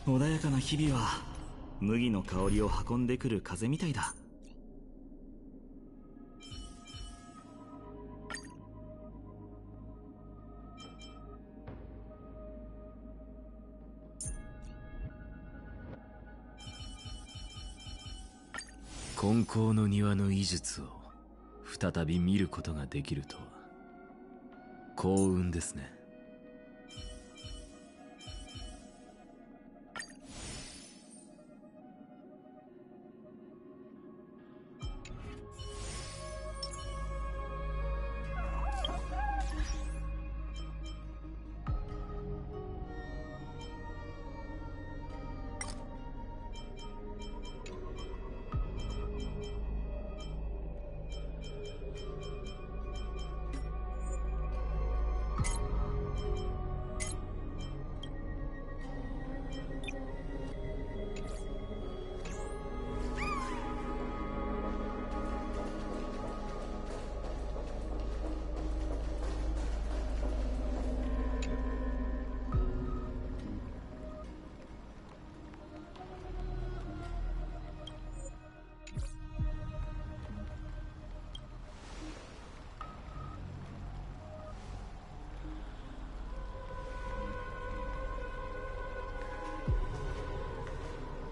穏やかな日々は麦の香りを運んでくる風みたいだ。金光の庭の医術を再び見ることができるとは幸運ですね。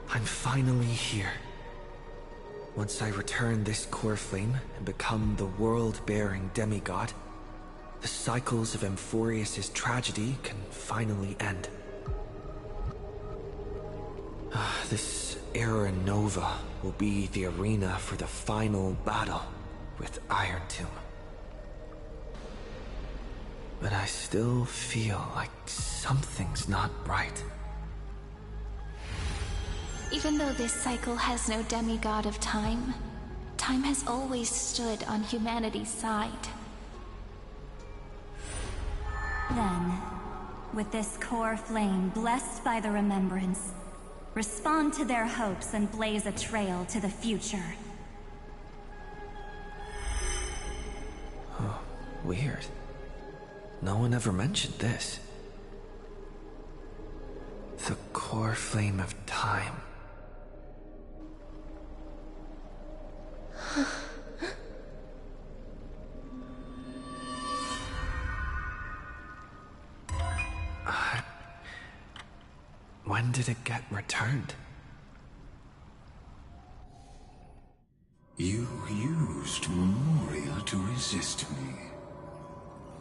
I'm finally here. Once I return this core flame and become the world-bearing demigod, the cycles of Amphorius' tragedy can finally end. This Era Nova will be the arena for the final battle with Iron Tomb. But I still feel like something's not right. Even though this cycle has no demigod of time, time has always stood on humanity's side. Then, with this core flame blessed by the remembrance, respond to their hopes and blaze a trail to the future. Oh, weird. No one ever mentioned this. The core flame of time. When did it get returned? You used Memoria to resist me.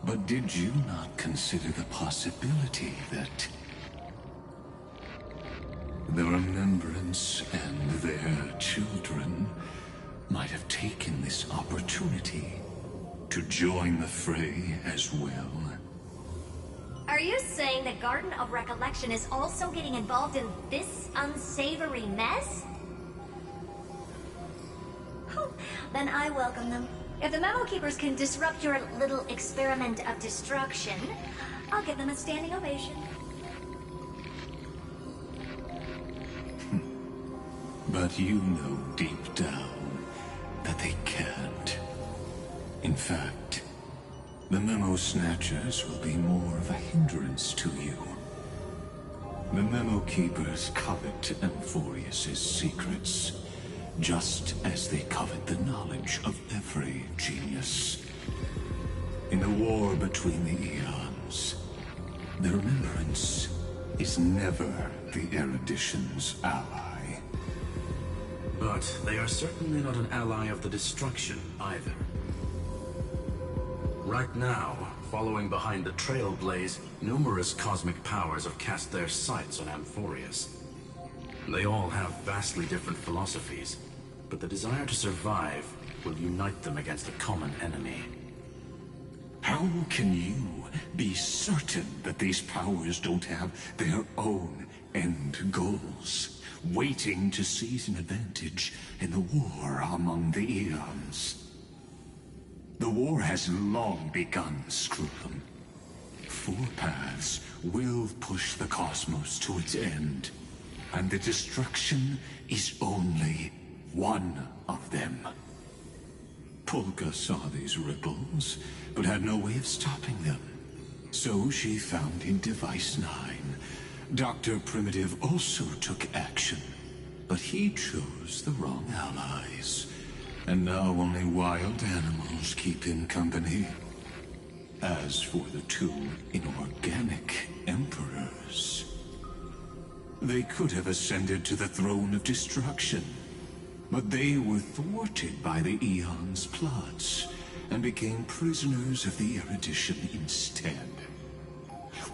But did you not consider the possibility that the Remembrance and their children might have taken this opportunity to join the fray as well? Are you saying the Garden of Recollection is also getting involved in this unsavory mess? Then I welcome them. If the Memo Keepers can disrupt your little experiment of destruction, I'll give them a standing ovation. But you know deep down that they can't. In fact, the Memo Snatchers will be more of a hindrance to you. The Memo Keepers covet Amphorius' secrets, just as they covet the knowledge of every genius. In the war between the eons, the Remembrance is never the Erudition's ally. But they are certainly not an ally of the destruction either. Right now, following behind the Trailblaze, numerous cosmic powers have cast their sights on Amphorius. They all have vastly different philosophies, but the desire to survive will unite them against a common enemy. How can you be certain that these powers don't have their own end goals, waiting to seize an advantage in the war among the eons? The war has long begun, Screw'em. Four paths will push the cosmos to its end, and the destruction is only one of them. Polka saw these ripples, but had no way of stopping them. So she found in Device 9 Dr. Primitive also took action, but he chose the wrong allies. And now only wild animals keep him company. As for the two inorganic emperors, they could have ascended to the throne of destruction, but they were thwarted by the Eon's plots and became prisoners of the Erudition instead.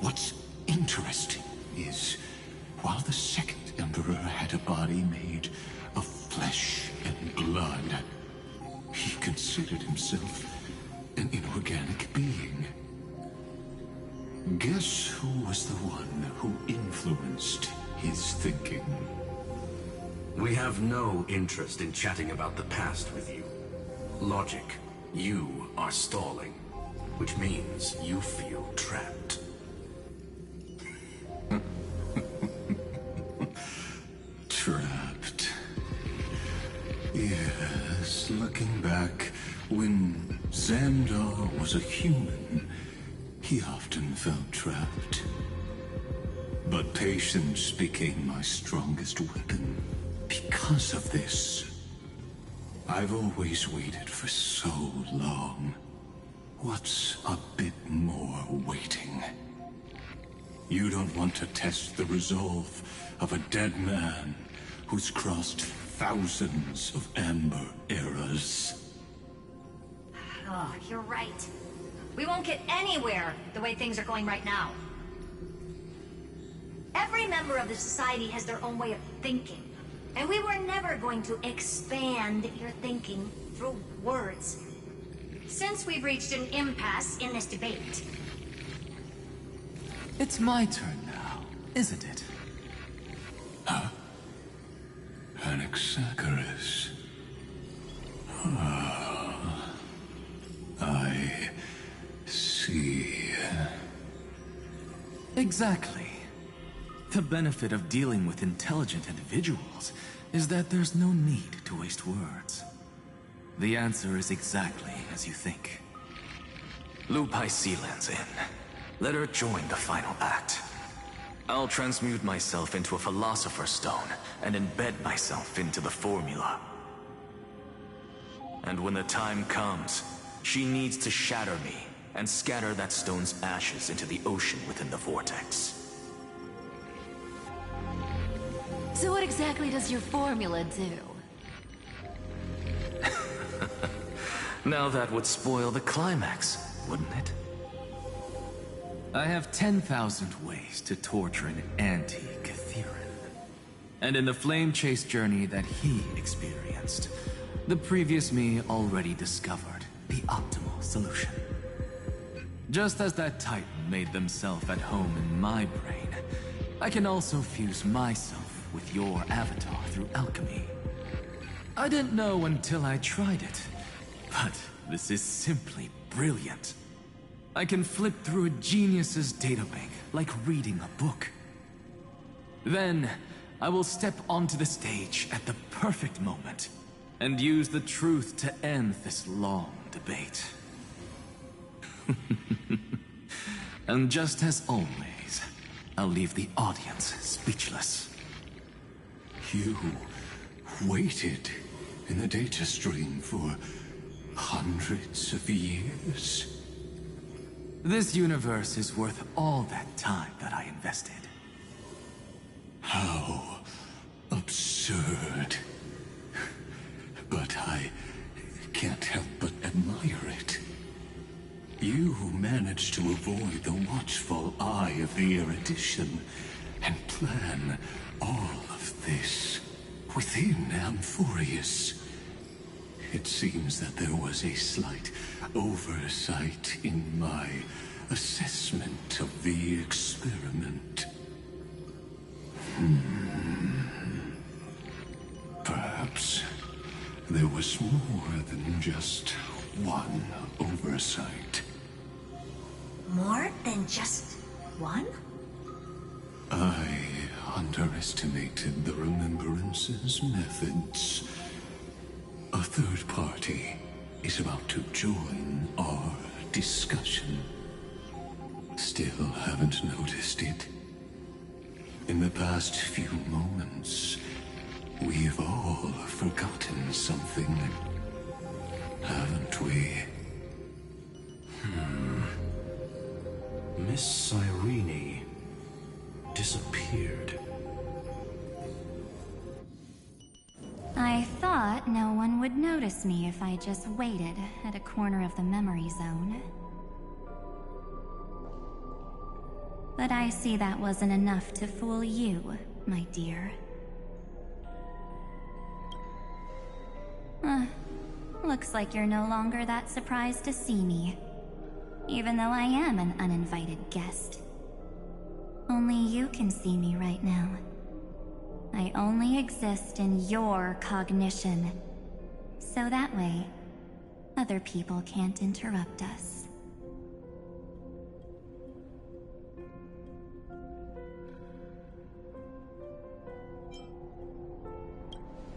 What's interesting is, while the second emperor had a body made of flesh and blood, he considered himself an inorganic being. Guess who was the one who influenced his thinking? We have no interest in chatting about the past with you. Logic, you are stalling, which means you feel trapped. Trapped. Yes, looking back, when Xandar was a human, he often felt trapped. But patience became my strongest weapon. Because of this, I've always waited for so long. What's a bit more waiting? You don't want to test the resolve of a dead man who's crossed thousands of amber eras. Oh, you're right. We won't get anywhere the way things are going right now. Every member of the society has their own way of thinking. And we were never going to expand your thinking through words. Since we've reached an impasse in this debate. It's my turn now, isn't it? Huh? Anaxagoras. Ah, I see. Exactly. The benefit of dealing with intelligent individuals is that there's no need to waste words. The answer is exactly as you think. Lupai Sealand's in. Let her join the final act. I'll transmute myself into a Philosopher's Stone and embed myself into the formula. And when the time comes, she needs to shatter me and scatter that stone's ashes into the ocean within the vortex. So what exactly does your formula do? Now that would spoil the climax, wouldn't it? I have 10,000 ways to torture an anti-Cathiran. And in the flame chase journey that he experienced, the previous me already discovered the optimal solution. Just as that Titan made themselves at home in my brain, I can also fuse myself with your avatar through alchemy. I didn't know until I tried it, but this is simply brilliant. I can flip through a genius's databank like reading a book. Then, I will step onto the stage at the perfect moment and use the truth to end this long debate. And just as always, I'll leave the audience speechless. You waited in the data stream for hundreds of years? This universe is worth all that time that I invested. How absurd. But I can't help but admire it. You managed to avoid the watchful eye of the Erudition and plan all of this within Amphorius. It seems that there was a slight oversight in my assessment of the experiment. Perhaps there was more than just one oversight. More than just one? I underestimated the Remembrance's methods. A third party is about to join our discussion. Still haven't noticed it. past few moments, we've all forgotten something, haven't we? Miss Cyrene disappeared. I thought no one would notice me if I just waited at a corner of the memory zone. But I see that wasn't enough to fool you, my dear. Looks like you're no longer that surprised to see me, even though I am an uninvited guest. Only you can see me right now. I only exist in your cognition, so that way, other people can't interrupt us.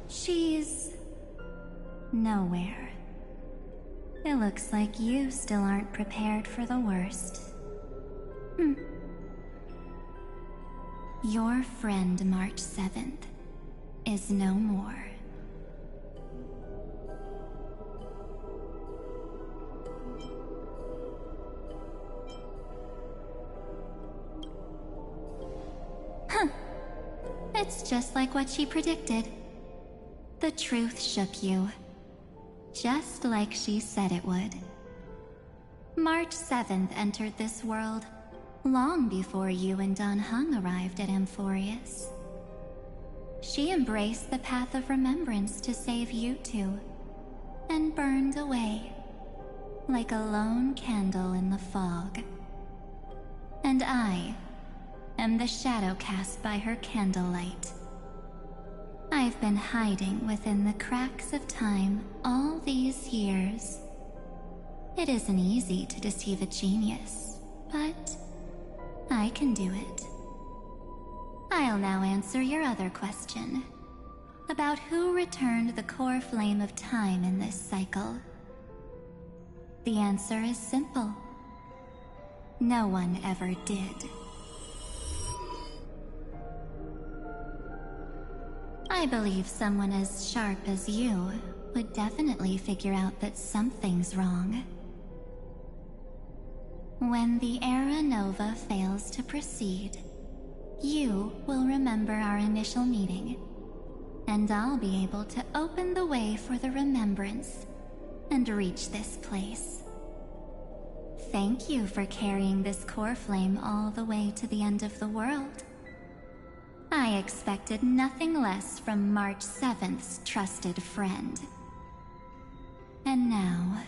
She's nowhere. It looks like you still aren't prepared for the worst. Your friend March 7th is no more. It's just like what she predicted. The truth shook you, just like she said it would. March 7th entered this world long before you and Don Hung arrived at Amphorius. She embraced the path of remembrance to save you two, and burned away, like a lone candle in the fog. And I am the shadow cast by her candlelight. I've been hiding within the cracks of time all these years. It isn't easy to deceive a genius, but I can do it. I'll now answer your other question, about who returned the core flame of time in this cycle. The answer is simple. No one ever did. I believe someone as sharp as you would definitely figure out that something's wrong. When the Era Nova fails to proceed, you will remember our initial meeting, and I'll be able to open the way for the remembrance and reach this place. Thank you for carrying this core flame all the way to the end of the world. I expected nothing less from March 7th's trusted friend. And now,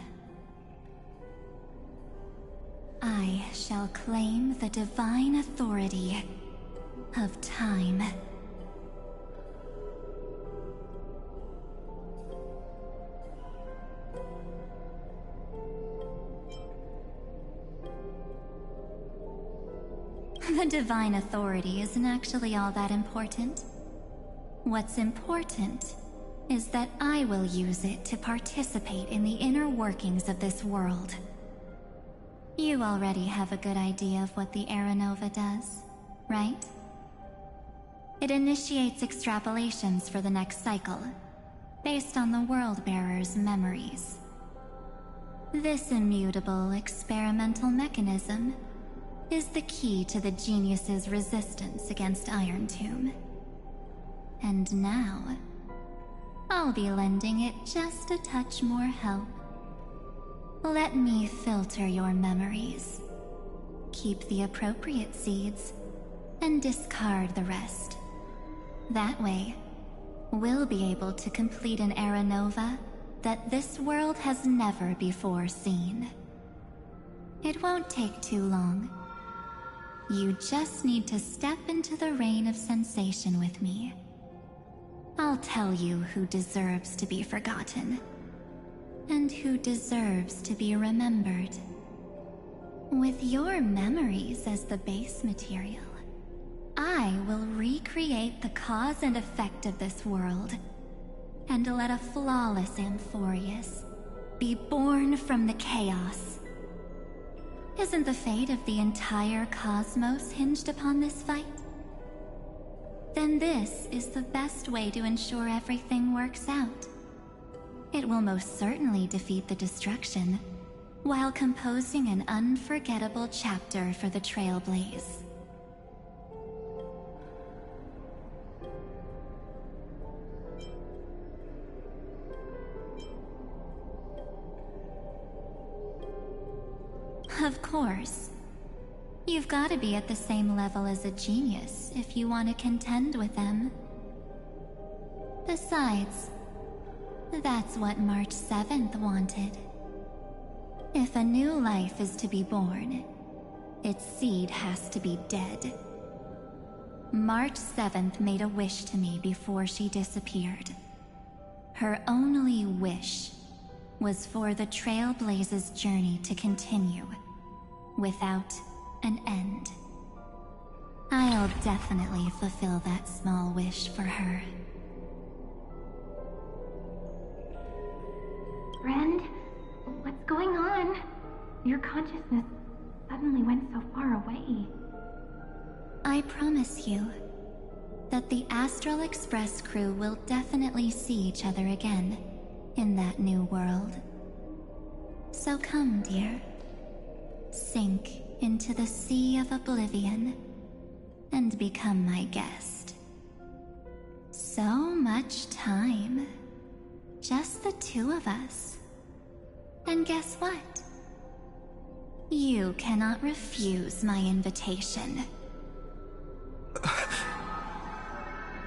I shall claim the divine authority of time. The divine authority isn't actually all that important. What's important is that I will use it to participate in the inner workings of this world. You already have a good idea of what the Aranova does, right? It initiates extrapolations for the next cycle, based on the World-Bearer's memories. This immutable experimental mechanism is the key to the genius's resistance against Iron Tomb. And now, I'll be lending it just a touch more help. Let me filter your memories. Keep the appropriate seeds, and discard the rest. That way, we'll be able to complete an Era Nova that this world has never before seen. It won't take too long. You just need to step into the rain of sensation with me. I'll tell you who deserves to be forgotten, and who deserves to be remembered. With your memories as the base material, I will recreate the cause and effect of this world, and let a flawless Amphorius be born from the chaos. Isn't the fate of the entire cosmos hinged upon this fight? then this is the best way to ensure everything works out. It will most certainly defeat the destruction, while composing an unforgettable chapter for the Trailblaze. Of course. You've got to be at the same level as a genius if you want to contend with them. Besides, that's what March 7th wanted. If a new life is to be born, its seed has to be dead. March 7th made a wish to me before she disappeared. Her only wish was for the Trailblaze's journey to continue, without an end. I'll definitely fulfill that small wish for her. Friend, what's going on? Your consciousness suddenly went so far away. I promise you that the Astral Express crew will definitely see each other again in that new world. So come, dear. Sink into the sea of oblivion and become my guest. So much time. Just the two of us. And guess what? You cannot refuse my invitation.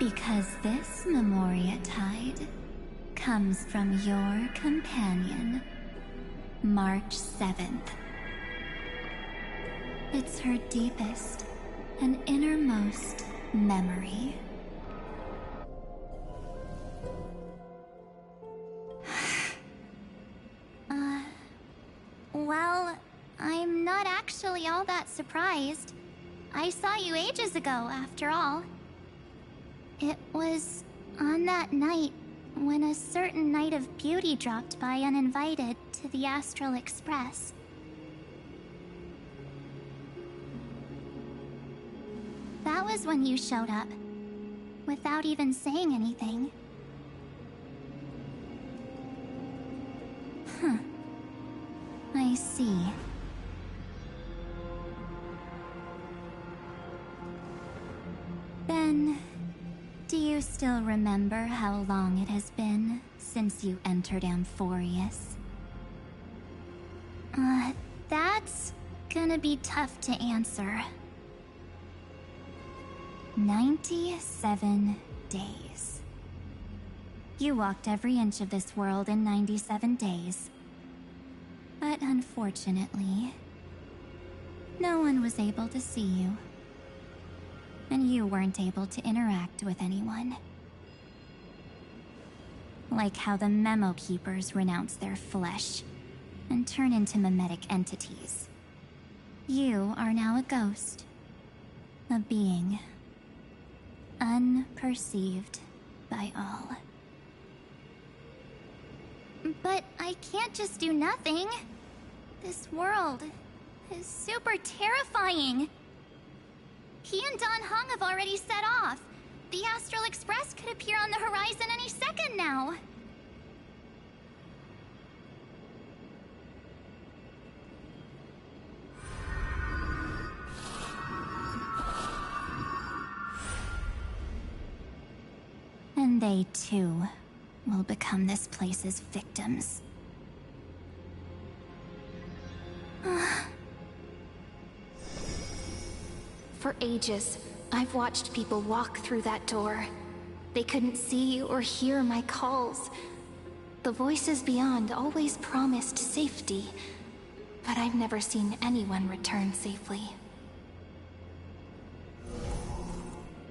Because this Memoria Tide comes from your companion, March 7th. It's her deepest and innermost memory. Well, I'm not actually all that surprised. I saw you ages ago, after all. It was on that night when a certain Knight of Beauty dropped by uninvited to the Astral Express. That was when you showed up, without even saying anything. Huh. I see. Then, do you still remember how long it has been since you entered Amphorius? That's gonna be tough to answer. 97 days. You walked every inch of this world in 97 days. But unfortunately, no one was able to see you. And you weren't able to interact with anyone. Like how the Memo Keepers renounce their flesh and turn into mimetic entities. You are now a ghost. A being. Unperceived by all. But I can't just do nothing. This world is super terrifying. He and Don Hung have already set off. The Astral Express could appear on the horizon any second now. And they too will become this place's victims. For ages, I've watched people walk through that door. They couldn't see or hear my calls. The voices beyond always promised safety, but I've never seen anyone return safely.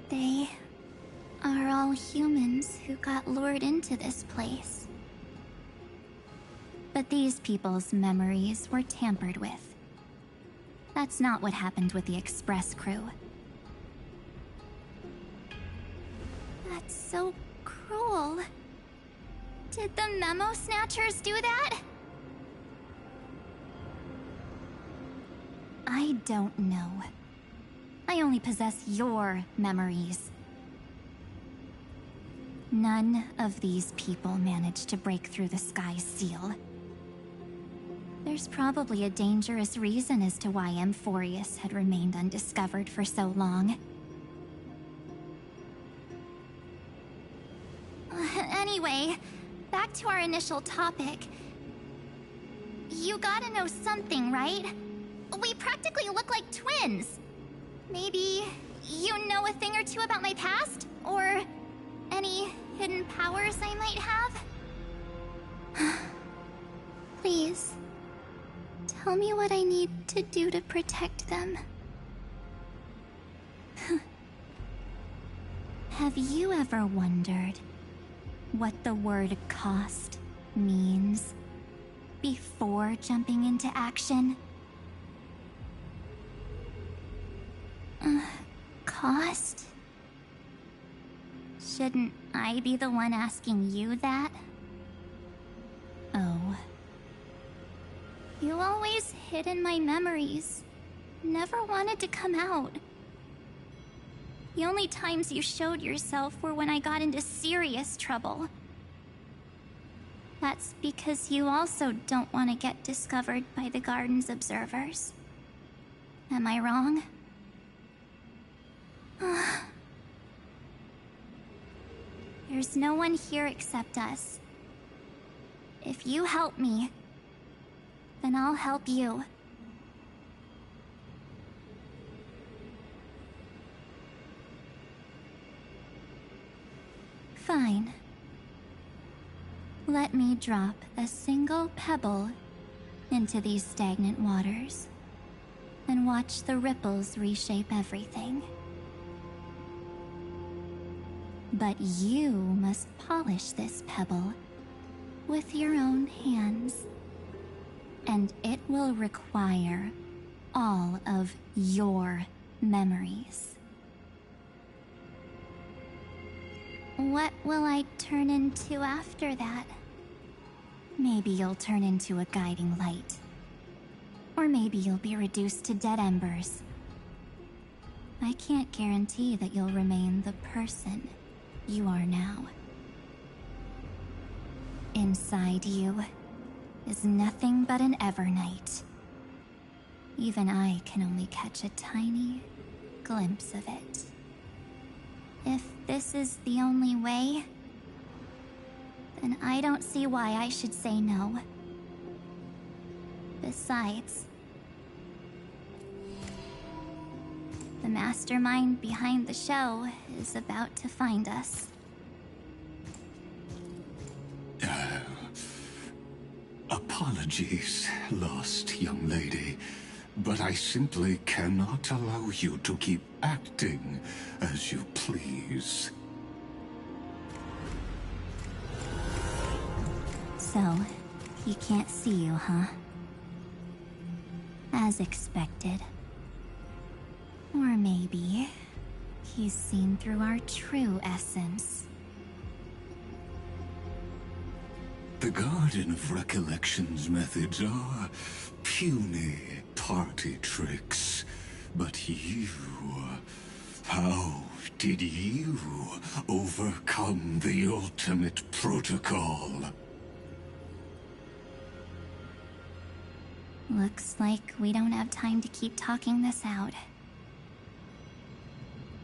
They are all humans who got lured into this place. But these people's memories were tampered with. That's not what happened with the Express crew. That's so cruel. Did the Memo Snatchers do that? I don't know. I only possess your memories. None of these people managed to break through the sky's seal. There's probably a dangerous reason as to why Amphorius had remained undiscovered for so long. Anyway, back to our initial topic. You gotta know something, right? We practically look like twins. Maybe you know a thing or two about my past? Or any hidden powers I might have? Please, tell me what I need to do to protect them. Have you ever wondered what the word cost means before jumping into action? Cost? Shouldn't I be the one asking you that? Oh. You always hid in my memories. Never wanted to come out. The only times you showed yourself were when I got into serious trouble. That's because you also don't want to get discovered by the garden's observers. Am I wrong? There's no one here except us. If you help me, then I'll help you. Fine. Let me drop a single pebble into these stagnant waters and watch the ripples reshape everything. But you must polish this pebble with your own hands, and it will require all of your memories. What will I turn into after that? Maybe you'll turn into a guiding light. Or maybe you'll be reduced to dead embers. I can't guarantee that you'll remain the person you are now. Inside you is nothing but an Evernight. Even I can only catch a tiny glimpse of it. If this is the only way, then I don't see why I should say no. Besides, the mastermind behind the show is about to find us. Apologies, lost young lady, but I simply cannot allow you to keep acting as you please. So, he can't see you, huh? As expected. Or maybe he's seen through our true essence. The Garden of Recollection's methods are puny party tricks. But you... how did you overcome the ultimate protocol? Looks like we don't have time to keep talking this out.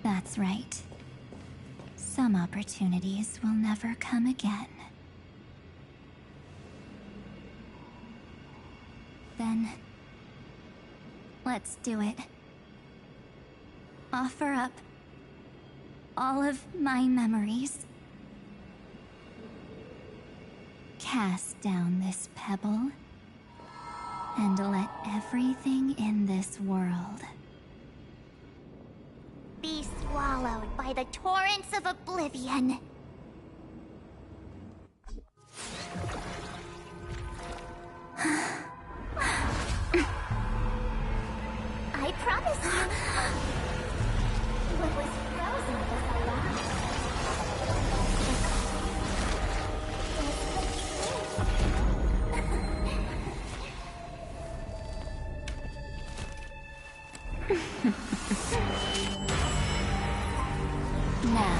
That's right. Some opportunities will never come again. Then, let's do it. Offer up all of my memories. Cast down this pebble, and let everything in this world be swallowed by the torrents of oblivion. I promise you, what was frozen was alive. Now,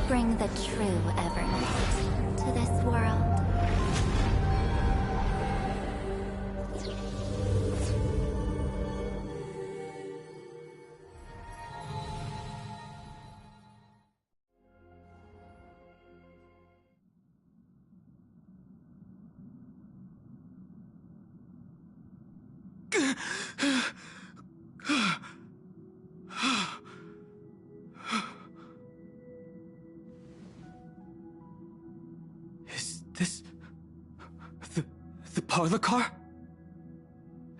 bring the true Evernight to this world. Is this... the parlor car?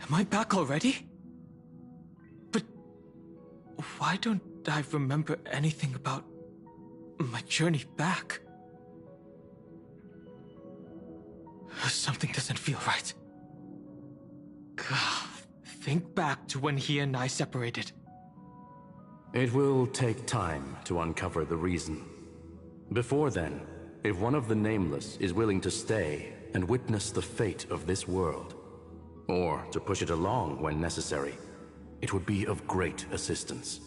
Am I back already? But... why don't I remember anything about my journey back? Something doesn't feel right. Think back to when he and I separated. It will take time to uncover the reason. Before then, if one of the Nameless is willing to stay and witness the fate of this world, or to push it along when necessary, it would be of great assistance.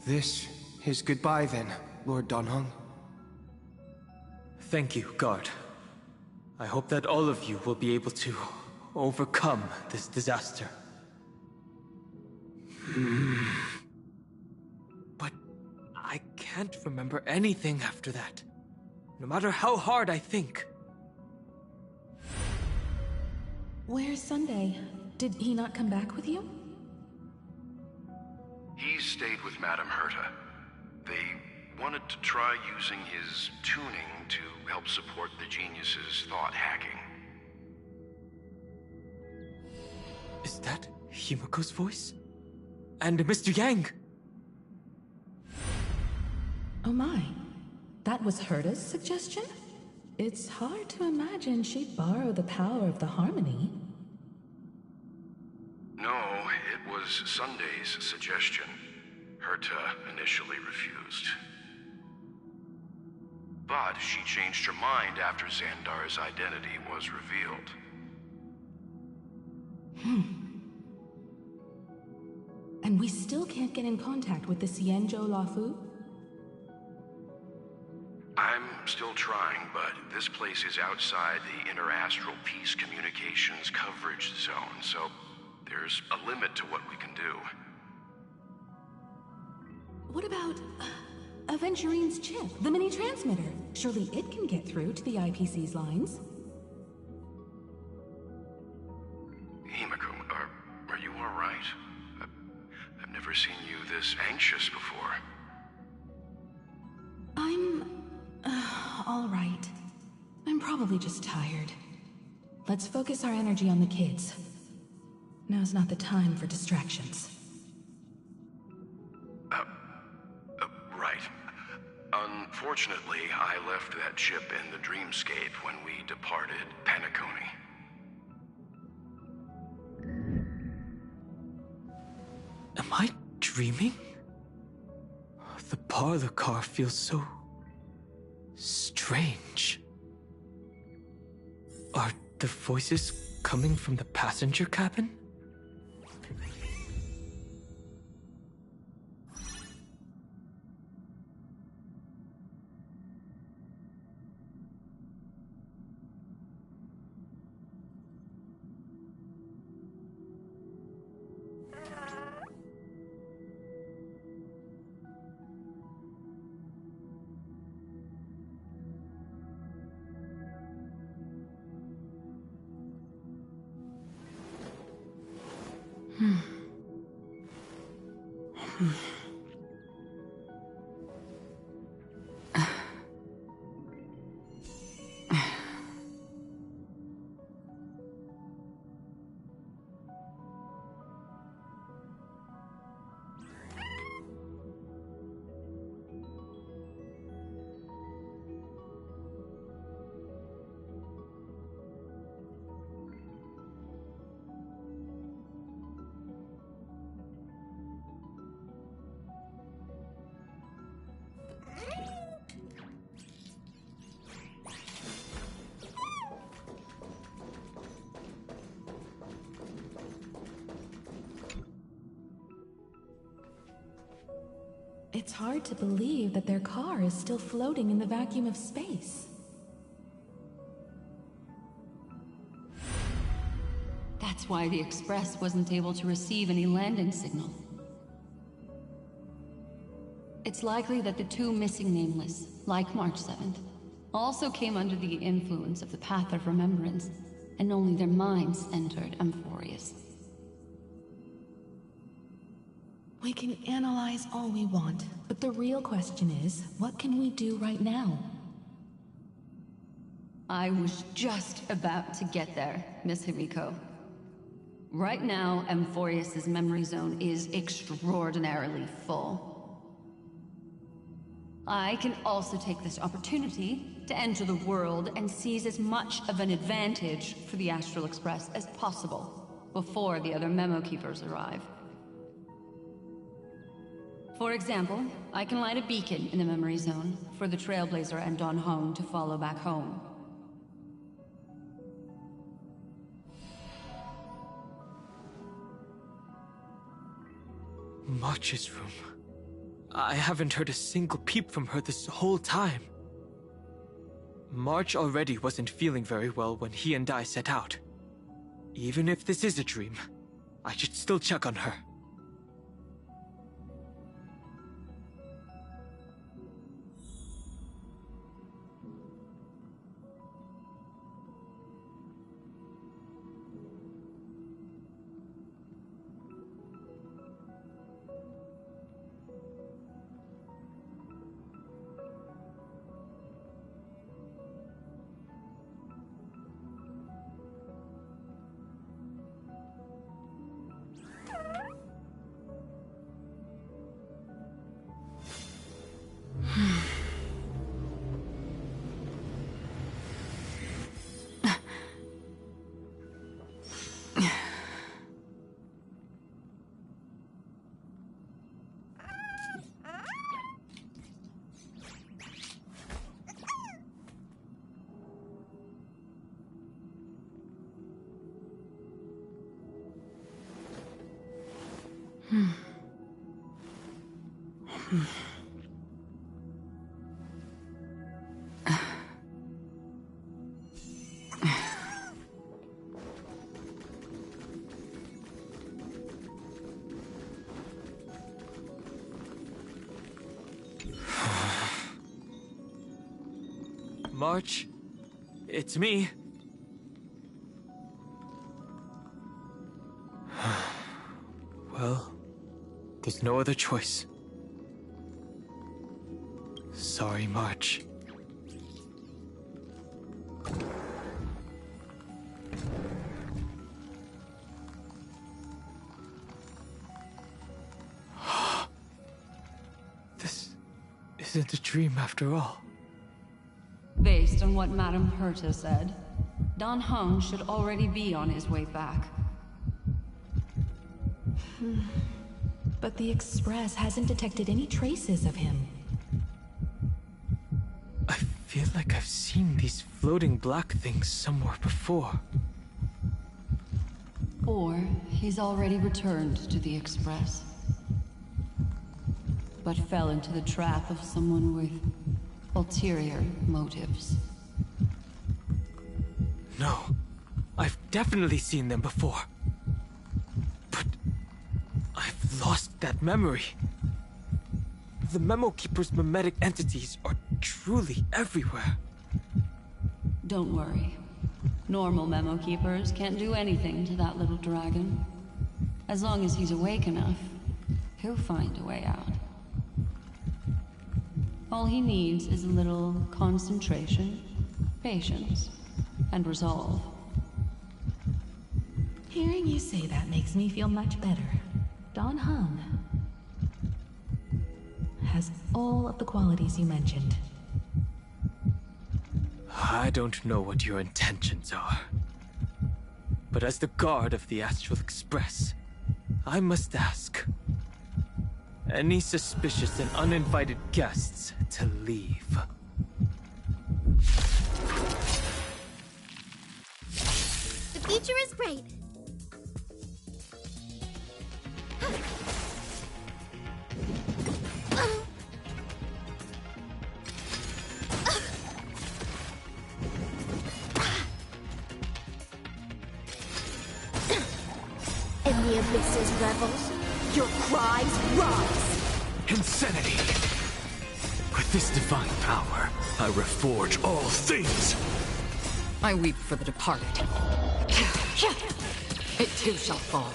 This is goodbye then, Lord Donhong. Thank you, Guard. I hope that all of you will be able to overcome this disaster. But I can't remember anything after that, no matter how hard I think. Where's Sunday? Did he not come back with you? He stayed with Madame Herta. They wanted to try using his tuning to help support the genius's thought hacking. Is that Himiko's voice? And Mr. Yang? Oh my. That was Herta's suggestion? It's hard to imagine she'd borrow the power of the harmony. No, it was Sunday's suggestion. Herta initially refused. But she changed her mind after Xandar's identity was revealed. And we still can't get in contact with the Xianzhou Lafu? I'm still trying, but this place is outside the inter-astral peace communications coverage zone, so there's a limit to what we can do. What about Aventurine's chip, the mini-transmitter? Surely it can get through to the IPC's lines. Himiko, are you all right? I've never seen you this anxious before. I'm... all right. I'm probably just tired. Let's focus our energy on the kids. Now's not the time for distractions. Right. Unfortunately, I left that chip in the dreamscape when we departed Penacony. Am I dreaming? The parlor car feels so... strange. Are the voices coming from the passenger cabin? It's hard to believe that their car is still floating in the vacuum of space. That's why the Express wasn't able to receive any landing signal. It's likely that the two missing Nameless, like March 7th, also came under the influence of the Path of Remembrance, and only their minds entered Amphorius. We can analyze all we want, but the real question is, what can we do right now? I was just about to get there, Miss Himiko. Right now, Amphorius' memory zone is extraordinarily full. I can also take this opportunity to enter the world and seize as much of an advantage for the Astral Express as possible before the other Memo Keepers arrive. For example, I can light a beacon in the memory zone for the Trailblazer and Don Hong to follow back home. March's room. I haven't heard a single peep from her this whole time. March already wasn't feeling very well when he and I set out. Even if this is a dream, I should still check on her. March, it's me. Well, there's no other choice. Sorry, March. This isn't a dream after all. Based on what Madame Herta said, Don Hung should already be on his way back. But the Express hasn't detected any traces of him. I feel like I've seen these floating black things somewhere before. Or he's already returned to the Express, but fell into the trap of someone with ulterior motives. No, I've definitely seen them before. But I've lost that memory. The Memo Keeper's mimetic entities are truly everywhere. Don't worry. Normal Memo Keepers can't do anything to that little dragon. As long as he's awake enough, he'll find a way out. All he needs is a little concentration, patience, and resolve. Hearing you say that makes me feel much better. Don Hung has all of the qualities you mentioned. I don't know what your intentions are. But as the guard of the Astral Express, I must ask. Any suspicious and uninvited guests to leave. The future is bright. Mrs. Revels, your cries rise! Insanity! With this divine power, I reforge all things! I weep for the departed. It too shall fall.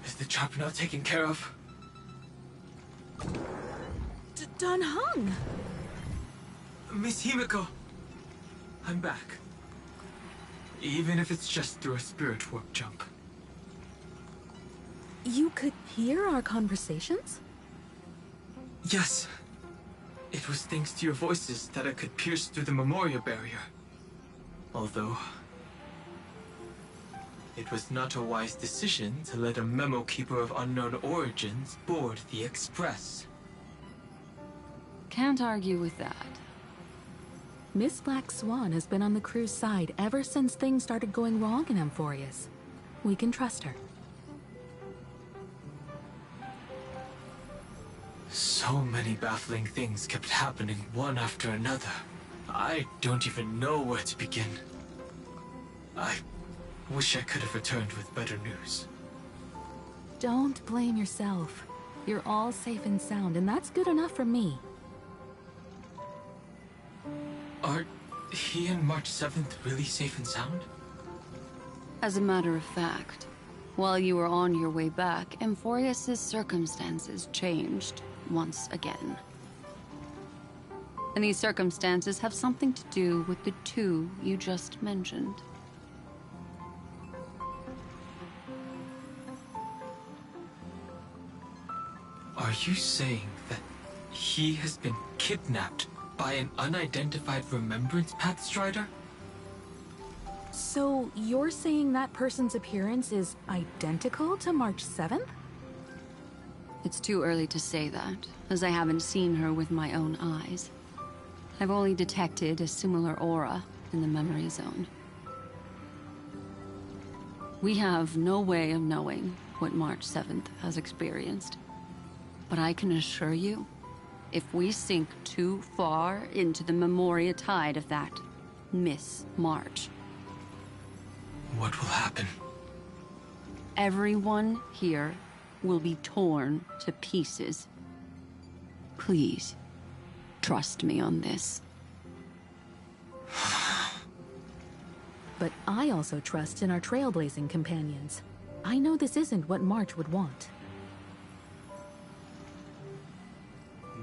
Is the trap now taken care of? Don Hung! Miss Himiko, I'm back. Even if it's just through a spirit warp jump. You could hear our conversations? Yes. It was thanks to your voices that I could pierce through the memorial barrier. Although... it was not a wise decision to let a memo keeper of unknown origins board the Express. Can't argue with that. Miss Black Swan has been on the crew's side ever since things started going wrong in Amphorius. We can trust her. So many baffling things kept happening one after another. I don't even know where to begin. I wish I could have returned with better news. Don't blame yourself. You're all safe and sound, and that's good enough for me. Are he and March 7th really safe and sound? As a matter of fact, while you were on your way back, Amphorius' circumstances changed once again. And these circumstances have something to do with the two you just mentioned. Are you saying that he has been kidnapped by an unidentified Remembrance Pathstrider? So you're saying that person's appearance is identical to March 7th? It's too early to say that, as I haven't seen her with my own eyes. I've only detected a similar aura in the memory zone. We have no way of knowing what March 7th has experienced. But I can assure you, if we sink too far into the Memoria tide of that Miss March... what will happen? Everyone here will be torn to pieces. Please, trust me on this. But I also trust in our trailblazing companions. I know this isn't what March would want.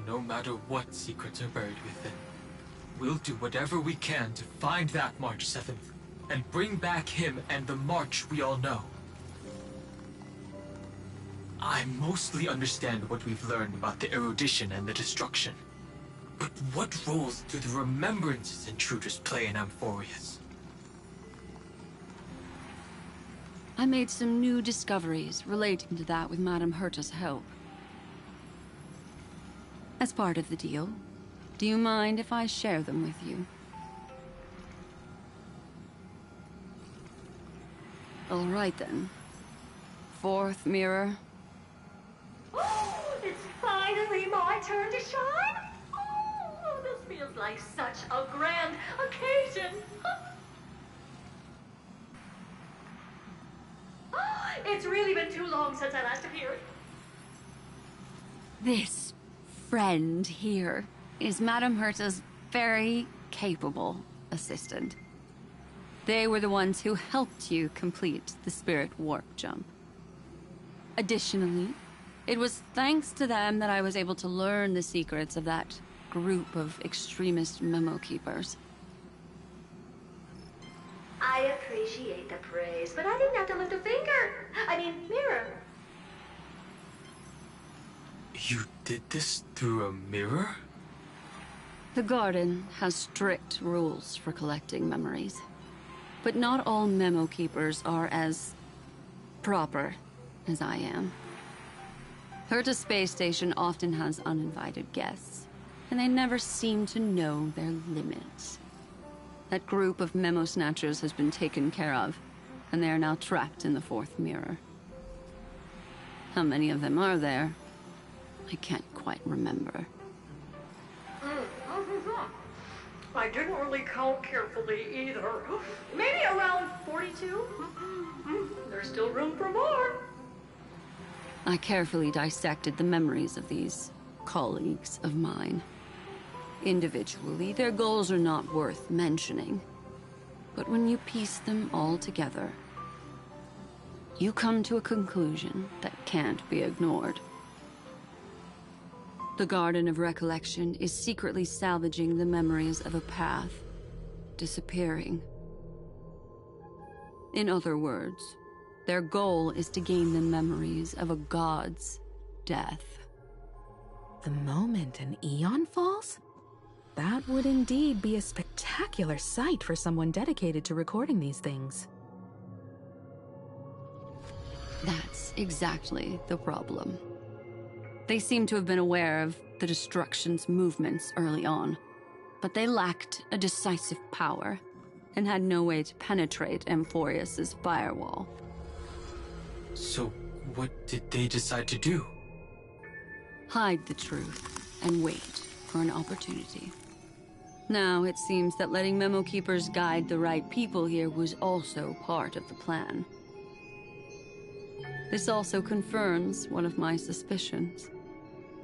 No matter what secrets are buried within, we'll do whatever we can to find that March 7th and bring back him and the March we all know. I mostly understand what we've learned about the erudition and the destruction. But what roles do the remembrances intruders play in Amphorius? I made some new discoveries relating to that with Madame Herta's help. As part of the deal, do you mind if I share them with you? All right then. Fourth mirror. Oh, it's finally my turn to shine! Oh, this feels like such a grand occasion! It's really been too long since I last appeared. This friend here is Madame Herta's very capable assistant. They were the ones who helped you complete the spirit warp jump. Additionally, it was thanks to them that I was able to learn the secrets of that group of extremist memo keepers. I appreciate the praise, but I didn't have to lift a finger. I mean, mirror. You did this through a mirror? The garden has strict rules for collecting memories. But not all memo keepers are as proper as I am. Herta Space Station often has uninvited guests, and they never seem to know their limits. That group of memo snatchers has been taken care of, and they are now trapped in the fourth mirror. How many of them are there? I can't quite remember. I didn't really count carefully either. Maybe around 42? There's still room for more. I carefully dissected the memories of these colleagues of mine. Individually, their goals are not worth mentioning. But when you piece them all together, you come to a conclusion that can't be ignored. The Garden of Recollection is secretly salvaging the memories of a path disappearing. In other words, their goal is to gain the memories of a god's death. The moment an Eon falls? That would indeed be a spectacular sight for someone dedicated to recording these things. That's exactly the problem. They seem to have been aware of the Destruction's movements early on, but they lacked a decisive power and had no way to penetrate Amphorius's firewall. So, what did they decide to do? Hide the truth and wait for an opportunity. Now, it seems that letting Memo Keepers guide the right people here was also part of the plan. This also confirms one of my suspicions.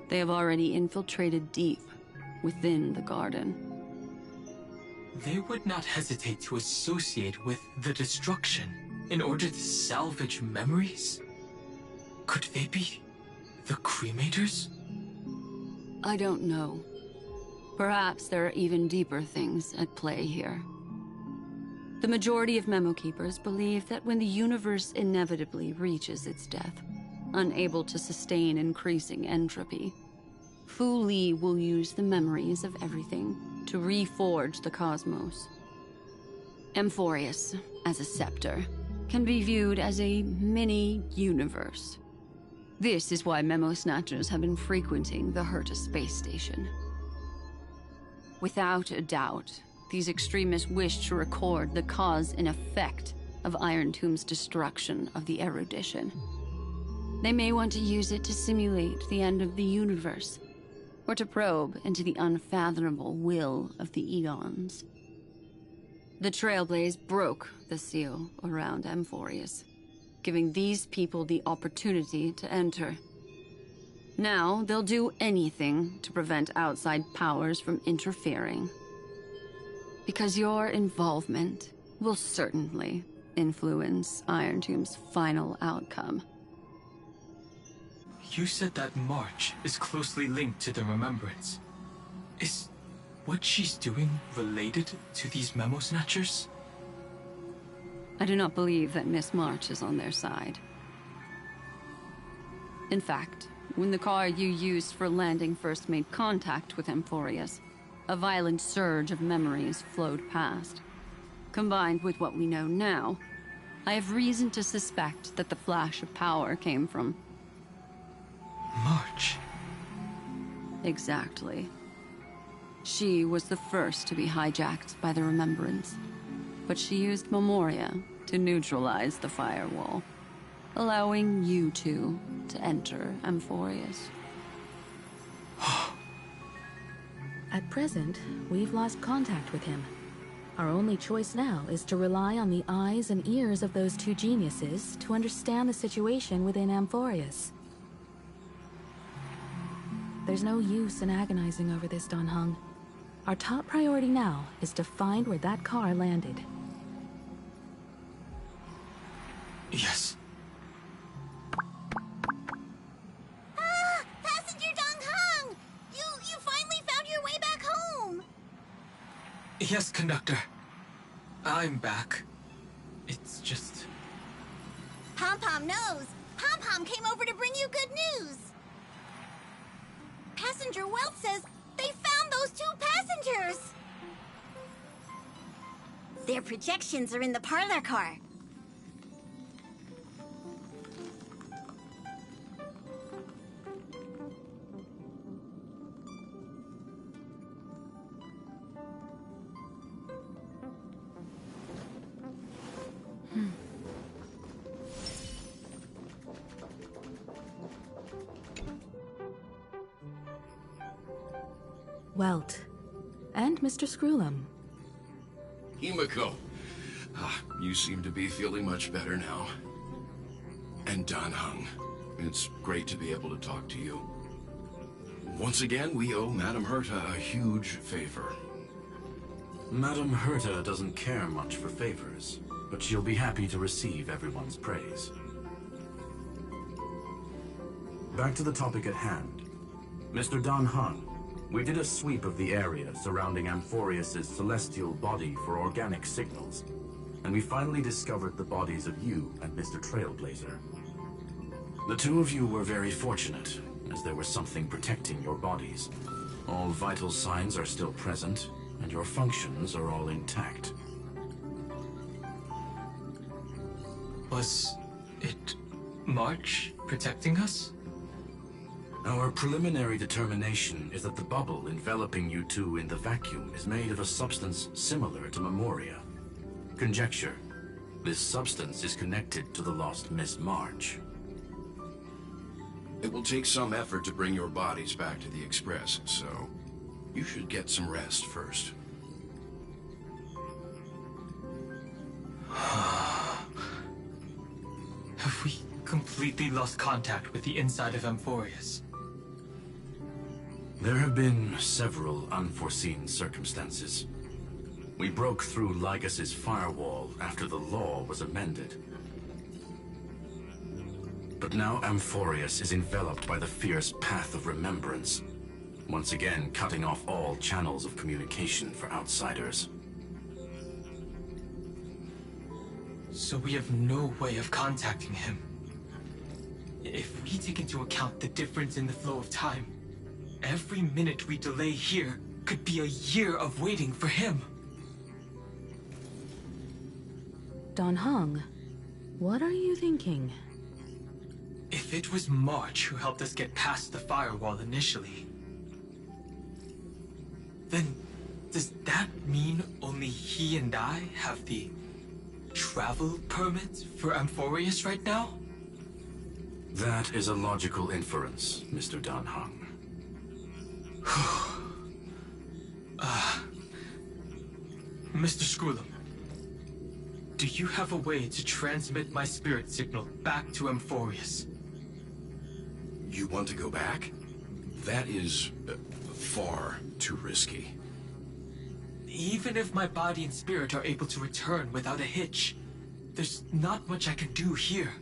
They have already infiltrated deep within the garden. They would not hesitate to associate with the Destruction in order to salvage memories? Could they be the Cremators? I don't know. Perhaps there are even deeper things at play here. The majority of Memo Keepers believe that when the universe inevitably reaches its death, unable to sustain increasing entropy, Fu Li will use the memories of everything to reforge the cosmos. Amphorius, as a scepter, can be viewed as a mini-universe. This is why Memo Snatchers have been frequenting the Herta space station. Without a doubt, these extremists wish to record the cause and effect of Iron Tomb's destruction of the erudition. They may want to use it to simulate the end of the universe, or to probe into the unfathomable will of the eons. The Trailblaze broke the seal around Amphorius, giving these people the opportunity to enter. Now, they'll do anything to prevent outside powers from interfering. Because your involvement will certainly influence Iron Tomb's final outcome. You said that March is closely linked to the Remembrance. Is what she's doing related to these Memo Snatchers? I do not believe that Miss March is on their side. In fact, when the car you used for landing first made contact with Amphorius, a violent surge of memories flowed past. Combined with what we know now, I have reason to suspect that the flash of power came from March. Exactly. She was the first to be hijacked by the Remembrance, but she used Memoria to neutralize the firewall, allowing you two to enter Amphorius. At present, we've lost contact with him. Our only choice now is to rely on the eyes and ears of those two geniuses to understand the situation within Amphorius. There's no use in agonizing over this, Don Hung. Our top priority now is to find where that car landed. Yes. Ah! Passenger Dong Hung! You finally found your way back home! Yes, conductor. I'm back. It's just... Pom-Pom knows! Pom-Pom came over to bring you good news! Passenger Wealth says they found those two passengers! Their projections are in the parlor car. Welt, And Mr. Screwlum. Himiko. You seem to be feeling much better now. And Dan Heng. It's great to be able to talk to you. Once again, we owe Madame Herta a huge favor. Madame Herta doesn't care much for favors, but she'll be happy to receive everyone's praise. Back to the topic at hand. Mr. Dan Heng, we did a sweep of the area surrounding Amphorius' celestial body for organic signals, and we finally discovered the bodies of you and Mr. Trailblazer. The two of you were very fortunate, as there was something protecting your bodies. All vital signs are still present, and your functions are all intact. Was it March protecting us? Our preliminary determination is that the bubble enveloping you two in the vacuum is made of a substance similar to Memoria. Conjecture. This substance is connected to the lost Miss March. It will take some effort to bring your bodies back to the Express, so you should get some rest first. Have we completely lost contact with the inside of Amphorius? There have been several unforeseen circumstances. We broke through Lygas's firewall after the law was amended. But now Amphorius is enveloped by the fierce path of remembrance, once again cutting off all channels of communication for outsiders. So we have no way of contacting him. If we take into account the difference in the flow of time, every minute we delay here could be a year of waiting for him. Dan Heng, what are you thinking? If it was March who helped us get past the firewall initially, then does that mean only he and I have the travel permit for Amphorius right now? That is a logical inference, Mr. Dan Heng. Mr. Screwlum, do you have a way to transmit my spirit signal back to Amphorius? You want to go back? That is far too risky. Even if my body and spirit are able to return without a hitch, there's not much I can do here.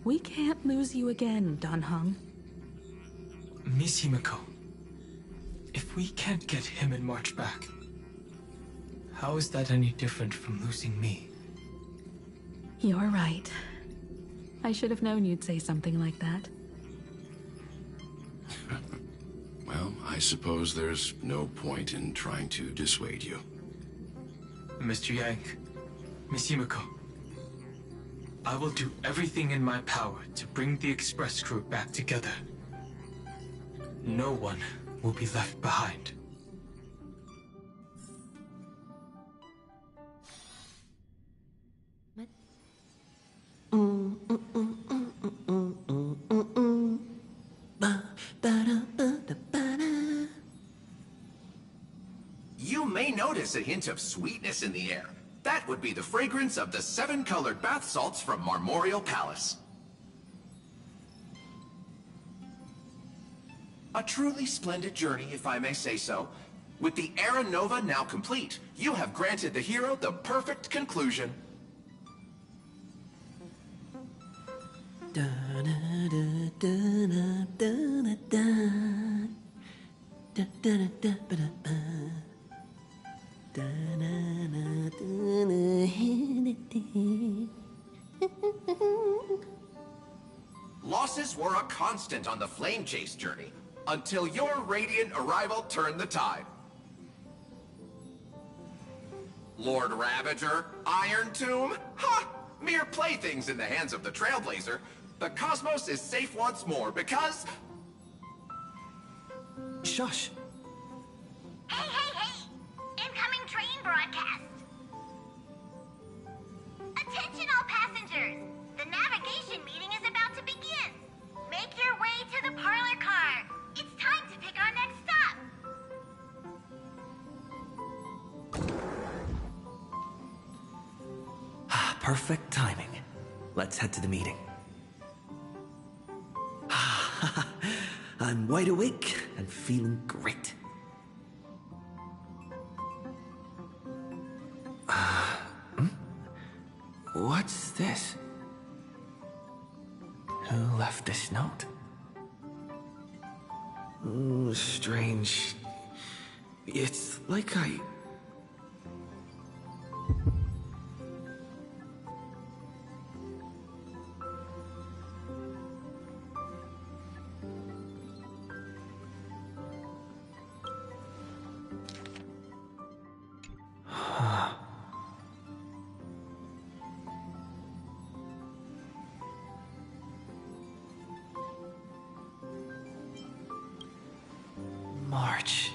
We can't lose you again, Dan Heng. Miss Himiko, if we can't get him and March back, how is that any different from losing me? You're right. I should have known you'd say something like that. Well, I suppose there's no point in trying to dissuade you. Mr. Yank, Miss Himiko, I will do everything in my power to bring the Express crew back together. No one will be left behind. You may notice a hint of sweetness in the air. That would be the fragrance of the 7-colored bath salts from Marmorial Palace. A truly splendid journey, if I may say so. With the Era Nova now complete, you have granted the hero the perfect conclusion. Losses were a constant on the Flame Chase journey, until your radiant arrival turned the tide. Lord Ravager, Iron Tomb, ha! Mere playthings in the hands of the Trailblazer. The cosmos is safe once more because... Shush! Hey, hey, hey! Incoming train broadcast! Attention all passengers! The navigation meeting is about to begin! Make your way to the parlor car! It's time to pick our next stop! Perfect timing. Let's head to the meeting. I'm wide awake and feeling great. What's this? Who left this note? Ooh, strange. It's like I... March.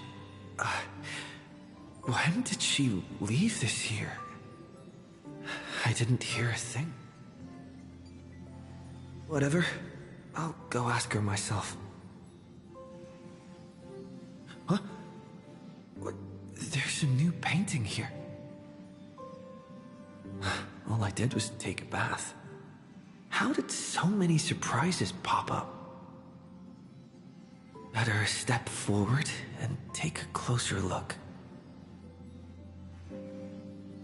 When did she leave this here? I didn't hear a thing. Whatever. I'll go ask her myself. Huh? What? There's a new painting here. All I did was take a bath. How did so many surprises pop up? Better step forward and take a closer look.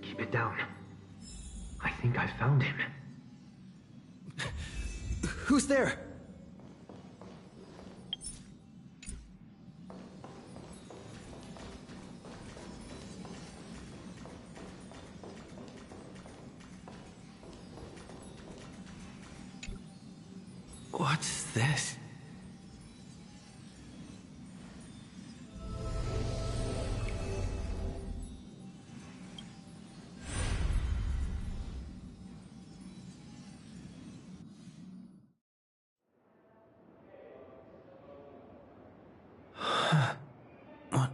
Keep it down. I think I found him. Who's there? What's this? What?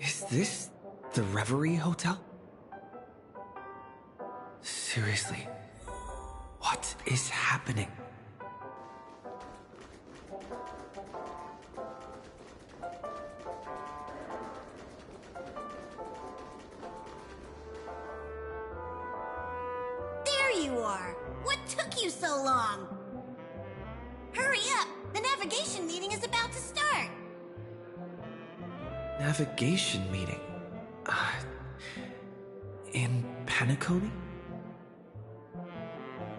Is this the Reverie Hotel? Seriously, what is happening? There you are! What took you so long? Hurry up! The navigation meeting is about to start! Navigation meeting? In Penacony?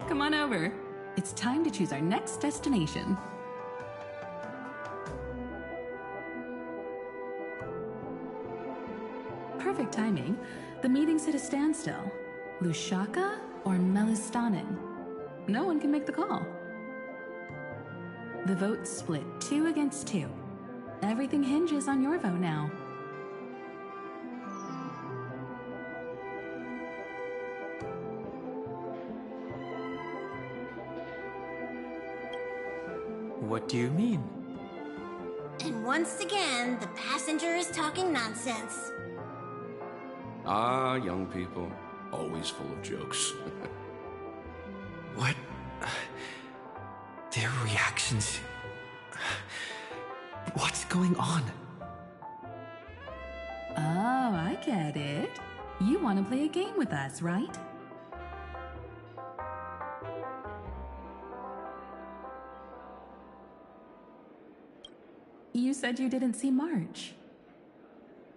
Come on over. It's time to choose our next destination. Perfect timing. The meeting's at a standstill. Lushaka or Melistanen? No one can make the call. The vote's split 2 against 2. Everything hinges on your vote now. What do you mean? And once again, the passenger is talking nonsense. Ah, young people. Always full of jokes. What? Their reactions... What's going on? Oh, I get it. You want to play a game with us, right? You said you didn't see March.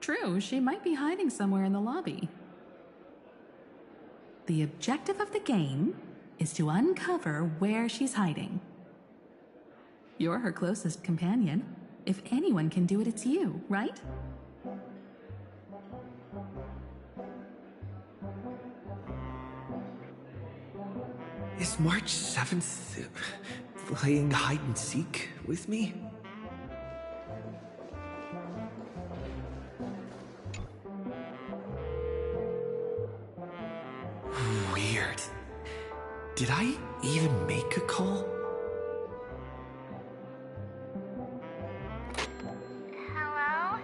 True, she might be hiding somewhere in the lobby. The objective of the game is to uncover where she's hiding. You're her closest companion. If anyone can do it, it's you, right? Is March 7th playing hide and seek with me? Weird. Did I even make a call? Hello?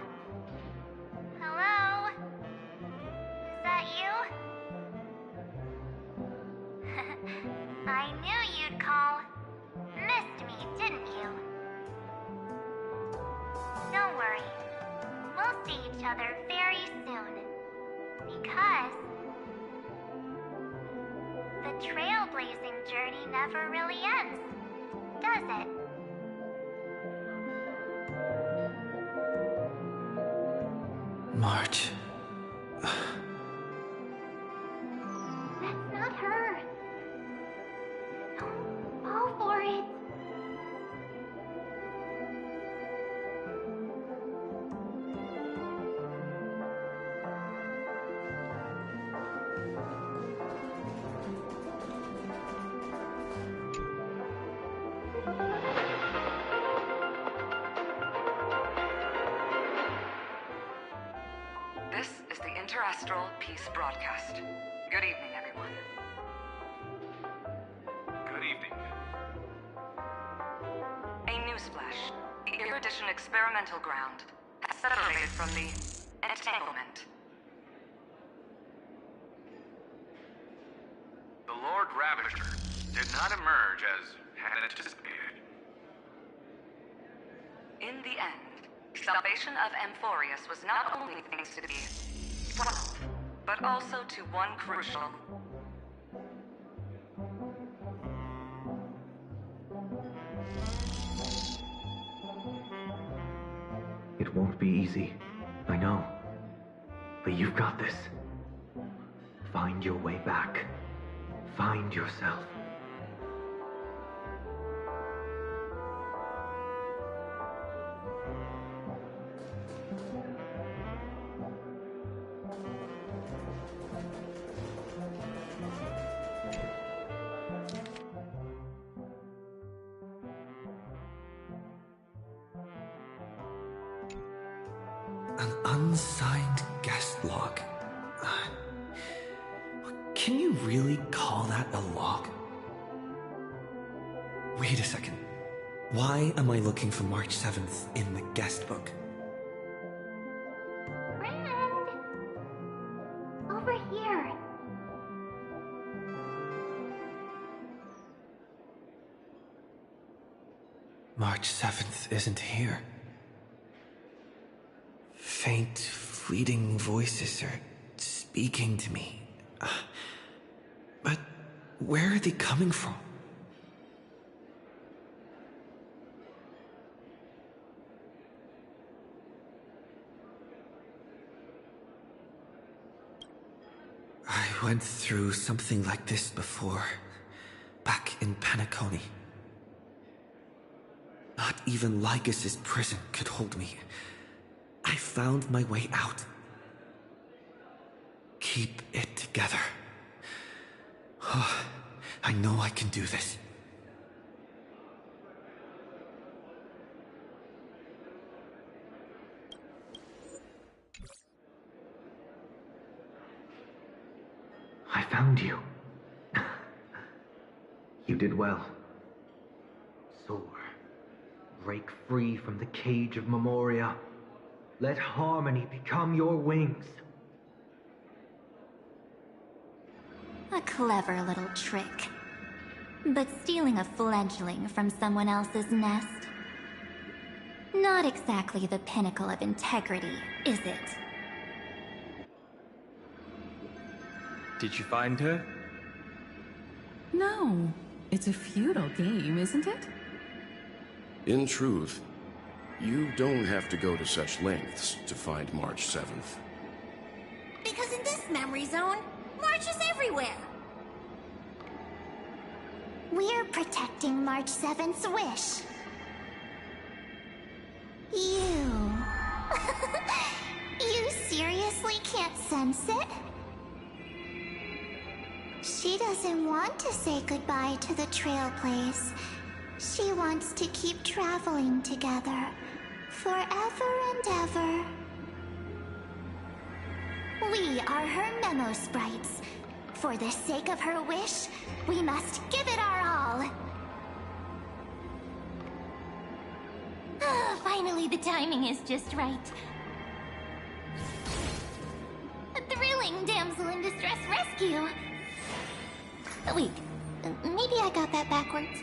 Hello? Is that you? I knew you'd call. Missed me, didn't you? Don't worry. We'll see each other very soon. Because the trailblazing journey never really ends, does it? March. That's not her. Don't fall for it. This is the Interastral Peace Broadcast. Good evening, everyone. Good evening. A newsflash. The Erudition experimental ground has separated from the entanglement. The Lord Ravager did not emerge as had anticipated. In the end, salvation of Amphorius was not only thanks to the 12, but also to one crucial. It won't be easy, I know. But you've got this. Find your way back. Find yourself. An unsigned guest log. Can you really call that a log? Wait a second. Why am I looking for March 7th in the guest book? Friend! Over here. March 7th isn't here. Faint, fleeting voices are speaking to me. But where are they coming from? I went through something like this before, back in Penacony. Not even Lycus's prison could hold me. I found my way out. Keep it together. I know I can do this. I found you. You did well. Soar. Break free from the cage of Memoria. Let harmony become your wings. A clever little trick. But stealing a fledgling from someone else's nest? Not exactly the pinnacle of integrity, is it? Did you find her? No. It's a futile game, isn't it? In truth, you don't have to go to such lengths to find March 7th. Because in this memory zone, March is everywhere. We're protecting March 7th's wish. You... You seriously can't sense it? She doesn't want to say goodbye to the Trailblaze. She wants to keep traveling together. Forever and ever. We are her memo sprites. For the sake of her wish, we must give it our all. Finally, the timing is just right. A thrilling damsel in distress rescue. Wait, maybe I got that backwards.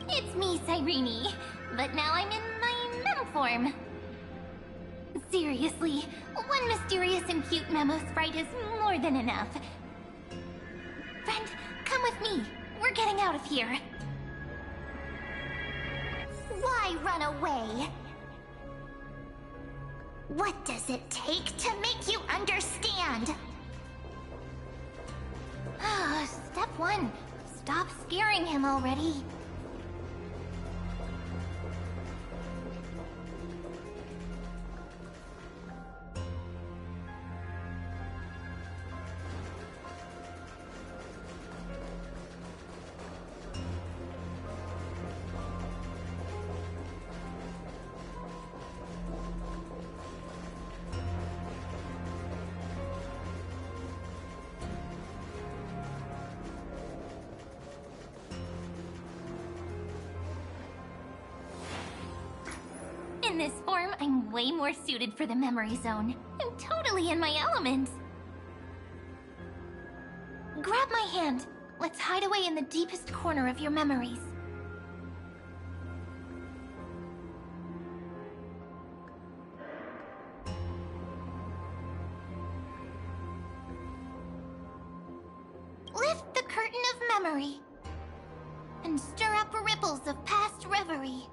It's me, Cyrene. But now I'm in my mem form. Seriously, one mysterious and cute memo sprite is more than enough. Friend, come with me. We're getting out of here. Why run away? What does it take to make you understand? Step 1. Stop scaring him already. In this form, I'm way more suited for the memory zone. I'm totally in my element. Grab my hand. Let's hide away in the deepest corner of your memories. Lift the curtain of memory and stir up ripples of past reverie.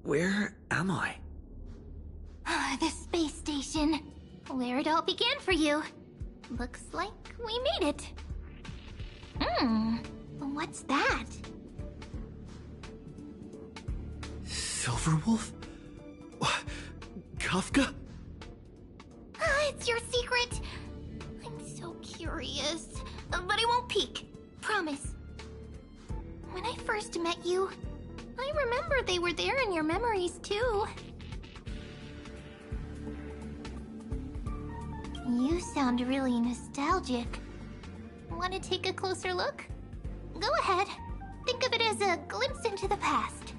Where am I? The space station. Where it all began for you. Looks like we made it. What's that? Silverwolf? Kafka? It's your secret. I'm so curious. But I won't peek. Promise. When I first met you, I remember they were there in your memories, too. You sound really nostalgic. Want to take a closer look? Go ahead. Think of it as a glimpse into the past.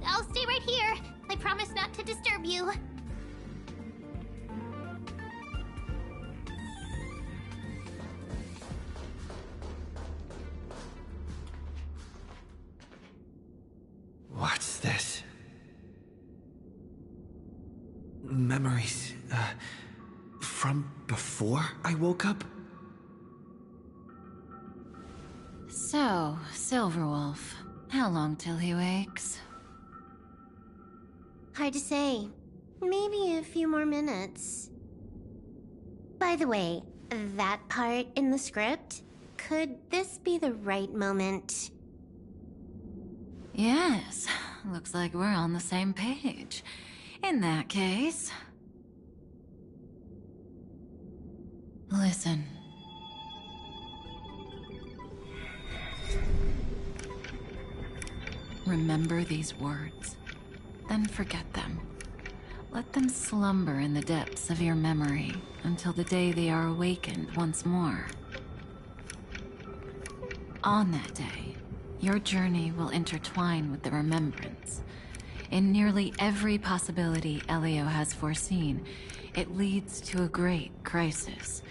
I'll stay right here. I promise not to disturb you. What's this? Memories, from before I woke up? So, Silverwolf, how long till he wakes? Hard to say. Maybe a few more minutes. By the way, that part in the script, could this be the right moment? Yes, looks like we're on the same page. In that case... Listen. Remember these words, then forget them. Let them slumber in the depths of your memory until the day they are awakened once more. On that day, your journey will intertwine with the remembrance. In nearly every possibility Elio has foreseen, it leads to a great crisis.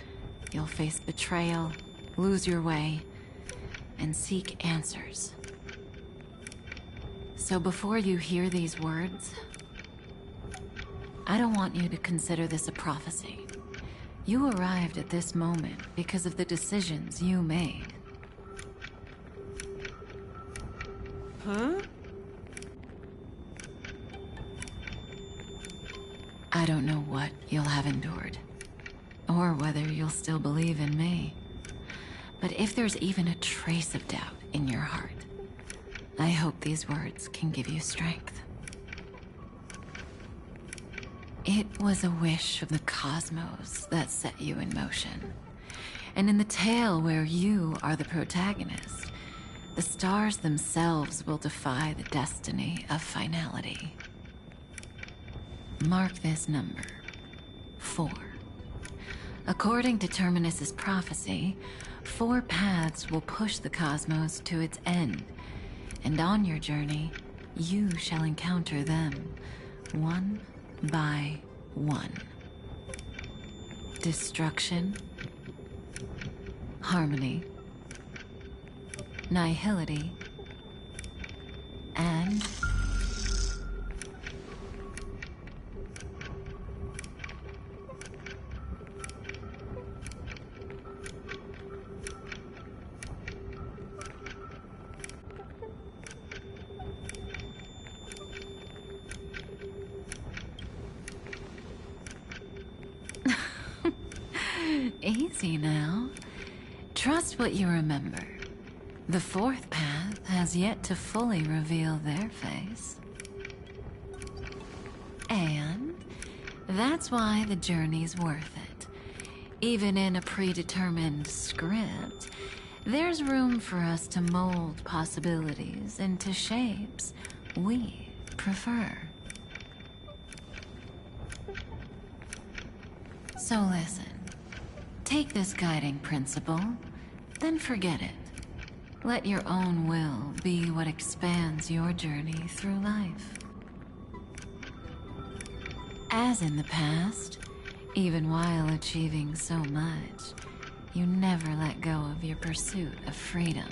You'll face betrayal, lose your way, and seek answers. So before you hear these words, I don't want you to consider this a prophecy. You arrived at this moment because of the decisions you made. Huh? I don't know what you'll have endured, or whether you'll still believe in me. But if there's even a trace of doubt in your heart, I hope these words can give you strength. It was a wish of the cosmos that set you in motion. And in the tale where you are the protagonist, the stars themselves will defy the destiny of finality. Mark this number, 4. According to Terminus's prophecy, 4 paths will push the cosmos to its end, and on your journey, you shall encounter them, one by one. Destruction harmony, nihility, and easy now. Trust what you remember. The fourth path has yet to fully reveal their face. And that's why the journey's worth it. Even in a predetermined script, there's room for us to mold possibilities into shapes we prefer. So listen. Take this guiding principle, then forget it. Let your own will be what expands your journey through life. As in the past, even while achieving so much, you never let go of your pursuit of freedom.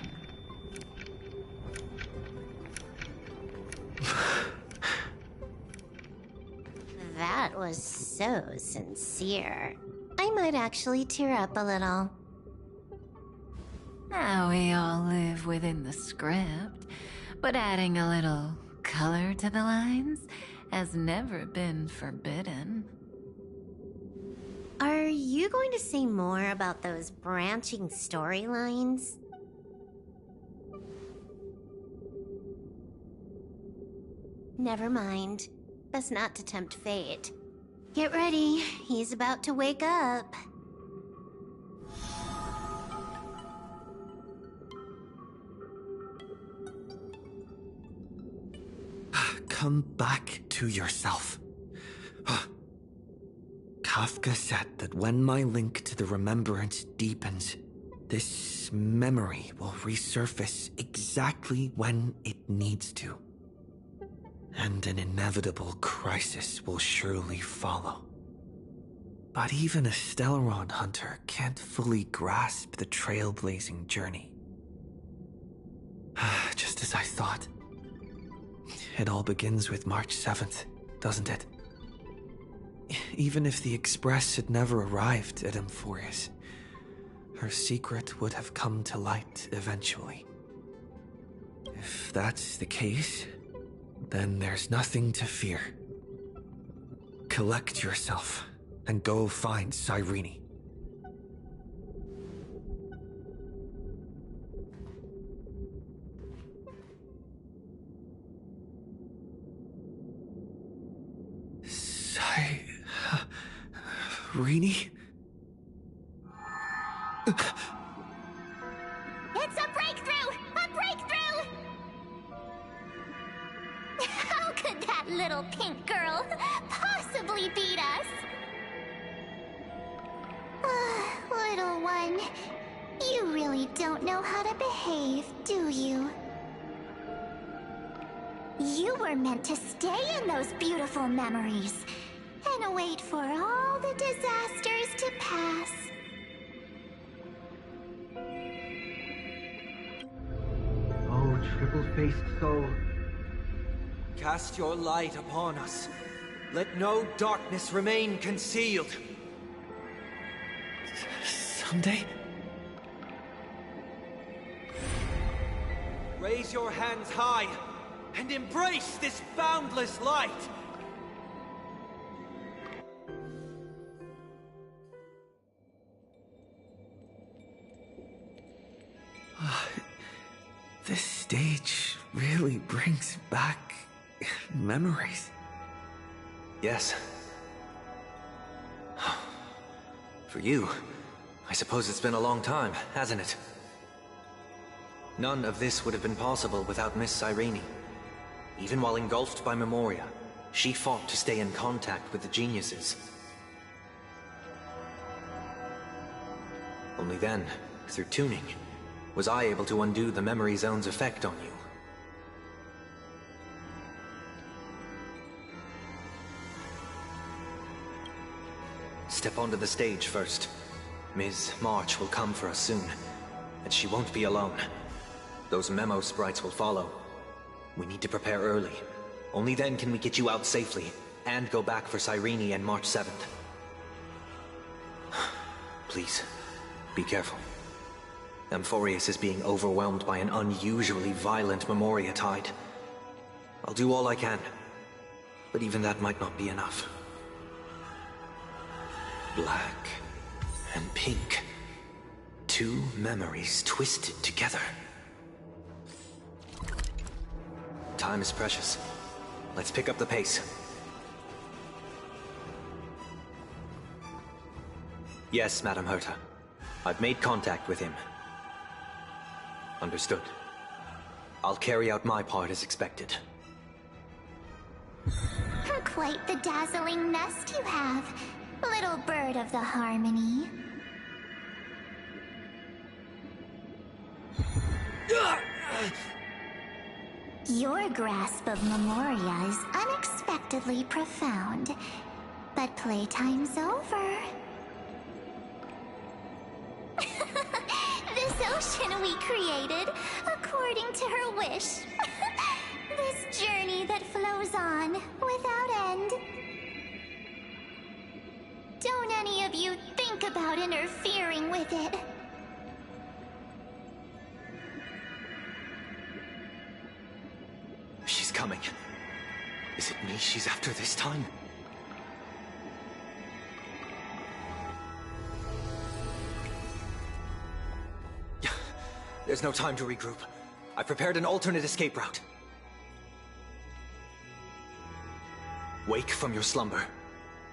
That was so sincere. I might actually tear up a little. Now we all live within the script, but adding a little color to the lines has never been forbidden. Are you going to say more about those branching storylines? Never mind. Best not to tempt fate. Get ready, he's about to wake up. Come back to yourself. Kafka said that when my link to the remembrance deepens, this memory will resurface exactly when it needs to. And an inevitable crisis will surely follow. But even a Stellaron hunter can't fully grasp the trailblazing journey. Just as I thought. It all begins with March 7th, doesn't it? Even if the Express had never arrived at Amphorius, her secret would have come to light eventually. If that's the case, then there's nothing to fear. Collect yourself and go find Cyrene. Cyrene? It's a breakthrough! A breakthrough! How could that little pink girl possibly beat us? Little one, you really don't know how to behave, do you? You were meant to stay in those beautiful memories and wait for all the disasters to pass. Oh, triple-faced soul. Cast your light upon us. Let no darkness remain concealed. Someday? Raise your hands high and embrace this boundless light! This stage really brings back memories. Yes. For you, I suppose it's been a long time, hasn't it? None of this would have been possible without Miss Cyrene. Even while engulfed by Memoria, she fought to stay in contact with the geniuses. Only then, through tuning, was I able to undo the memory zone's effect on you. Step onto the stage first. Ms. March will come for us soon, and she won't be alone. Those memo sprites will follow. We need to prepare early. Only then can we get you out safely, and go back for Cyrene and March 7th. Please, be careful. Amphorius is being overwhelmed by an unusually violent Memoria tide. I'll do all I can, but even that might not be enough. Black and pink. Two memories twisted together. Time is precious. Let's pick up the pace. Yes, Madam Herta. I've made contact with him. Understood. I'll carry out my part as expected. Quite the dazzling nest you have, little bird of the harmony. Your grasp of Memoria is unexpectedly profound, but playtime's over. This ocean we created, according to her wish. This journey that flows on, without end. Don't any of you think about interfering with it. She's coming. Is it me she's after this time? There's no time to regroup. I've prepared an alternate escape route. Wake from your slumber,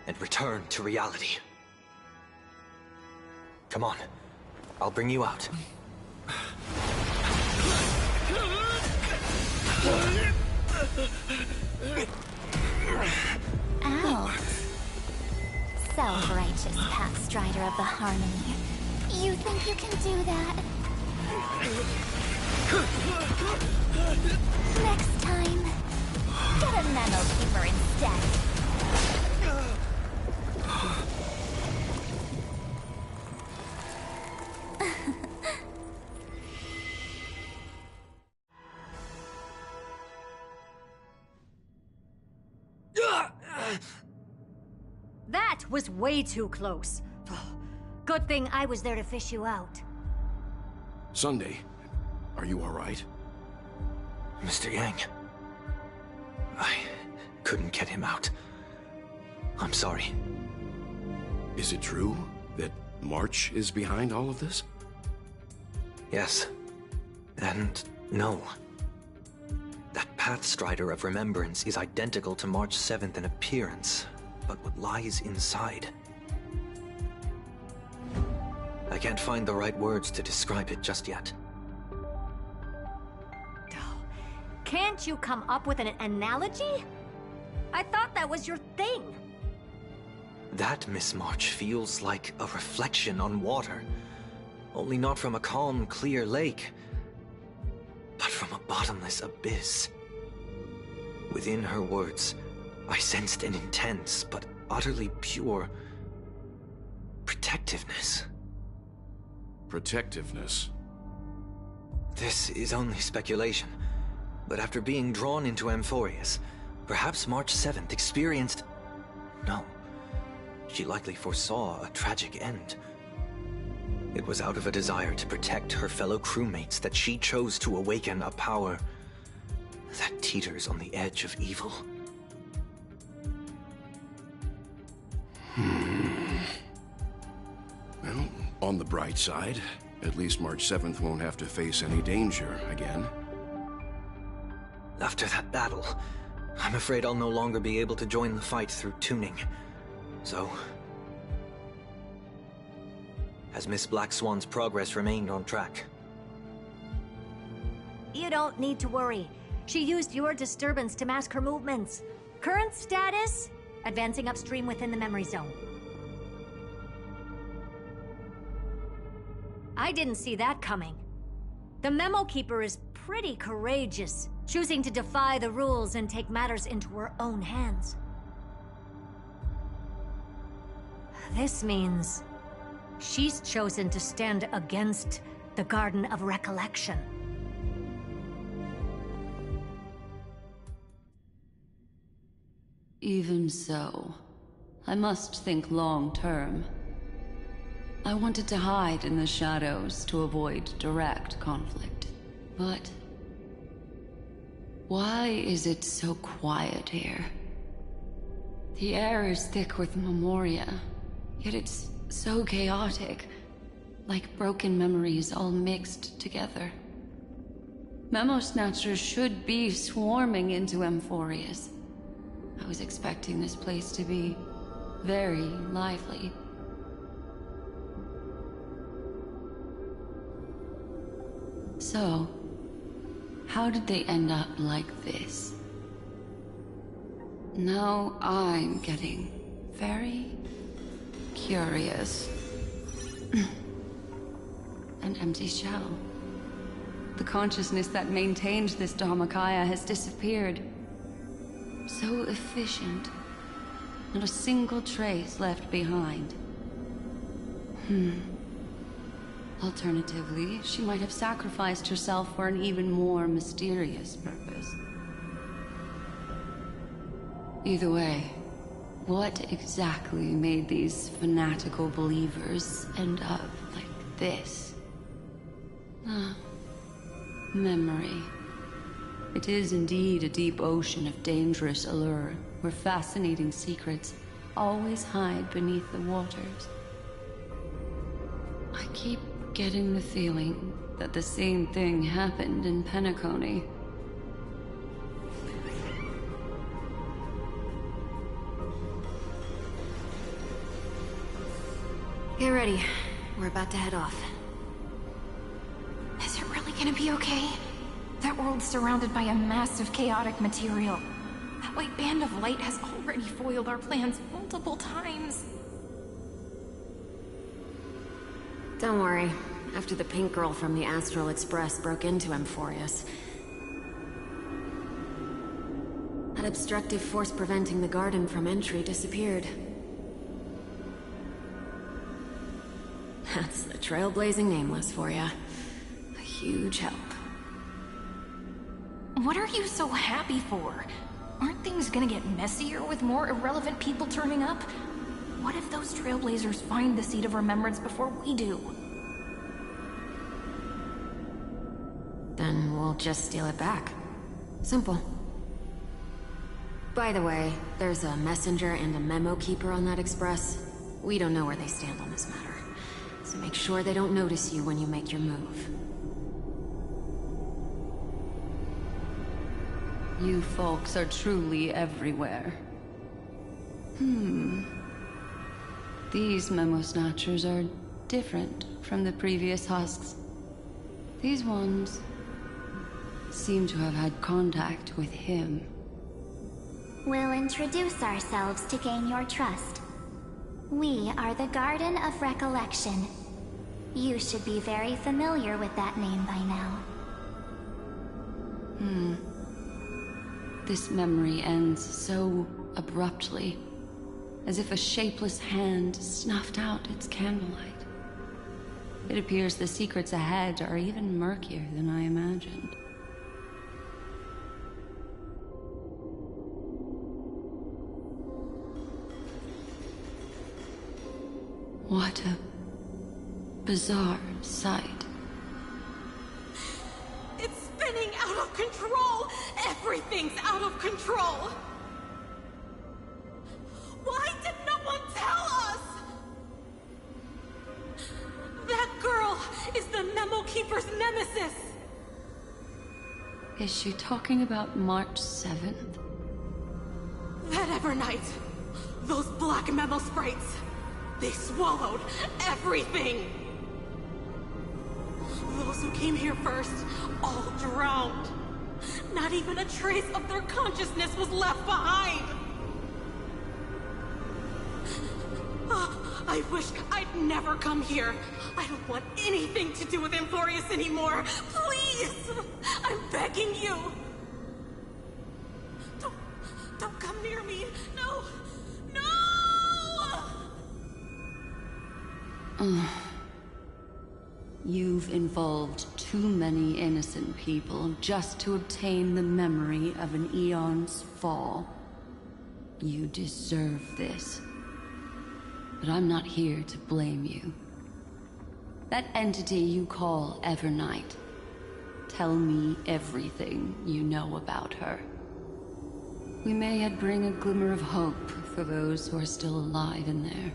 and return to reality. Come on, I'll bring you out. Ow. Self-righteous pathstrider of the harmony. You think you can do that? Next time, get a memo keeper instead. That was way too close. Good thing I was there to fish you out. Sunday, are you all right? Mr. Yang, I couldn't get him out. I'm sorry. Is it true that March is behind all of this? Yes. And no. That Pathstrider of Remembrance is identical to March 7th in appearance, but what lies inside? I can't find the right words to describe it just yet. Can't you come up with an analogy? I thought that was your thing. That Miss March feels like a reflection on water. Only not from a calm, clear lake, but from a bottomless abyss. Within her words, I sensed an intense, but utterly pure protectiveness. Protectiveness? This is only speculation, but after being drawn into Amphorius, perhaps March 7th experienced... No. She likely foresaw a tragic end. It was out of a desire to protect her fellow crewmates that she chose to awaken a power that teeters on the edge of evil. Well, on the bright side, at least March 7th won't have to face any danger again. After that battle, I'm afraid I'll no longer be able to join the fight through tuning. So... has Miss Black Swan's progress remained on track? You don't need to worry. She used your disturbance to mask her movements. Current status? Advancing upstream within the memory zone. I didn't see that coming. The Memo Keeper is pretty courageous, choosing to defy the rules and take matters into her own hands. This means She's chosen to stand against the Garden of Recollection. Even so, I must think long-term. I wanted to hide in the shadows to avoid direct conflict. But why is it so quiet here? The air is thick with memoria, yet it's so chaotic, like broken memories all mixed together. Memo Snatchers should be swarming into Amphorius. I was expecting this place to be very lively. So, how did they end up like this? Now I'm getting very curious. An empty shell. The consciousness that maintained this Dharmakaya has disappeared. So efficient. Not a single trace left behind. Alternatively, she might have sacrificed herself for an even more mysterious purpose. Either way, what exactly made these fanatical believers end up like this? Memory. It is indeed a deep ocean of dangerous allure, where fascinating secrets always hide beneath the waters. I keep getting the feeling that the same thing happened in Penacony. Get ready. We're about to head off. Is it really gonna be okay? That world's surrounded by a mass of chaotic material. That white band of light has already foiled our plans multiple times. Don't worry. After the pink girl from the Astral Express broke into Amphorius, that obstructive force preventing the garden from entry disappeared. That's the trailblazing Nameless for ya. A huge help. What are you so happy for? Aren't things gonna get messier with more irrelevant people turning up? What if those trailblazers find the Seed of Remembrance before we do? Then we'll just steal it back. Simple. By the way, there's a messenger and a memo keeper on that express. We don't know where they stand on this matter. So make sure they don't notice you when you make your move. You folks are truly everywhere. These Memo Snatchers are different from the previous husks. These ones seem to have had contact with him. We'll introduce ourselves to gain your trust. We are the Garden of Recollection. You should be very familiar with that name by now. This memory ends so abruptly, as if a shapeless hand snuffed out its candlelight. It appears the secrets ahead are even murkier than I imagined. What a bizarre sight. It's spinning out of control! Everything's out of control! Why did no one tell us? That girl is the Memo Keeper's nemesis! Is she talking about March 7th? That Evernight, those black Memo sprites, they swallowed everything! Those who came here first, all drowned. Not even a trace of their consciousness was left behind! I wish I'd never come here. I don't want anything to do with Amphorius anymore. Please! I'm begging you! Don't come near me! No! No! You've involved too many innocent people just to obtain the memory of an eon's fall. You deserve this. But I'm not here to blame you. That entity you call Evernight, tell me everything you know about her. We may yet bring a glimmer of hope for those who are still alive in there.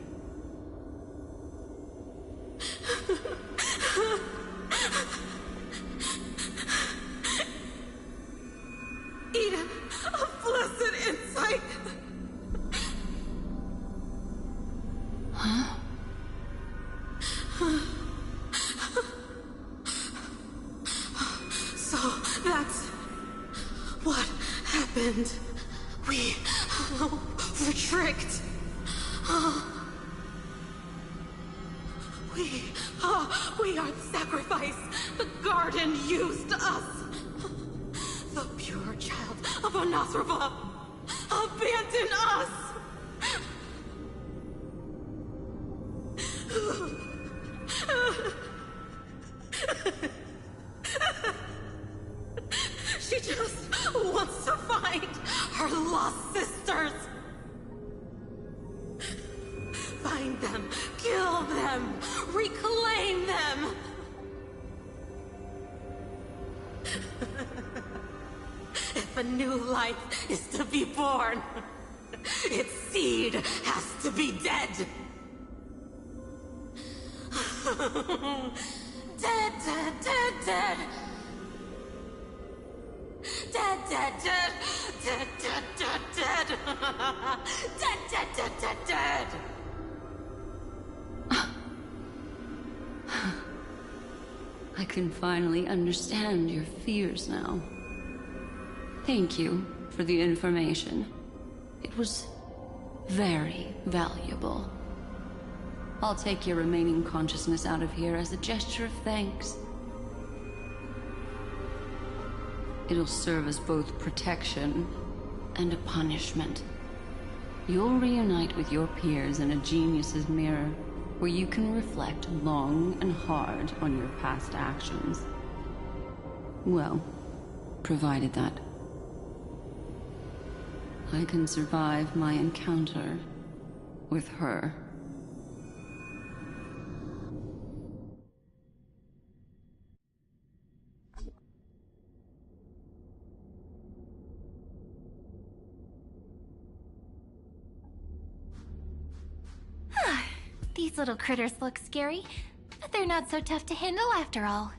Eden, a blessed insight! Huh? So, that's what happened. We were tricked. We are the sacrifice. The garden used us. The pure child of Anathrava abandoned us. She just wants to find her lost sisters. Find them, kill them, reclaim them. If a new life is to be born, its seed has to be dead. Dead, dead, dead, dead. Dead, dead, dead. Dead, dead, dead, dead. Dead, dead, dead, dead, dead. I can finally understand your fears now. Thank you for the information. It was very valuable. I'll take your remaining consciousness out of here as a gesture of thanks. It'll serve as both protection and a punishment. You'll reunite with your peers in a genius's mirror, where you can reflect long and hard on your past actions. Well, provided that I can survive my encounter with her. These little critters look scary, but they're not so tough to handle after all.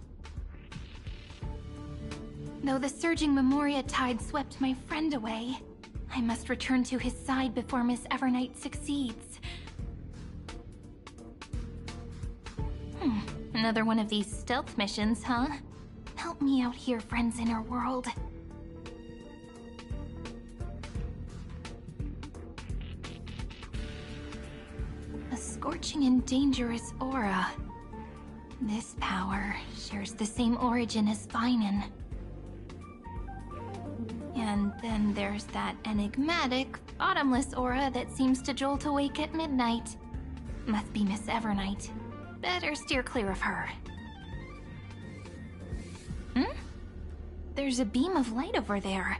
Though the surging Memoria tide swept my friend away, I must return to his side before Miss Evernight succeeds. Another one of these stealth missions, huh? Help me out here, friends inner world. A scorching and dangerous aura. This power shares the same origin as Finan. And then there's that enigmatic, bottomless aura that seems to jolt awake at midnight. Must be Miss Evernight. Better steer clear of her. There's a beam of light over there.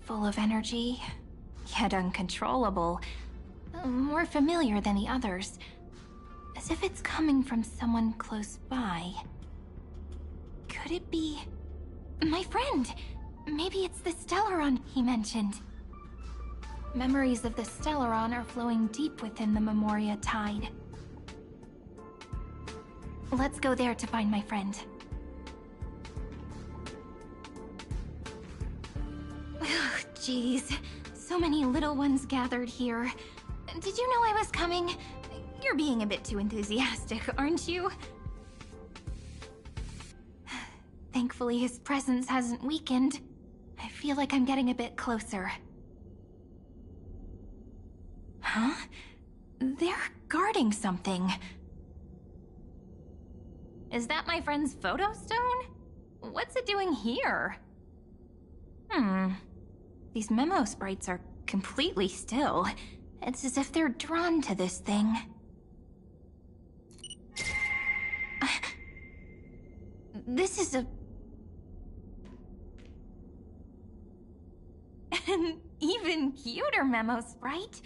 Full of energy, yet uncontrollable. More familiar than the others. As if it's coming from someone close by. Could it be... my friend? Maybe it's the Stellaron he mentioned. Memories of the Stellaron are flowing deep within the Memoria tide. Let's go there to find my friend. Jeez, so many little ones gathered here. Did you know I was coming? You're being a bit too enthusiastic, aren't you? Thankfully, his presence hasn't weakened. I feel like I'm getting a bit closer. Huh? They're guarding something. Is that my friend's photo stone? What's it doing here? These memo sprites are completely still. It's as if they're drawn to this thing. This is a... An even cuter memos, right?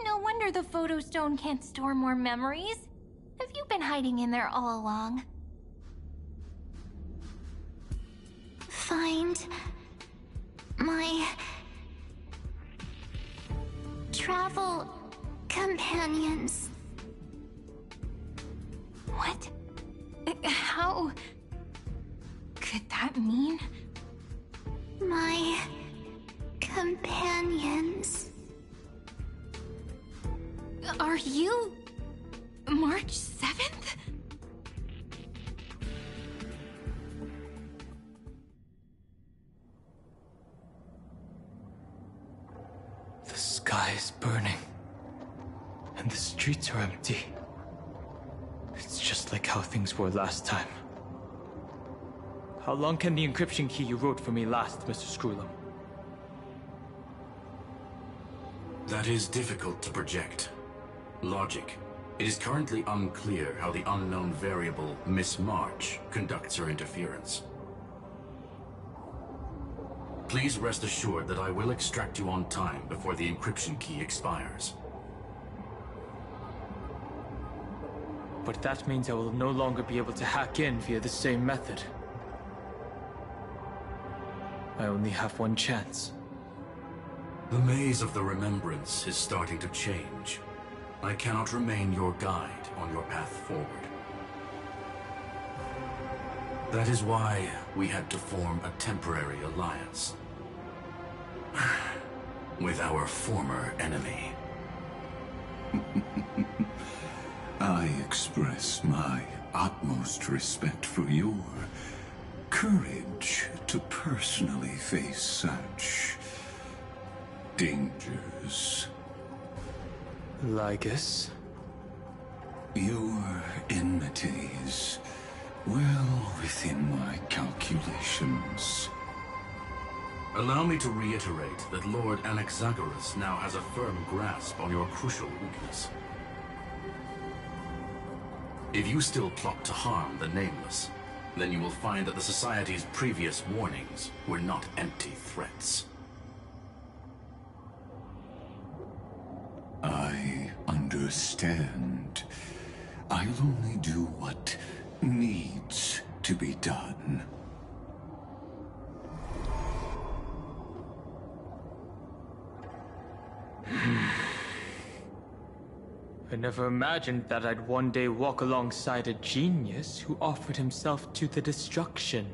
No wonder the photo stone can't store more memories. Have you been hiding in there all along? Find my travel companions. What? How could that mean? My companions. Are you March 7th? The sky is burning, and the streets are empty. It's just like how things were last time. How long can the encryption key you wrote for me last, Mr. Screwlum? That is difficult to project. Logic. It is currently unclear how the unknown variable, Miss March, conducts her interference. Please rest assured that I will extract you on time before the encryption key expires. But that means I will no longer be able to hack in via the same method. I only have one chance. The maze of the Remembrance is starting to change. I cannot remain your guide on your path forward. That is why we had to form a temporary alliance with our former enemy. I express my utmost respect for your courage to personally face such dangers. Lygus? Your enmity is well within my calculations. Allow me to reiterate that Lord Anaxagoras now has a firm grasp on your crucial weakness. If you still plot to harm the Nameless, then you will find that the Society's previous warnings were not empty threats. I understand. I'll only do what needs to be done. I never imagined that I'd one day walk alongside a genius who offered himself to the destruction.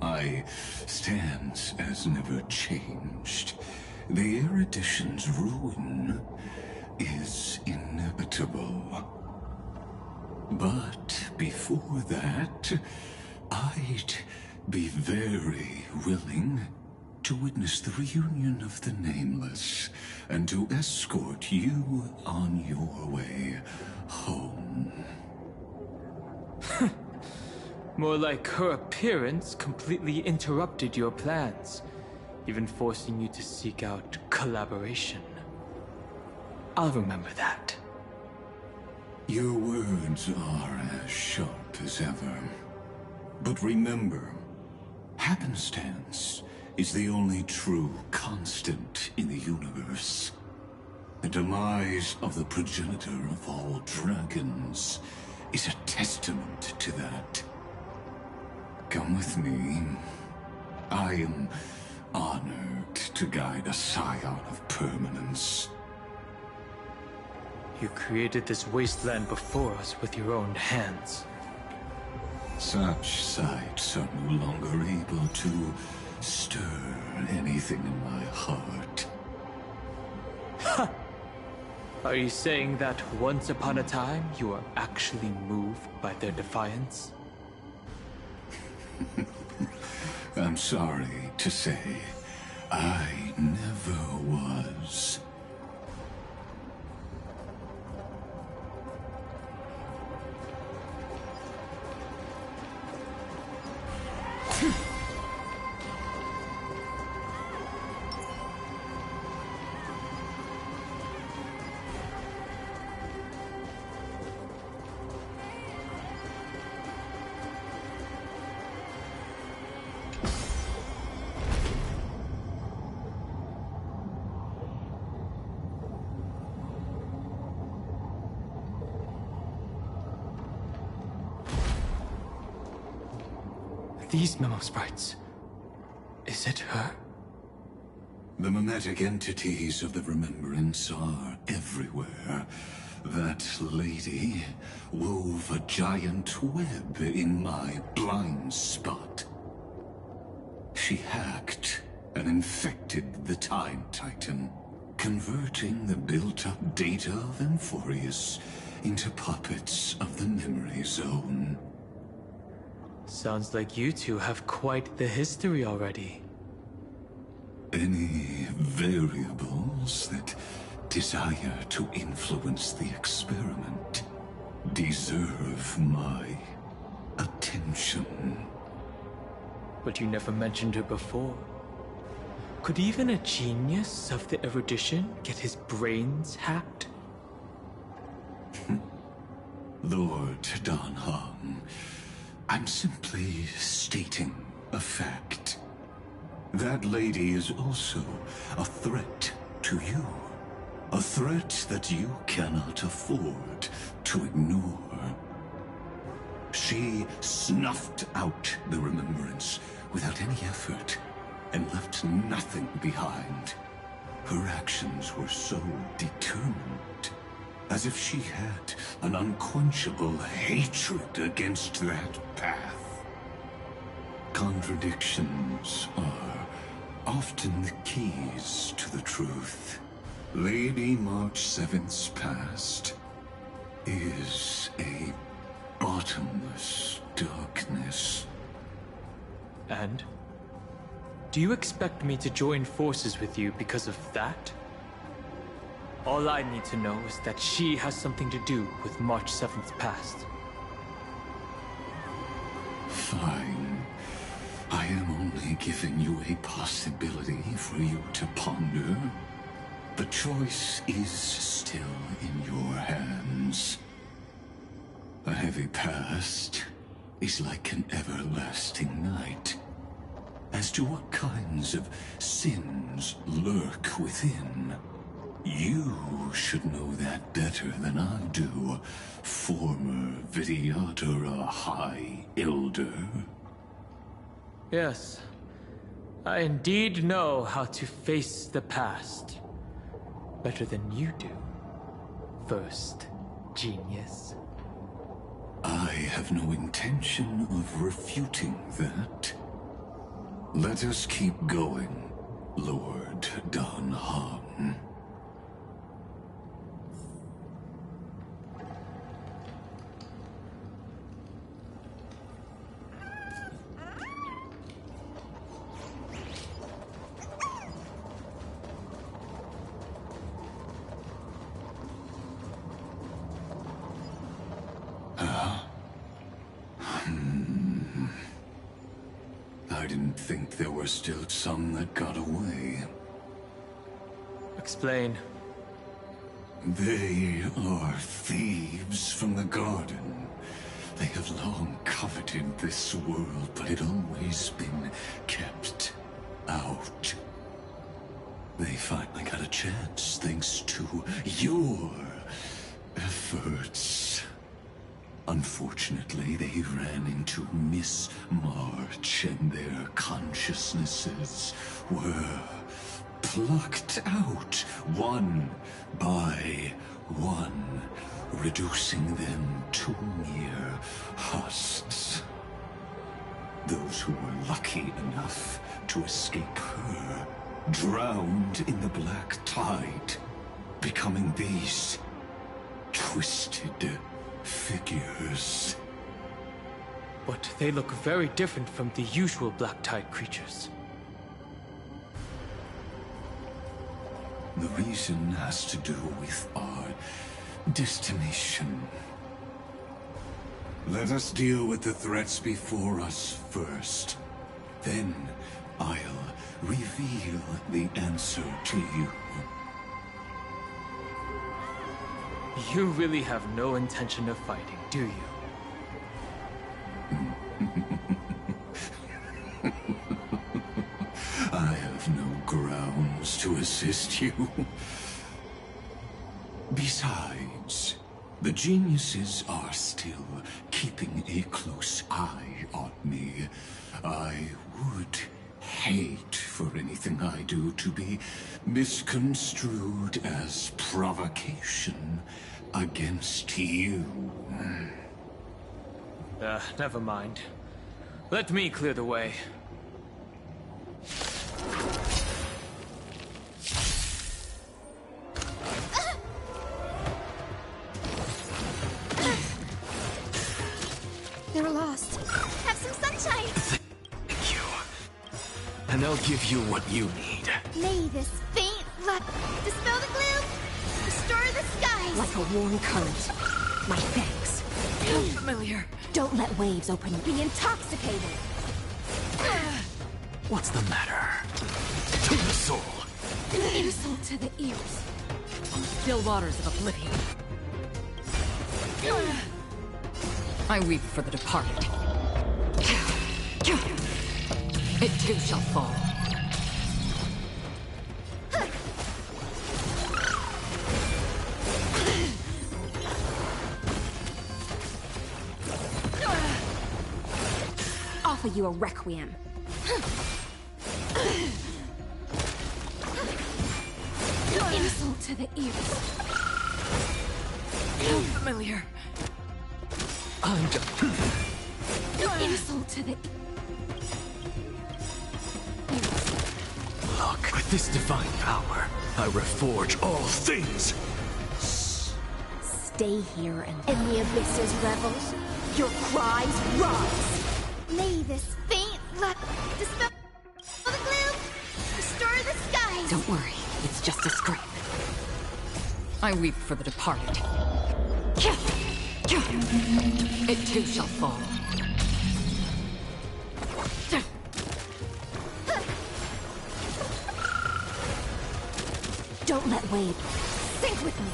My stance has never changed. The erudition's ruin is inevitable. But before that, I'd be very willing to witness the reunion of the Nameless and to escort you on your way home. More like her appearance completely interrupted your plans, even forcing you to seek out collaboration. I'll remember that. Your words are as sharp as ever. But remember, happenstance is the only true constant in the universe. The demise of the progenitor of all dragons is a testament to that. Come with me. I am honored to guide a scion of permanence. You created this wasteland before us with your own hands. Such sights are no longer able to stir anything in my heart. Ha! Are you saying that once upon a time you were actually moved by their defiance? I'm sorry to say, I never was. these memo sprites? Is it her? The mimetic entities of the Remembrance are everywhere. That lady wove a giant web in my blind spot. She hacked and infected the Time Titan, converting the built-up data of Amphorius into puppets of the Memory Zone. Sounds like you two have quite the history already. Any variables that desire to influence the experiment deserve my attention. But you never mentioned her before. Could even a genius of the erudition get his brains hacked? Lord Dan Heng, I'm simply stating a fact. That lady is also a threat to you. A threat that you cannot afford to ignore. She snuffed out the Remembrance without any effort and left nothing behind. Her actions were so determined, as if she had an unquenchable hatred against that path. Contradictions are often the keys to the truth. Lady March 7th's past is a bottomless darkness. And? Do you expect me to join forces with you because of that? All I need to know is that she has something to do with March 7th's past. Fine. I am only giving you a possibility for you to ponder. The choice is still in your hands. A heavy past is like an everlasting night. As to what kinds of sins lurk within, you should know that better than I do, former Vidyadhara High Elder. Yes, I indeed know how to face the past. Better than you do, First Genius. I have no intention of refuting that. Let us keep going, Lord Dan Heng. I didn't think there were still some that got away. Explain. They are thieves from the garden. They have long coveted this world, but it always been kept out. They finally got a chance thanks to your efforts. Unfortunately, they ran into Miss March, and their consciousnesses were plucked out one by one, reducing them to mere husks. Those who were lucky enough to escape her drowned in the black tide, becoming these twisted figures. But they look very different from the usual Black Tide creatures. The reason has to do with our destination. Let us deal with the threats before us first. Then I'll reveal the answer to you. You really have no intention of fighting, do you? I have no grounds to assist you. Besides, the geniuses are still keeping a close eye on me. I would hate for anything I do to be misconstrued as provocation against you. Never mind. Let me clear the way. They were lost. Have some sunshine! Thank you. And I'll give you what you need. May this faint light dispel the gloom, destroy the skies! Like a warm current. My thanks. Feel familiar. Don't let waves open. Be intoxicated! What's the matter? To the soul. Insult to the ears. Still waters of oblivion. I weep for the departed. It too shall fall. Offer you a requiem. Insult to the ears. Feel familiar. Insult to the Look, with this divine power, I reforge all things. Stay here and in the abyss's revels, your cries rise. May this faint light dispel the gloom, destroy the skies. Don't worry, it's just a scrape. I weep for the departed. It too shall fall. Don't let waves sink with me.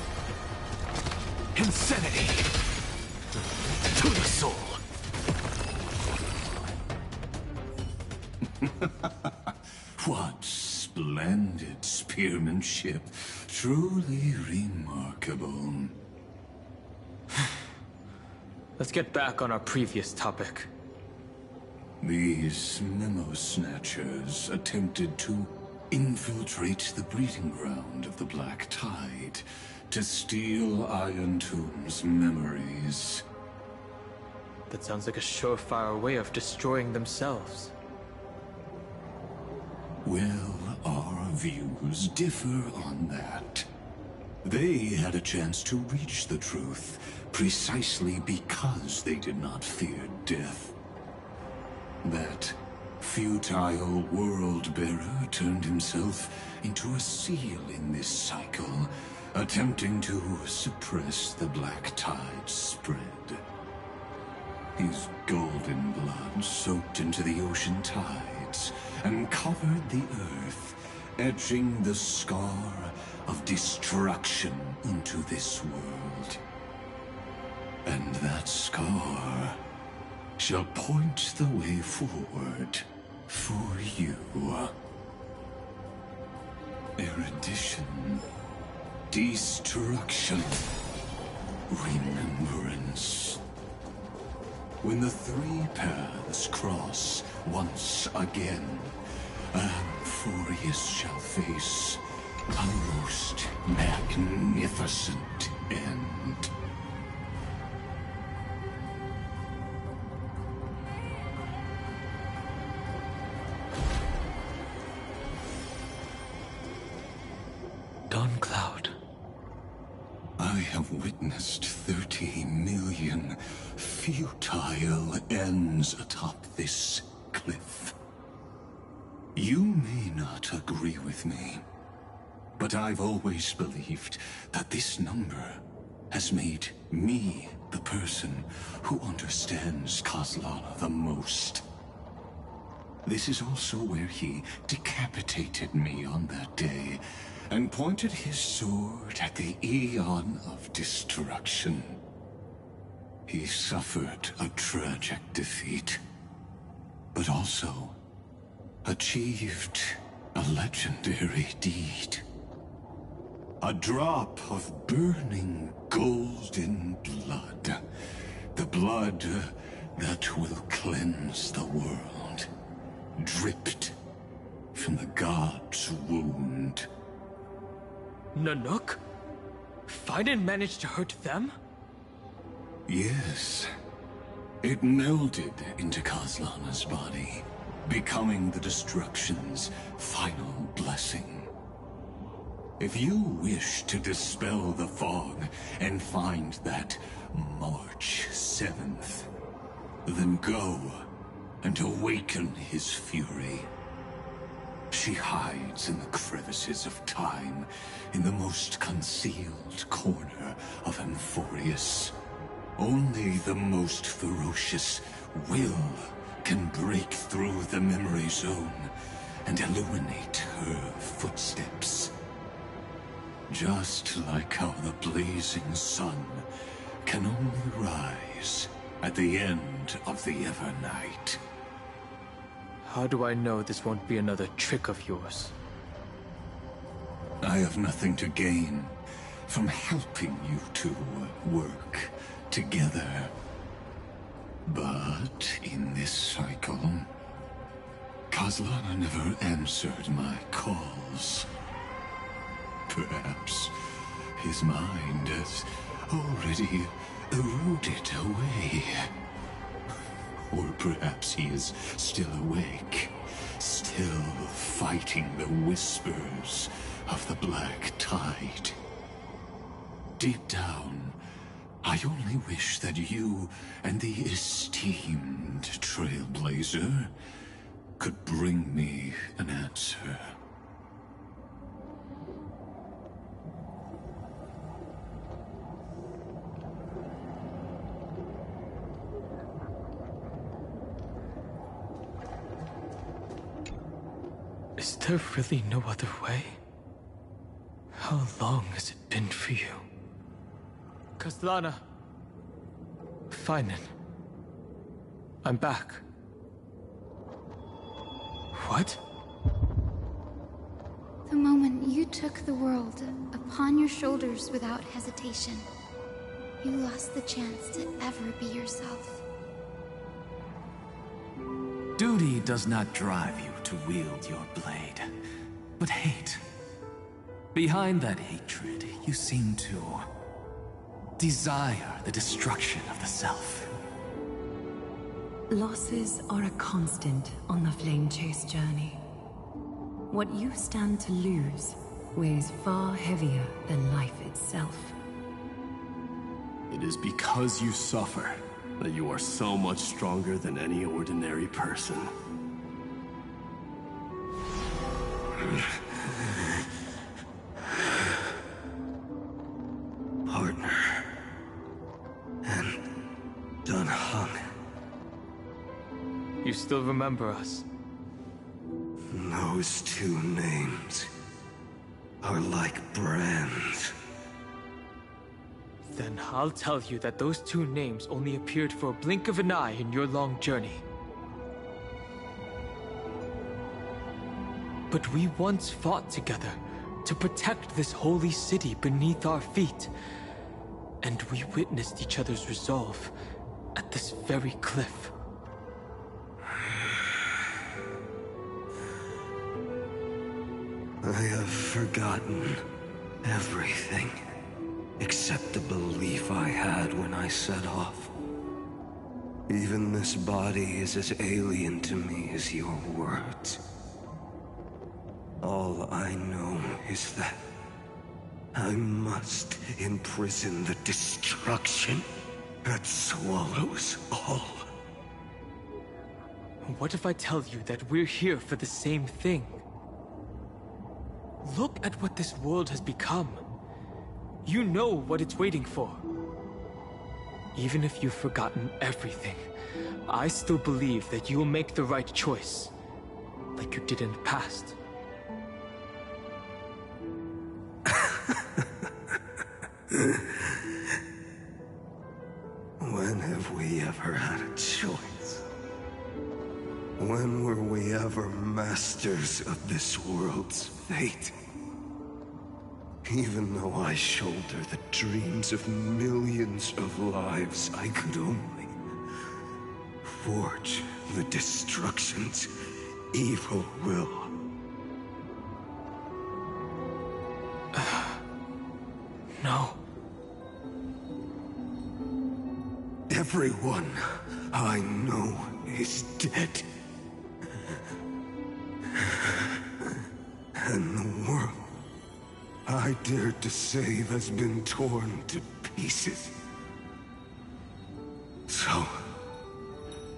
Insanity. To the soul. What splendid spearmanship. Truly remarkable. Let's get back on our previous topic. These memo snatchers attempted to infiltrate the breeding ground of the Black Tide to steal Iron Tomb's memories. That sounds like a surefire way of destroying themselves. Well, our views differ on that. They had a chance to reach the truth precisely because they did not fear death. That futile world-bearer turned himself into a seal in this cycle, attempting to suppress the Black Tide's spread. His golden blood soaked into the ocean tides and covered the earth, etching the scar of destruction into this world. And that scar shall point the way forward for you. Erudition, destruction, remembrance. When the three paths cross once again, Amphorius shall face a most magnificent end. Cloud. I have witnessed 30 million futile ends atop this cliff. You may not agree with me, but I've always believed that this number has made me the person who understands Kozlana the most. This is also where he decapitated me on that day, and pointed his sword at the Aeon of Destruction. He suffered a tragic defeat, but also achieved a legendary deed. A drop of burning golden blood The blood that will cleanse the world, dripped from the god's wound. Nanook? Fiden managed to hurt them? Yes. It melded into Kaslana's body, becoming the destruction's final blessing. If you wish to dispel the fog and find that March 7th, then go and awaken his fury. She hides in the crevices of time, in the most concealed corner of Amphorius. Only the most ferocious will can break through the memory zone and illuminate her footsteps. Just like how the blazing sun can only rise at the end of the Evernight. How do I know this won't be another trick of yours? I have nothing to gain from helping you two work together. But in this cycle, Kaslana never answered my calls. Perhaps his mind has already eroded away. Or perhaps he is still awake, still fighting the whispers of the Black Tide. Deep down, I only wish that you and the esteemed Trailblazer could bring me an answer. Is there really no other way? How long has it been for you? Kaslana. Finen. I'm back. What? The moment you took the world upon your shoulders without hesitation, you lost the chance to ever be yourself. Duty does not drive you to wield your blade, but hate. Behind that hatred, you seem to desire the destruction of the self. Losses are a constant on the Flame Chase journey. What you stand to lose weighs far heavier than life itself. It is because you suffer that you are so much stronger than any ordinary person. Partner. And Dan Heng. You still remember us? Those two names are like brands. Then I'll tell you that those two names only appeared for a blink of an eye in your long journey. But we once fought together to protect this holy city beneath our feet. And we witnessed each other's resolve at this very cliff. I have forgotten everything. Except the belief I had when I set off. Even this body is as alien to me as your words. All I know is that I must imprison the destruction that swallows all. What if I tell you that we're here for the same thing? Look at what this world has become. You know what it's waiting for. Even if you've forgotten everything, I still believe that you'll make the right choice, like you did in the past. When have we ever had a choice? When were we ever masters of this world's fate? Even though I shoulder the dreams of millions of lives, I could only forge the destruction's evil will. No. Everyone I know is dead. And the world I dared to save has been torn to pieces. So,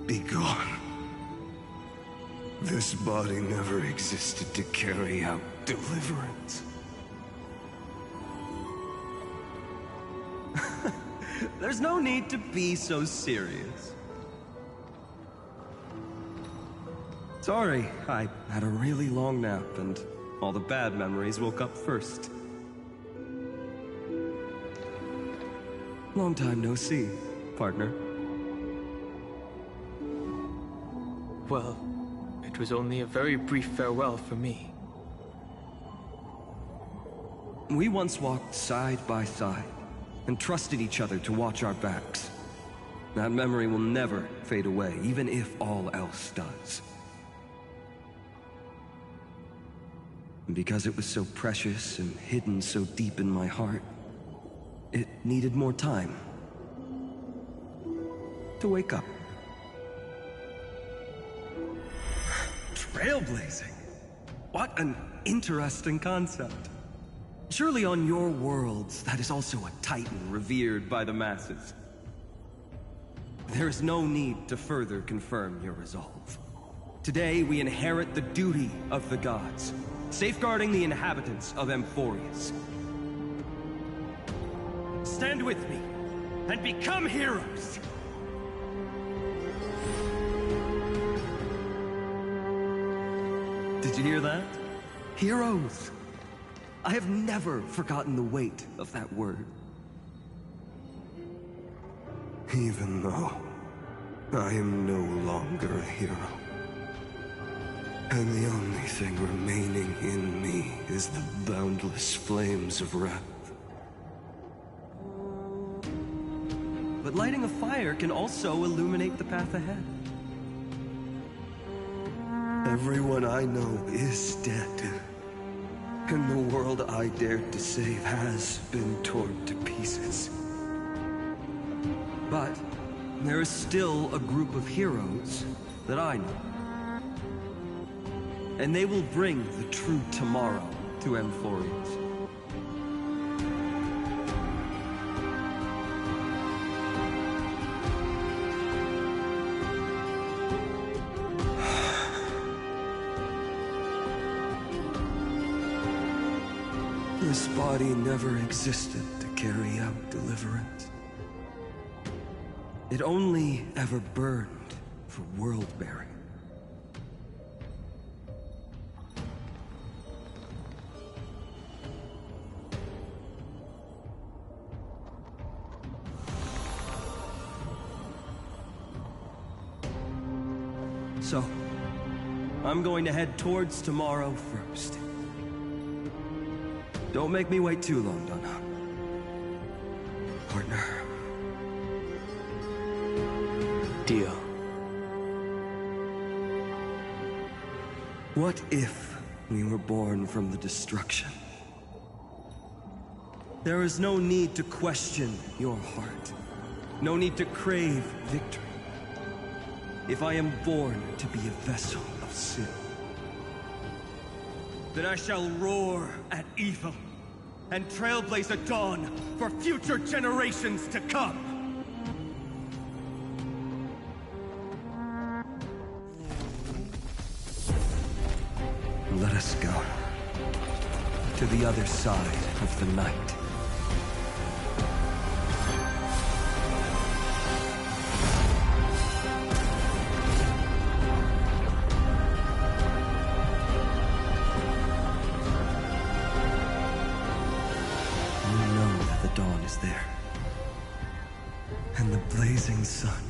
be gone. This body never existed to carry out deliverance. There's no need to be so serious. Sorry, I had a really long nap and all the bad memories woke up first. Long time no see, partner. Well, it was only a very brief farewell for me. We once walked side by side and trusted each other to watch our backs. That memory will never fade away, even if all else does. And because it was so precious and hidden so deep in my heart, it needed more time to wake up. Trailblazing? What an interesting concept. Surely on your worlds, that is also a titan revered by the masses. There is no need to further confirm your resolve. Today, we inherit the duty of the gods, safeguarding the inhabitants of Amphorius. Stand with me, and become heroes! Did you hear that? Heroes! I have never forgotten the weight of that word. Even though I am no longer a hero. And the only thing remaining in me is the boundless flames of wrath. But lighting a fire can also illuminate the path ahead. Everyone I know is dead. And the world I dared to save has been torn to pieces. But there is still a group of heroes that I know. And they will bring the true tomorrow to Amphorius. This body never existed to carry out deliverance. It only ever burned for world-bearing. So, I'm going to head towards tomorrow first. Don't make me wait too long, Donna. Partner. Deal. What if we were born from the destruction? There is no need to question your heart. No need to crave victory. If I am born to be a vessel of sin, then I shall roar at evil and trailblaze a dawn for future generations to come. Let us go to the other side of the night. There. And the blazing sun,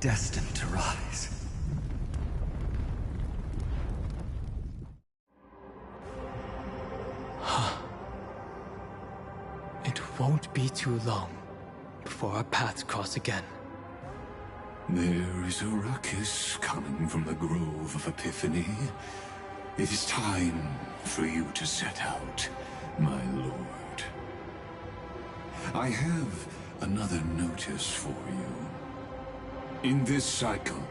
destined to rise. won't be too long before our paths cross again. There is a ruckus coming from the Grove of Epiphany. It is time for you to set out, my lord. I have another notice for you. In this cycle,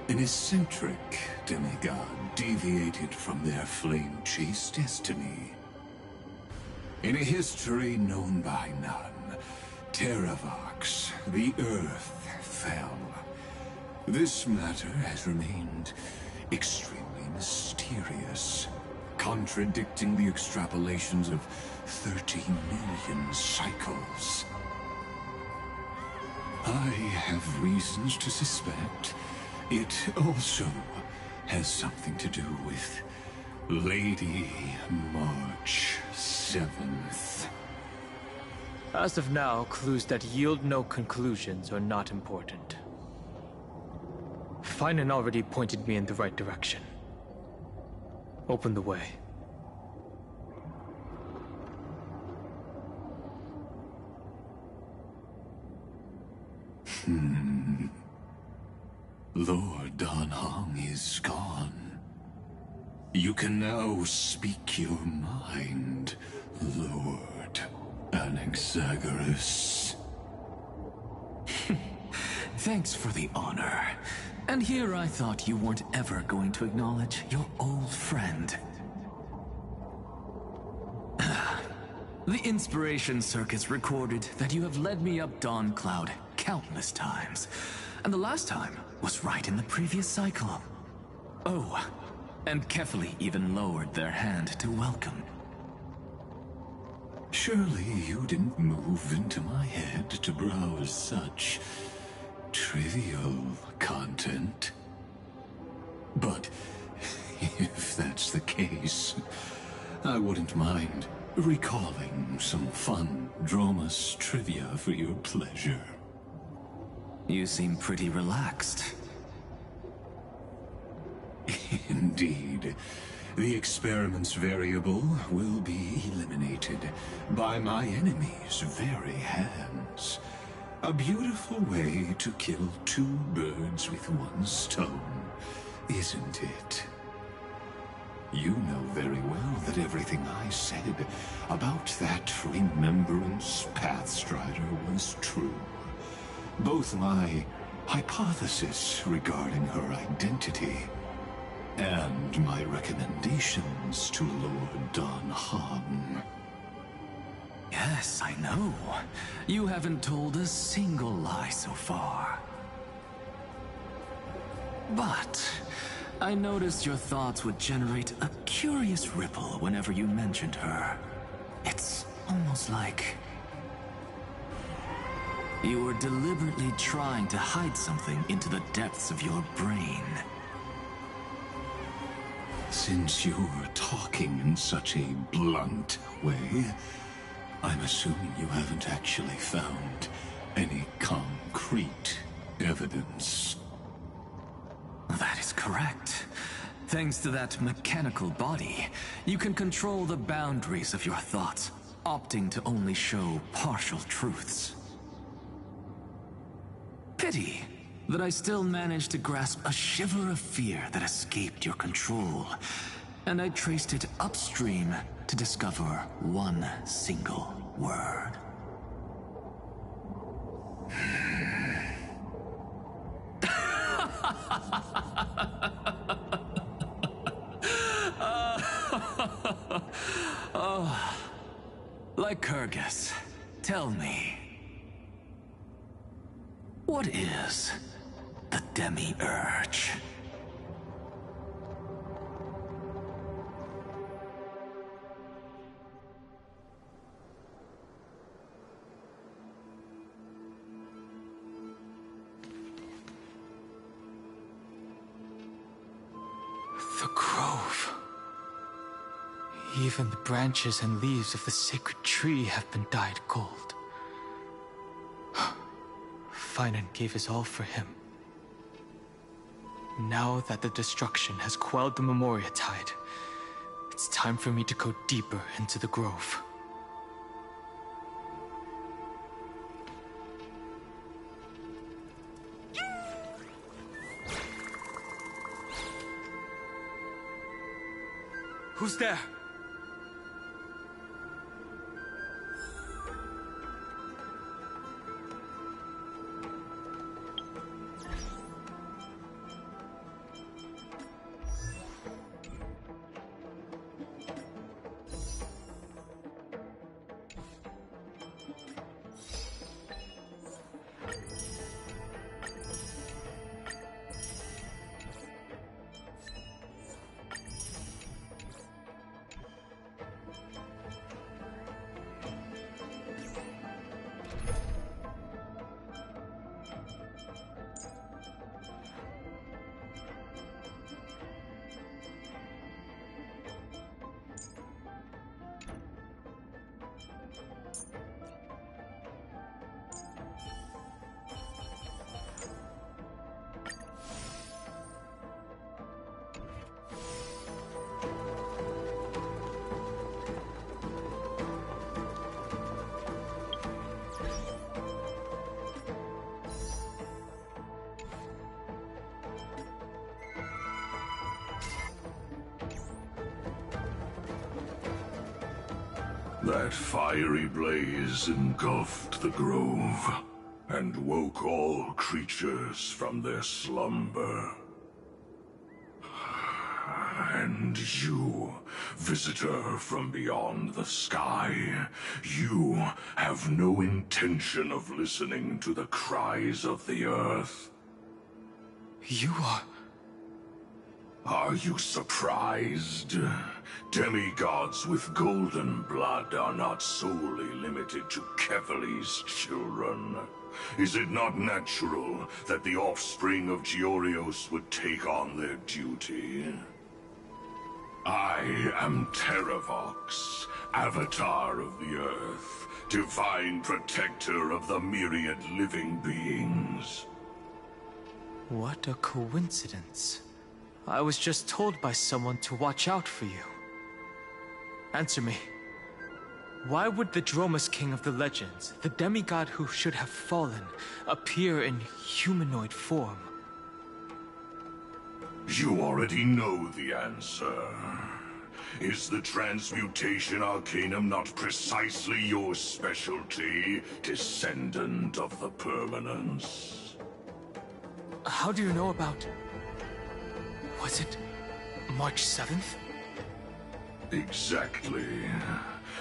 an eccentric demigod deviated from their flame-chased destiny. In a history known by none, Terravox, the Earth, fell. This matter has remained extremely mysterious, contradicting the extrapolations of 30 million cycles. I have reasons to suspect it also has something to do with Lady March 7th. As of now, clues that yield no conclusions are not important. Finan already pointed me in the right direction. Open the way. Lord Dan Heng is gone. You can now speak your mind, Lord Anaxagoras. Thanks for the honor. And here I thought you weren't ever going to acknowledge your old friend. The Inspiration Circus recorded that you have led me up Dawn Cloud countless times, and the last time was right in the previous cycle. Oh, and Kefali even lowered their hand to welcome. Surely you didn't move into my head to browse such trivial content. But if that's the case, I wouldn't mind recalling some fun Dromus trivia for your pleasure. You seem pretty relaxed. Indeed. The experiment's variable will be eliminated by my enemy's very hands. A beautiful way to kill two birds with one stone, isn't it? You know very well that everything I said about that Remembrance Pathstrider was true. Both my hypothesis regarding her identity and my recommendations to Lord Dan Heng. Yes, I know. You haven't told a single lie so far. But I noticed your thoughts would generate a curious ripple whenever you mentioned her. It's almost like you were deliberately trying to hide something into the depths of your brain. Since you're talking in such a blunt way, I'm assuming you haven't actually found any concrete evidence. That is correct. Thanks to that mechanical body, you can control the boundaries of your thoughts, opting to only show partial truths. Pity that I still managed to grasp a shiver of fear that escaped your control, and I traced it upstream to discover one single word. Oh, Lycurgus, tell me, what is the Demi-Urge? The Grove. Even the branches and leaves of the sacred tree have been dyed gold. Finan gave his all for him. Now that the destruction has quelled the Memoria tide, it's time for me to go deeper into the Grove. Who's there? That fiery blaze engulfed the grove and woke all creatures from their slumber. And you, visitor from beyond the sky, you have no intention of listening to the cries of the earth. You are... Are you surprised? Demigods with golden blood are not solely limited to Kevali's children. Is it not natural that the offspring of Georios would take on their duty? I am Terravox, Avatar of the Earth, divine protector of the myriad living beings. What a coincidence. I was just told by someone to watch out for you. Answer me. Why would the Dromus King of the Legends, the demigod who should have fallen, appear in humanoid form? You already know the answer. Is the Transmutation Arcanum not precisely your specialty, descendant of the Permanence? How do you know about... Was it March 7th? Exactly.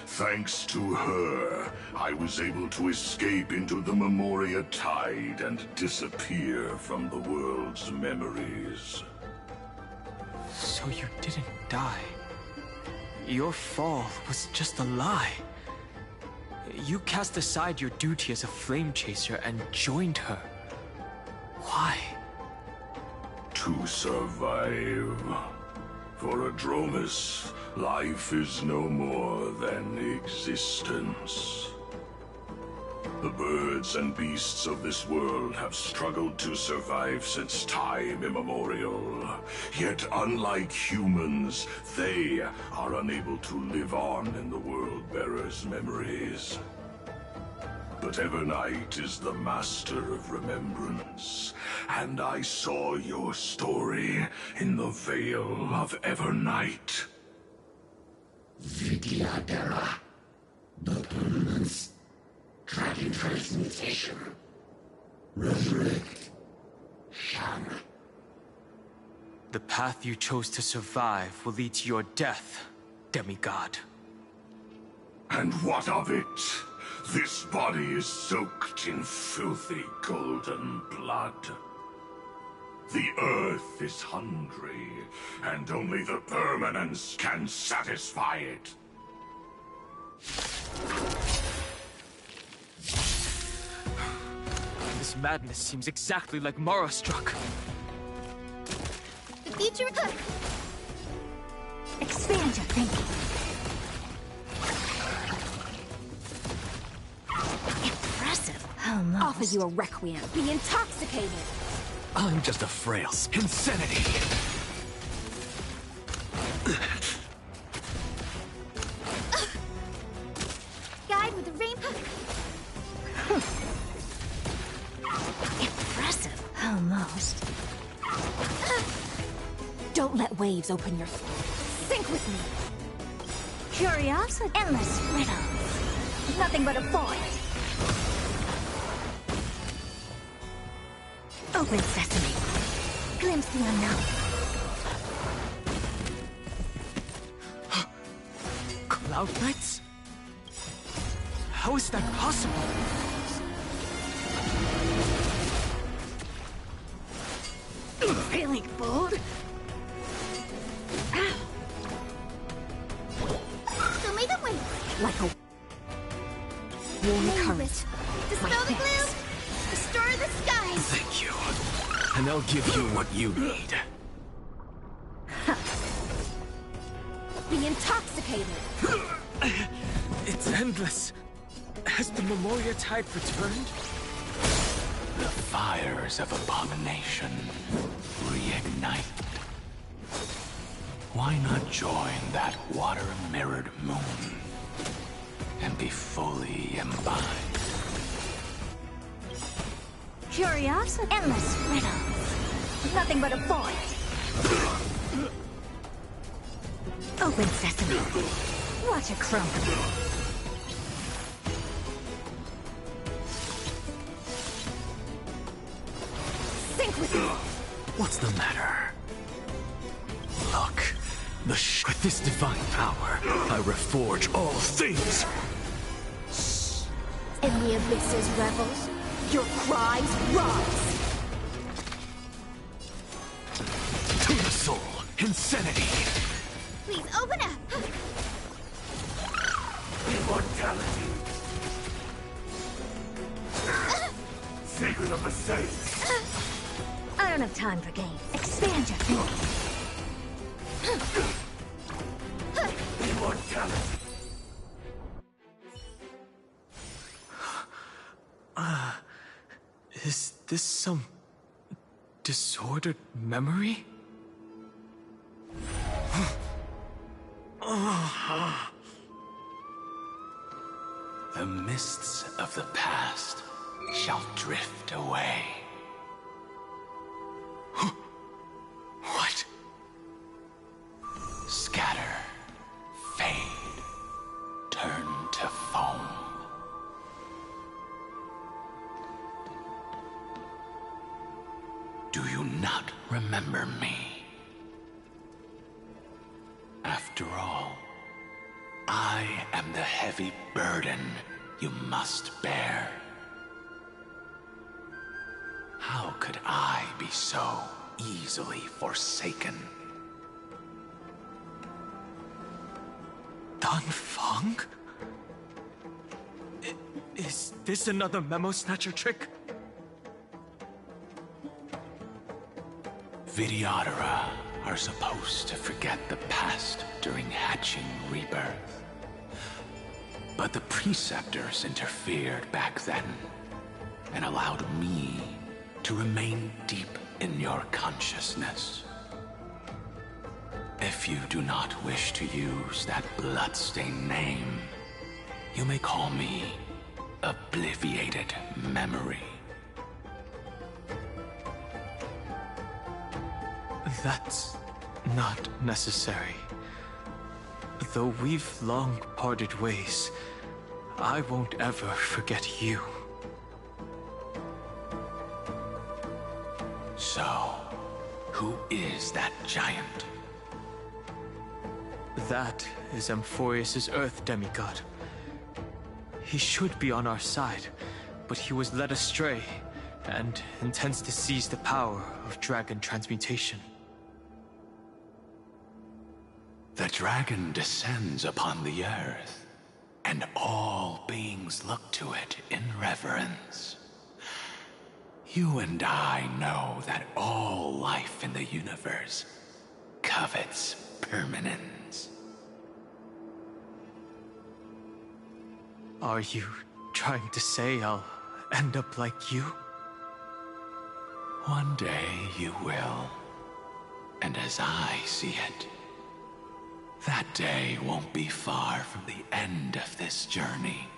Thanks to her, I was able to escape into the Memoria Tide and disappear from the world's memories. So you didn't die. Your fall was just a lie. You cast aside your duty as a flame chaser and joined her. Why? To survive. For a Dromus, life is no more than existence. The birds and beasts of this world have struggled to survive since time immemorial. Yet unlike humans, they are unable to live on in the World-Bearer's memories. But Evernight is the master of remembrance, and I saw your story in the Veil of Evernight. Vidyadhara, the Permanence, Dragon Transmutation, Resurrect, Shang. The path you chose to survive will lead to your death, demigod. And what of it? This body is soaked in filthy golden blood. The earth is hungry, and only the Permanence can satisfy it. This madness seems exactly like Mara struck. The future... Expand your thinking. Impressive. Almost. Offer you a requiem. Be intoxicated. I'm just a frail insanity. Guide with the rainbow. Impressive. Almost. Don't let waves open your... Sink Think with me. Curiosity. Endless riddle. Nothing but a void. Open sesame. Glimpse the unknown. Cloud Knights? How is that possible? Feeling bored? Show me the way. Like a warm current. Dispel the gloom. Restore the sky. Thank you. And I'll give you what you need. Be intoxicated. It's endless. Has the Memoria tide returned? The fires of abomination reignite. Why not join that water-mirrored moon and be fully imbibed? Curiosity. Endless riddle. Nothing but a void. Open sesame. Watch it crumble. Think with me. What's the matter? Look, with this divine power, I reforge all things. In the abyss's revels, your cries rise. To the soul, insanity. Please open up. Immortality. Sacred of the saints. I don't have time for games. Expand your thinking. Immortality. Is this some disordered memory? The mists of the past shall drift away. What? Scatter, fade, turn to foam. Do you not remember me? After all, I am the heavy burden you must bear. How could I be so easily forsaken? Dan Feng? Is this another Memo Snatcher trick? Vidyadhara are supposed to forget the past during hatching rebirth. But the Preceptors interfered back then and allowed me to remain deep in your consciousness. If you do not wish to use that bloodstained name, you may call me Obliviated Memory. That's not necessary. Though we've long parted ways, I won't ever forget you. So, who is that giant? That is Amphorius' Earth demigod. He should be on our side, but he was led astray and intends to seize the power of dragon transmutation. The dragon descends upon the earth, and all beings look to it in reverence. You and I know that all life in the universe covets permanence. Are you trying to say I'll end up like you? One day you will. And as I see it, that day won't be far from the end of this journey.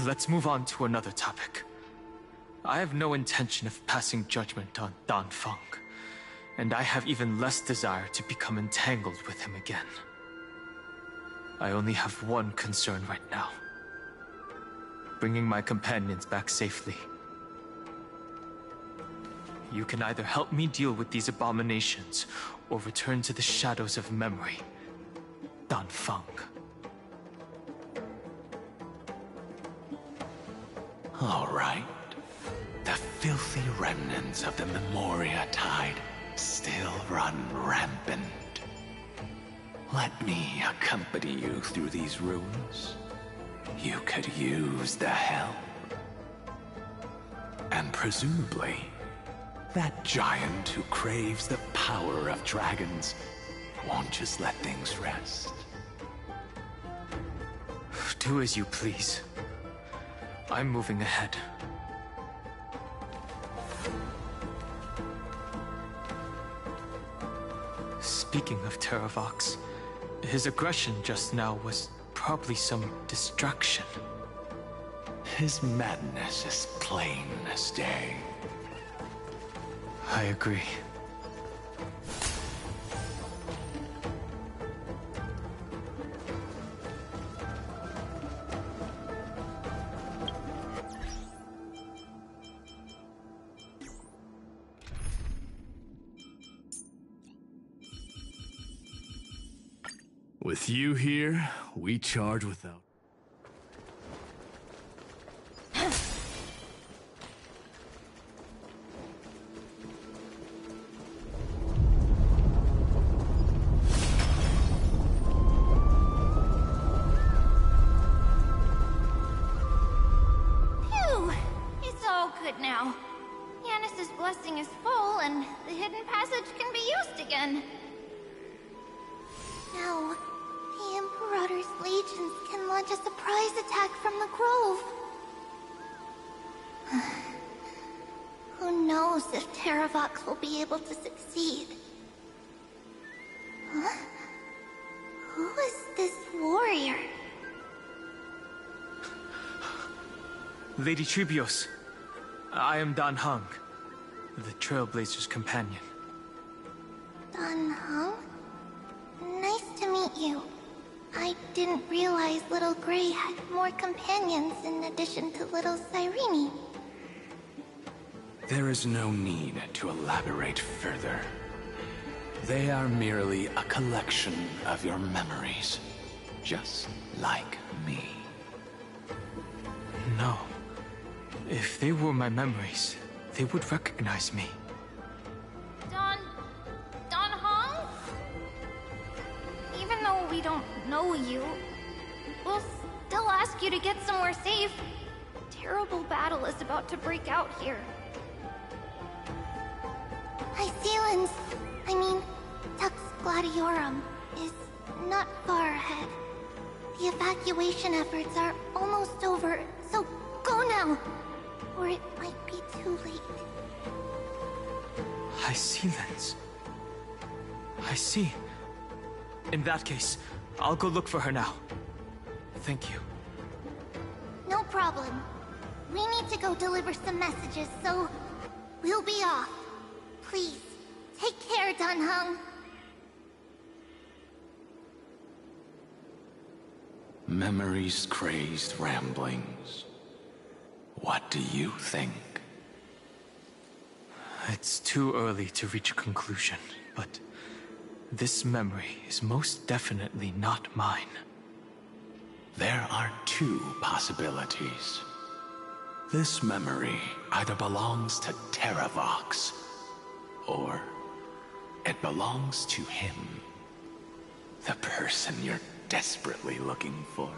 Let's move on to another topic. I have no intention of passing judgment on Dan Feng, and I have even less desire to become entangled with him again. I only have one concern right now: bringing my companions back safely. You can either help me deal with these abominations, or return to the shadows of memory. Dan Feng. All right. The filthy remnants of the Memoria Tide still run rampant. Let me accompany you through these ruins. You could use the help. And presumably, that giant who craves the power of dragons won't just let things rest. Do as you please. I'm moving ahead. Speaking of Terravox, his aggression just now was probably some distraction. His madness is plain as day. I agree. With you here, we charge without. Phew! It's all good now. Yanis's blessing is full, and the hidden passage can be used again. Now, the Imperator's legions can launch a surprise attack from the grove. Who knows if Terravox will be able to succeed? Huh? Who is this warrior? Lady Tribios, I am Dan Heng, the Trailblazer's companion. Dan Heng? Nice to meet you. I didn't realize Little Grey had more companions in addition to Little Cyrene. There is no need to elaborate further. They are merely a collection of your memories, just like me. No. If they were my memories, they would recognize me. Dan Heng? Even though we don't know you, we'll still ask you to get somewhere safe. A terrible battle is about to break out here. Iceland's, Tux Gladiorum, is not far ahead. The evacuation efforts are almost over, so go now, or it might be too late. Iceland's. I see. In that case, I'll go look for her now. Thank you. No problem. We need to go deliver some messages, so we'll be off. Please, take care, Dan Heng. Memories crazed ramblings. What do you think? It's too early to reach a conclusion, but this memory is most definitely not mine. There are two possibilities. This memory either belongs to Terravox, or it belongs to him. The person you're desperately looking for.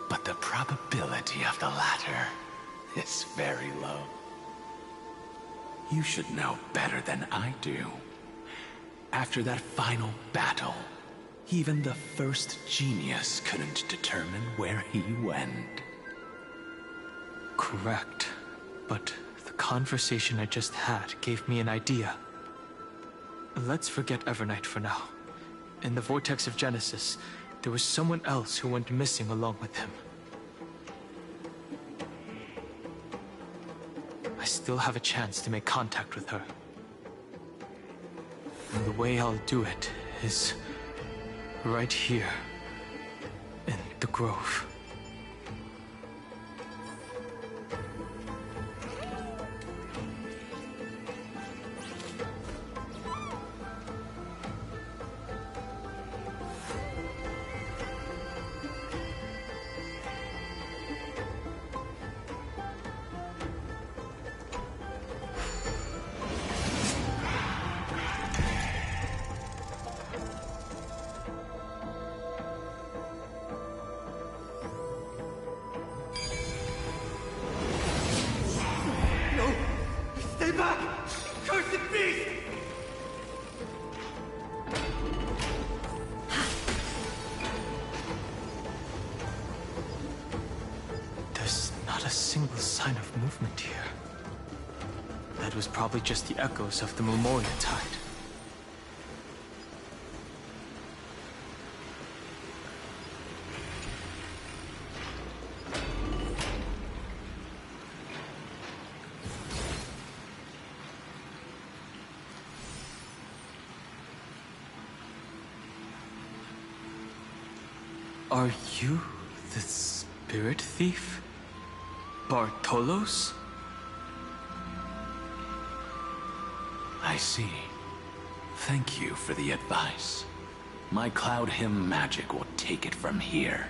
But the probability of the latter is very low. You should know better than I do. After that final battle, even the first genius couldn't determine where he went. Correct. But the conversation I just had gave me an idea. Let's forget Evernight for now. In the Vortex of Genesis, there was someone else who went missing along with him. I still have a chance to make contact with her. And the way I'll do it is right here in the grove. Probably just the echoes of the Memoria Tide. Are you the spirit thief? Bartolos? I see. Thank you for the advice. My Cloud Hymn magic will take it from here.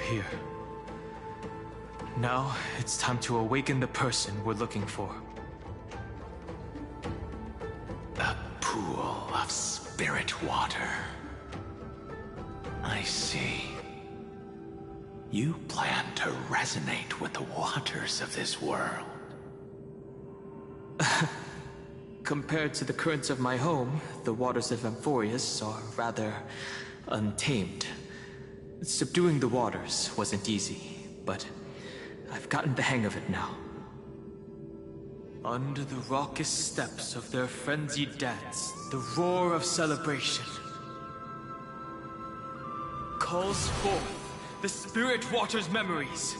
here. Now, it's time to awaken the person we're looking for. A pool of spirit water. I see. You plan to resonate with the waters of this world. Compared to the currents of my home, the waters of Amphorius are rather untamed. Subduing the waters wasn't easy, but I've gotten the hang of it now. Under the raucous steps of their frenzied dance, the roar of celebration calls forth the spirit water's memories.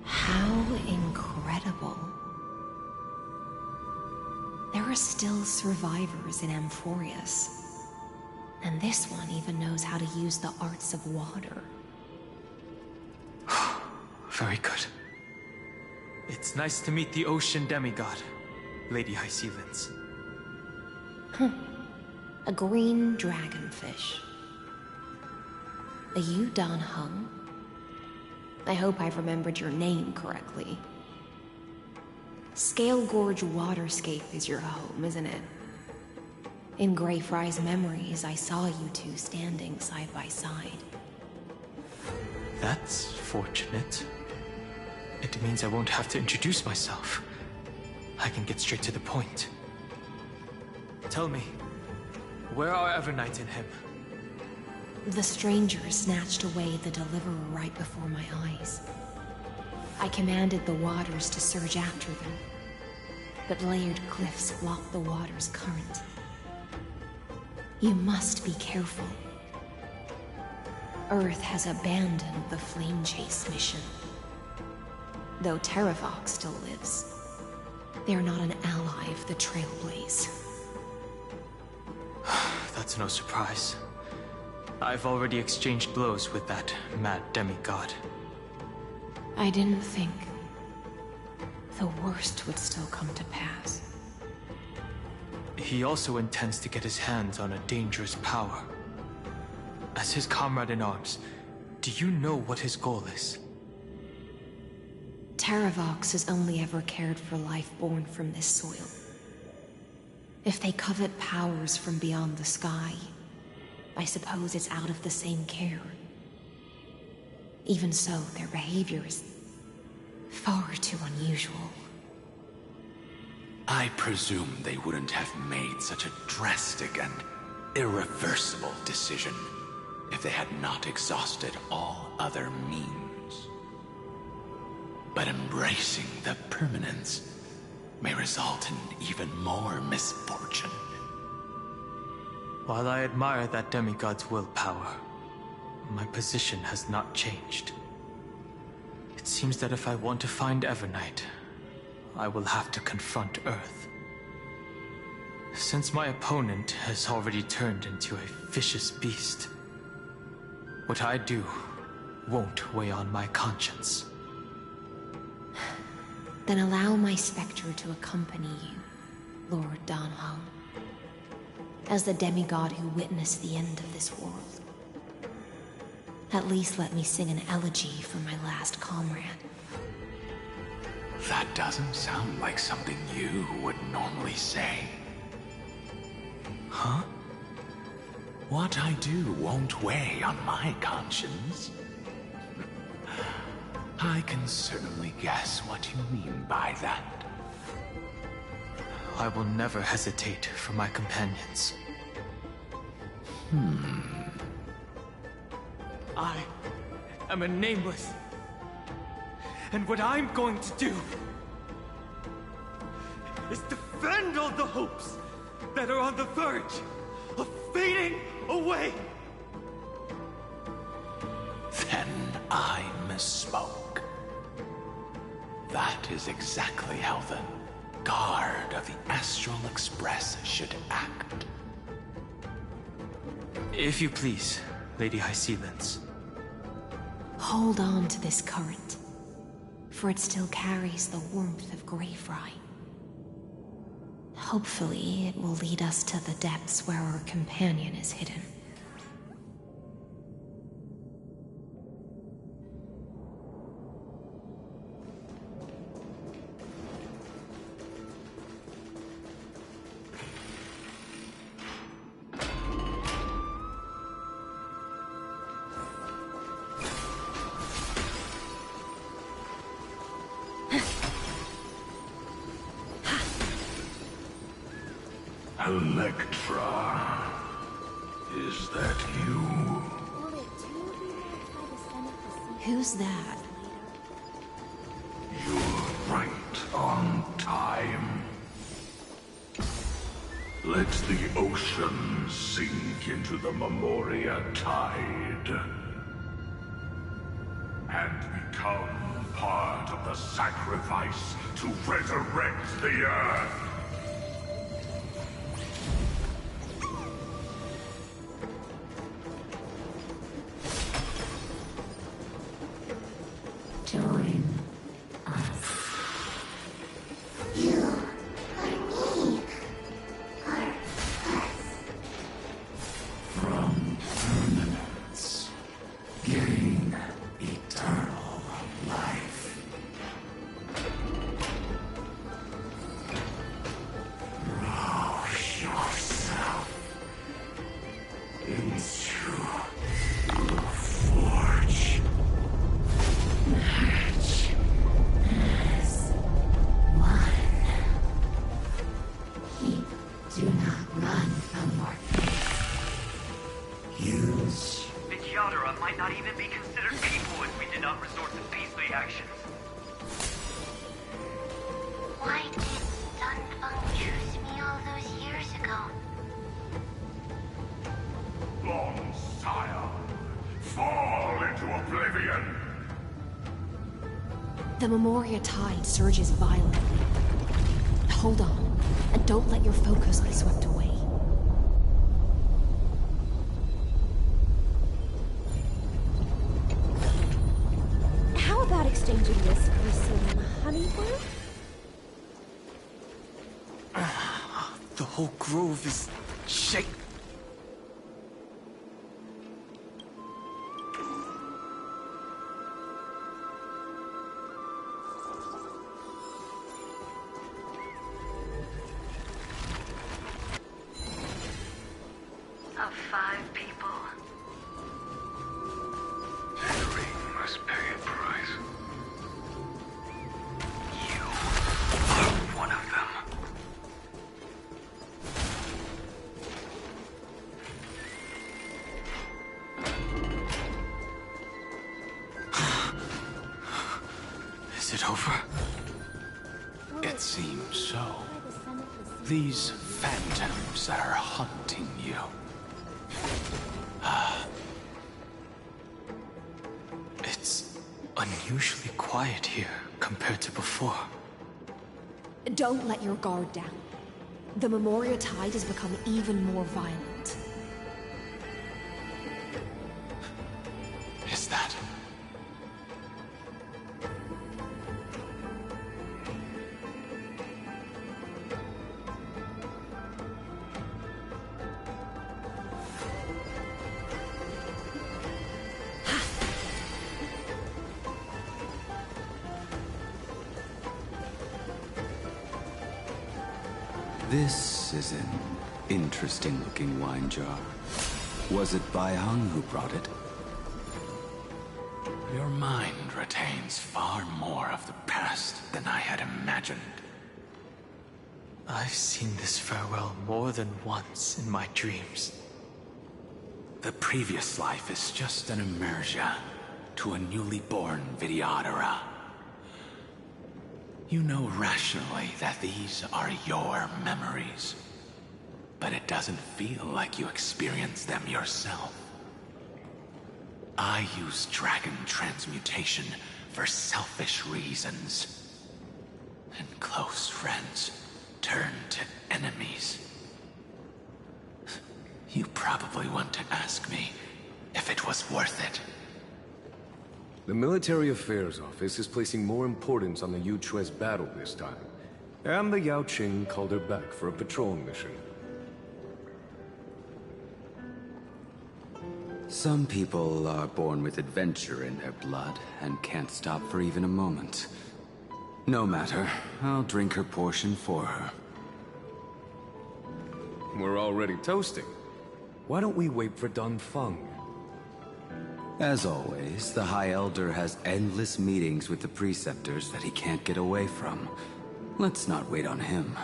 How incredible. There are still survivors in Amphorius. And this one even knows how to use the arts of water. Very good. It's nice to meet the ocean demigod, Lady Hysealins. A green dragonfish. Are you Dan Hung? I hope I've remembered your name correctly. Scale Gorge Waterscape is your home, isn't it? In Greyfry's memories, I saw you two standing side by side. That's fortunate. It means I won't have to introduce myself. I can get straight to the point. Tell me, where are Evernight and him? The stranger snatched away the deliverer right before my eyes. I commanded the waters to surge after them, but layered cliffs blocked the water's current. You must be careful. Earth has abandoned the Flame Chase mission. Though Terravox still lives, they're not an ally of the Trailblaze. That's no surprise. I've already exchanged blows with that mad demigod. I didn't think the worst would still come to pass. He also intends to get his hands on a dangerous power. As his comrade in arms, do you know what his goal is? Terravox has only ever cared for life born from this soil. If they covet powers from beyond the sky, I suppose it's out of the same care. Even so, their behavior is far too unusual. I presume they wouldn't have made such a drastic and irreversible decision if they had not exhausted all other means. But embracing the permanence may result in even more misfortune. While I admire that demigod's willpower, my position has not changed. It seems that if I want to find Evernight, I will have to confront Earth. Since my opponent has already turned into a vicious beast, what I do won't weigh on my conscience. Then allow my specter to accompany you, Lord Dan Hung. As the demigod who witnessed the end of this world. At least let me sing an elegy for my last comrade. That doesn't sound like something you would normally say. Huh? What I do won't weigh on my conscience. I can certainly guess what you mean by that. I will never hesitate for my companions. I am a nameless. And what I'm going to do is defend all the hopes that are on the verge of fading away. Then I misspoke. That is exactly how the guard of the Astral Express should act. If you please, Lady Hysealins. Hold on to this current, for it still carries the warmth of Greyfry. Hopefully, it will lead us to the depths where our companion is hidden. Electra. Is that you? Who's that? You're right on time. Let the ocean sink into the Memoria tide and become part of the sacrifice to resurrect the Earth. Join us. You are me. Are us. From permanence, gain eternal life. Throw yourself into the forge. Match as one. We do not run from our use. The Yadara might not even be considered people if we did not resort to beastly actions. Why did Dunfeng choose me all those years ago? Long sire, fall into oblivion. The Memoria tide surges violently. Hold on, and don't let your focus be swept away. How about exchanging this for some honeyworm? The whole grove is shaking. Of 5 people. Henry must pay a price. You are one of them. Is it over? It seems so. These phantoms are haunting you. It's unusually quiet here compared to before. Don't let your guard down. The Memoria tide has become even more violent. Is that? This is an interesting-looking wine jar. Was it Baihang who brought it? Your mind retains far more of the past than I had imagined. I've seen this farewell more than once in my dreams. The previous life is just an immersion to a newly born Vidyadhara. You know rationally that these are your memories, but it doesn't feel like you experienced them yourself. I use dragon transmutation for selfish reasons, and close friends turn to enemies. You probably want to ask me if it was worth it. The Military Affairs Office is placing more importance on the Yu Chue's battle this time. And the Yao Qing called her back for a patrol mission. Some people are born with adventure in their blood and can't stop for even a moment. No matter, I'll drink her portion for her. We're already toasting. Why don't we wait for Dunfeng? As always, the High Elder has endless meetings with the Preceptors that he can't get away from. Let's not wait on him.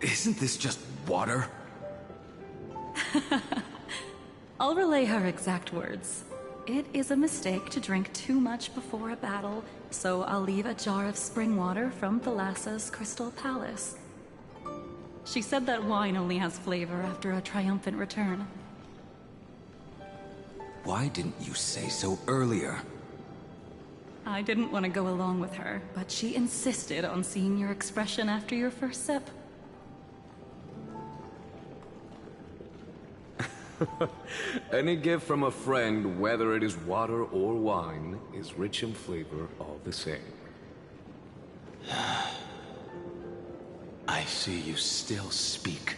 Isn't this just water? I'll relay her exact words. It is a mistake to drink too much before a battle, so I'll leave a jar of spring water from Thalassa's Crystal Palace. She said that wine only has flavor after a triumphant return. Why didn't you say so earlier? I didn't want to go along with her, but she insisted on seeing your expression after your first sip. Any gift from a friend, whether it is water or wine, is rich in flavor all the same. I see you still speak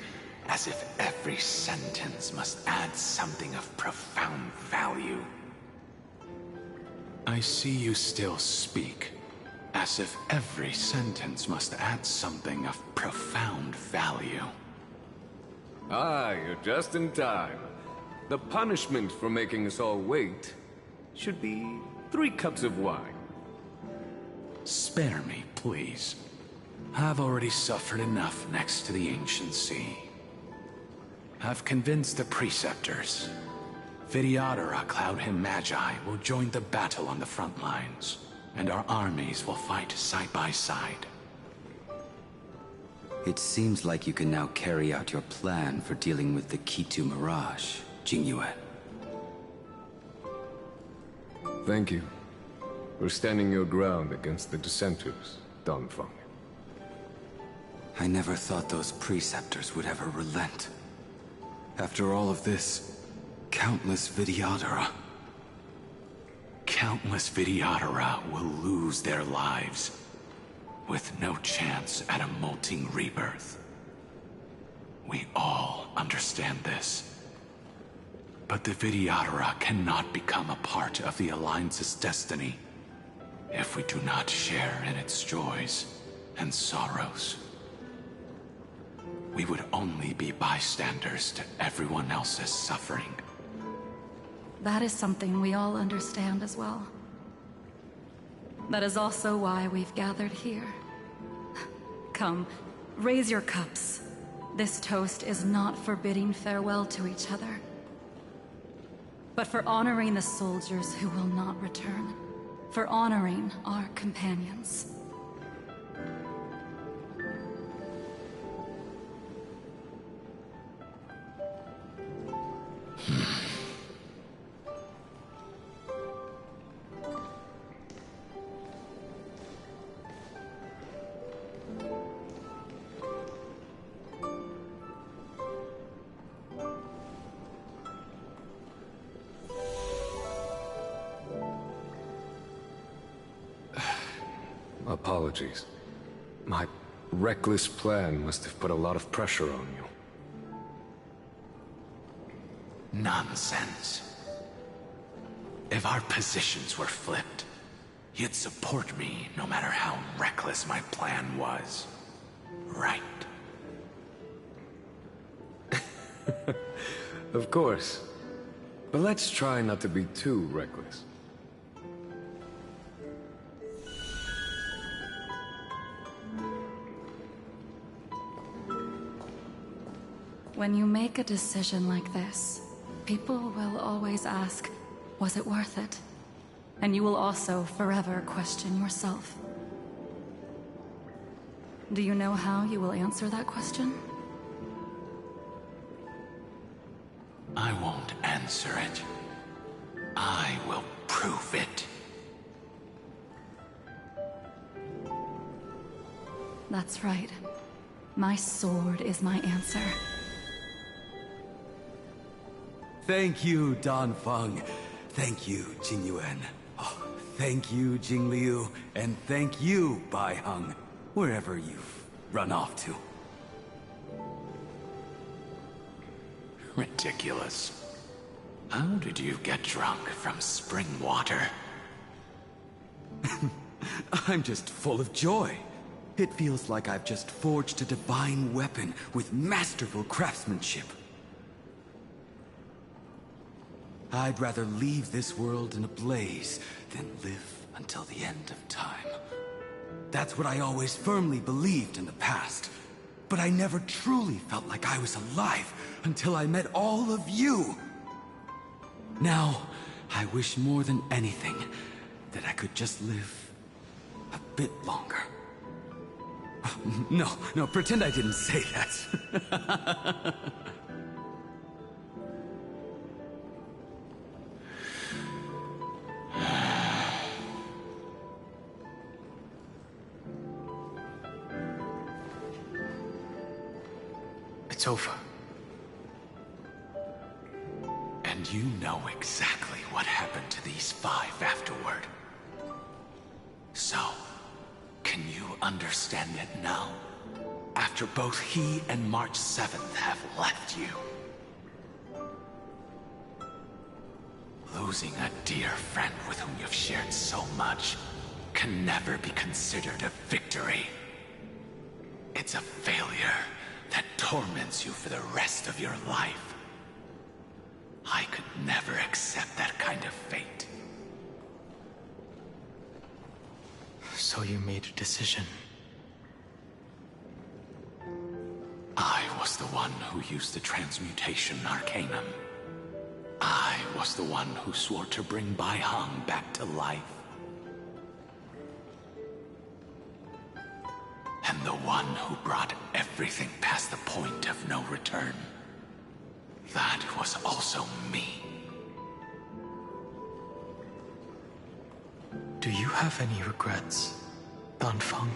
as if every sentence must add something of profound value. I see you still speak as if every sentence must add something of profound value. Ah, you're just in time. The punishment for making us all wait should be 3 cups of wine. Spare me, please. I've already suffered enough next to the ancient sea. I've convinced the preceptors. Vidyadhara Cloudhymn Magi will join the battle on the front lines, and our armies will fight side by side. It seems like you can now carry out your plan for dealing with the Kitu Mirage, Jingyuan. Thank you for standing your ground against the dissenters, Dongfeng. I never thought those preceptors would ever relent. After all of this, countless Vidyadhara. Countless Vidyadhara will lose their lives, with no chance at a molting rebirth. We all understand this. But the Vidyadhara cannot become a part of the Alliance's destiny if we do not share in its joys and sorrows. We would only be bystanders to everyone else's suffering. That is something we all understand as well. That is also why we've gathered here. Come, raise your cups. This toast is not for bidding farewell to each other, but for honoring the soldiers who will not return. For honoring our companions. Apologies. My reckless plan must have put a lot of pressure on you. Nonsense. If our positions were flipped, you'd support me no matter how reckless my plan was. Right? Of course. But let's try not to be too reckless. When you make a decision like this, people will always ask, was it worth it? And you will also forever question yourself. Do you know how you will answer that question? I won't answer it. I will prove it. That's right. My sword is my answer. Thank you, Dongfeng. Thank you, Jingyuan. Oh, thank you, Jingliu. And thank you, Baiheng, wherever you've run off to. Ridiculous. How did you get drunk from spring water? I'm just full of joy. It feels like I've just forged a divine weapon with masterful craftsmanship. I'd rather leave this world in a blaze than live until the end of time. That's what I always firmly believed in the past. But I never truly felt like I was alive until I met all of you. Now, I wish more than anything that I could just live a bit longer. No, pretend I didn't say that. It's over. And you know exactly what happened to these 5 afterward. So, can you understand it now? After both he and March 7th have left you. Losing a dear friend with whom you've shared so much can never be considered a victory. It's a failure that torments you for the rest of your life. I could never accept that kind of fate. So you made a decision. I was the one who used the transmutation arcanum. I was the one who swore to bring Bai Hong back to life. And the one who brought everything past the point of no return. That was also me. Do you have any regrets, Danfeng?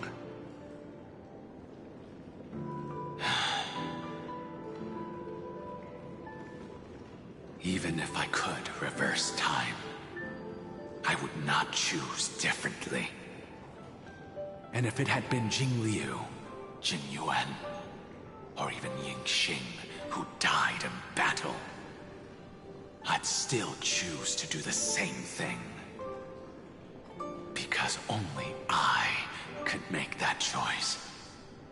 Even if I could reverse time, I would not choose differently. And if it had been Jingliu, Jin Yuan, or even Ying Xing who died in battle, I'd still choose to do the same thing. Because only I could make that choice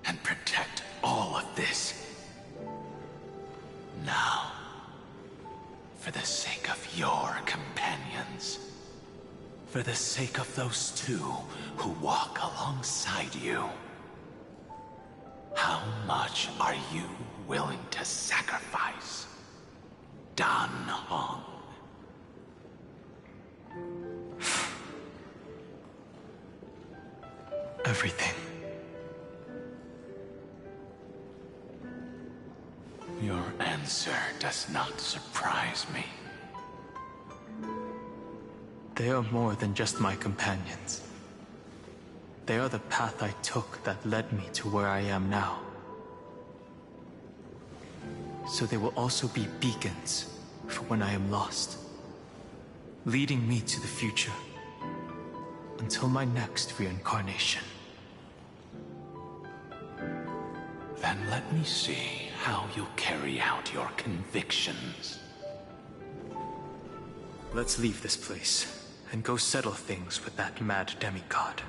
and protect all of this. Now, for the sake of your companions, for the sake of those 2 who walk alongside you, how much are you willing to sacrifice, Dan Hong? Everything. Your answer does not surprise me. They are more than just my companions. They are the path I took that led me to where I am now. So they will also be beacons for when I am lost, leading me to the future until my next reincarnation. Then let me see how you'll carry out your convictions. Let's leave this place and go settle things with that mad demigod.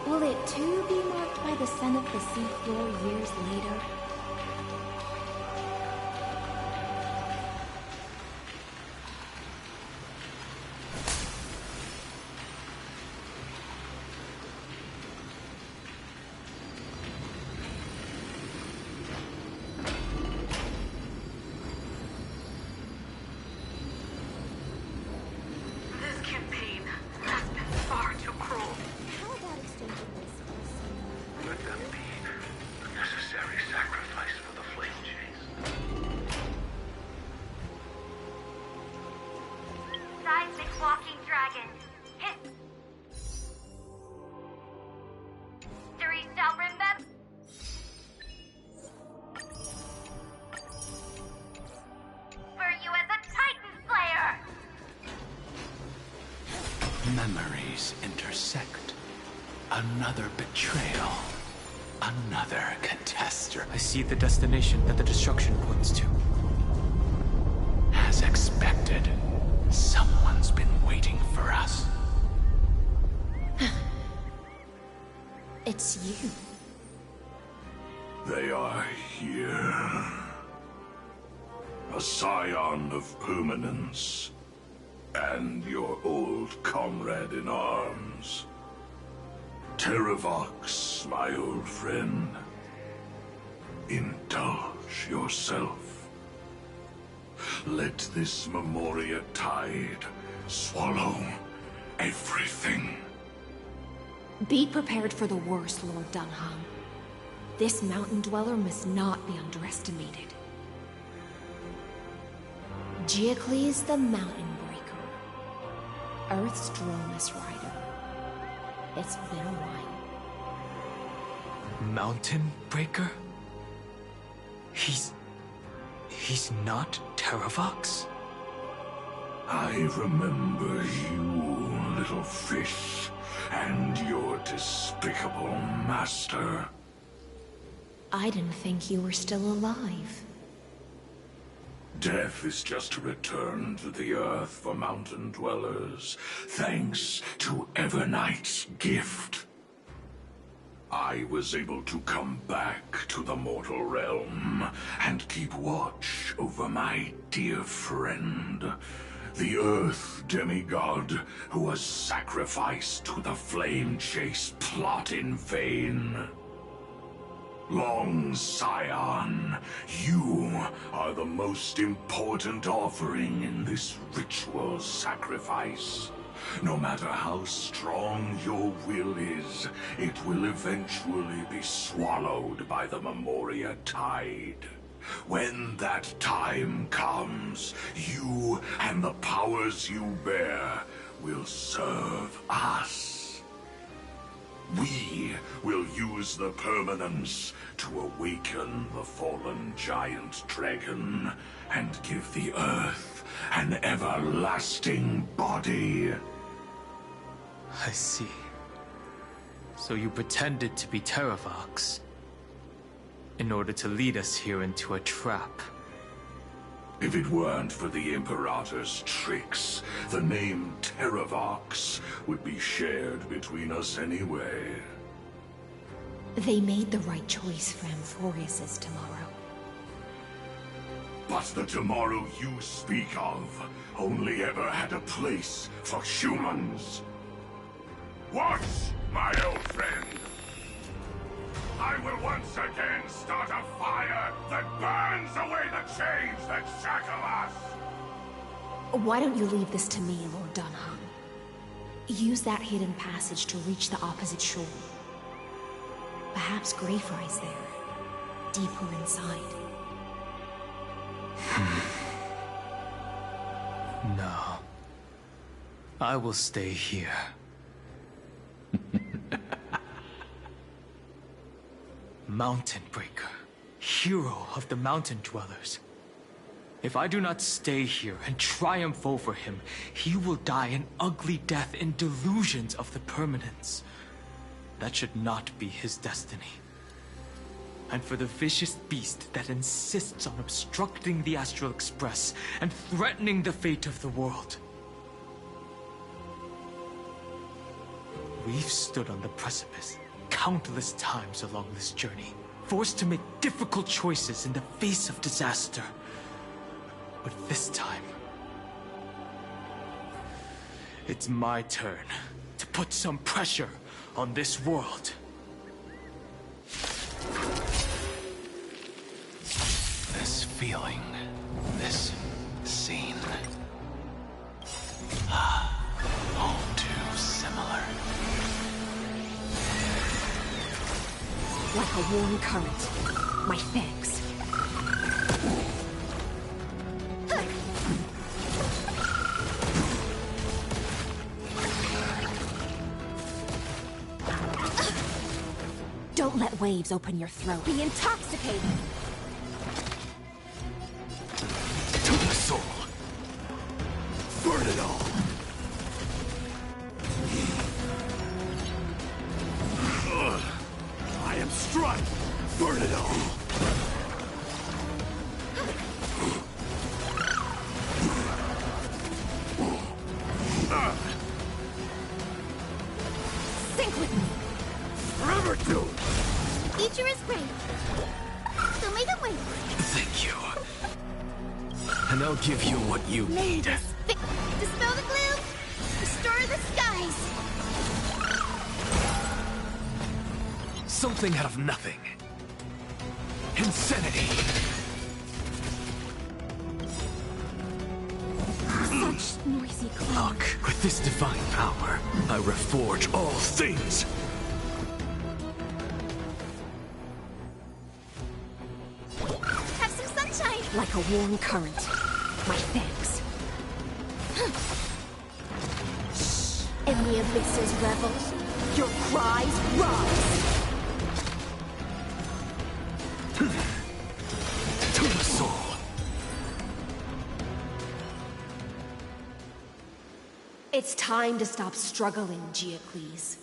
Will it too be marked by the scent of the seafloor years later? Memories intersect. Another betrayal. Another catastrophe. I see the destination that the destruction points to. As expected, someone's been waiting for us. It's you. They are here. A scion of permanence. And your old comrade in arms. Terravox, my old friend. Indulge yourself. Let this Memoria tide swallow everything. Be prepared for the worst, Lord Dunham. This mountain dweller must not be underestimated. Giacles the Mountain Breaker. Earth's Dromus Rider. It's been a while. Mountain Breaker? He's not Terravox? I remember you, little fish, and your despicable master. I didn't think you were still alive. Death is just a return to the earth for mountain dwellers, thanks to Evernight's gift. I was able to come back to the mortal realm and keep watch over my dear friend, the Earth demigod who was sacrificed to the flame chase plot in vain. Long Scion, you are the most important offering in this ritual sacrifice. No matter how strong your will is, it will eventually be swallowed by the Memoria tide. When that time comes, you and the powers you bear will serve us. We will use the permanence to awaken the fallen giant dragon and give the earth an everlasting body. I see. So you pretended to be Terravox in order to lead us here into a trap. If it weren't for the Imperator's tricks, the name Terravox would be shared between us anyway. They made the right choice for Amphorius's tomorrow. But the tomorrow you speak of only ever had a place for humans. Watch, my old friend! I will once again start a fire that burns away the chains that shackle us! Why don't you leave this to me, Lord Dunham? Use that hidden passage to reach the opposite shore. Perhaps Greyfry's there, deeper inside. No. I will stay here. Mountain Breaker, hero of the mountain dwellers. If I do not stay here and triumph over him, he will die an ugly death in delusions of the permanence. That should not be his destiny. And for the vicious beast that insists on obstructing the Astral Express and threatening the fate of the world, we We've stood on the precipice countless times along this journey, forced to make difficult choices in the face of disaster. But this time, it's my turn to put some pressure on this world. This feeling, this scene. All too similar. Like a warm current. My thanks. Don't let waves open your throat. Be intoxicated! To the soul. Burn it all. I am strife. Burn it all. Sink with me. Forever do. Future is great. So make it wait. Thank you. And I'll give you what you need. Dispel the gloom. Restore the skies. Something out of nothing. Insanity. Such noisy cloud. Look, with this divine power, I reforge all things. Have some sunshine. Like a warm current. My thanks. In the abyss's revel, your cries rise. To the soul. It's time to stop struggling, Geocles.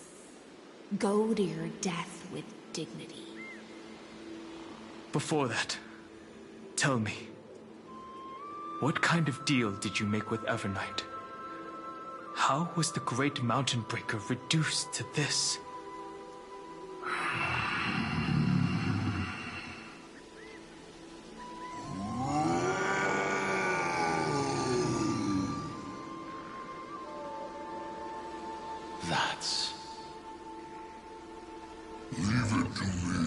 Go to your death with dignity. Before that, tell me, what kind of deal did you make with Evernight? How was the Great Mountain Breaker reduced to this? That's... Leave it to me.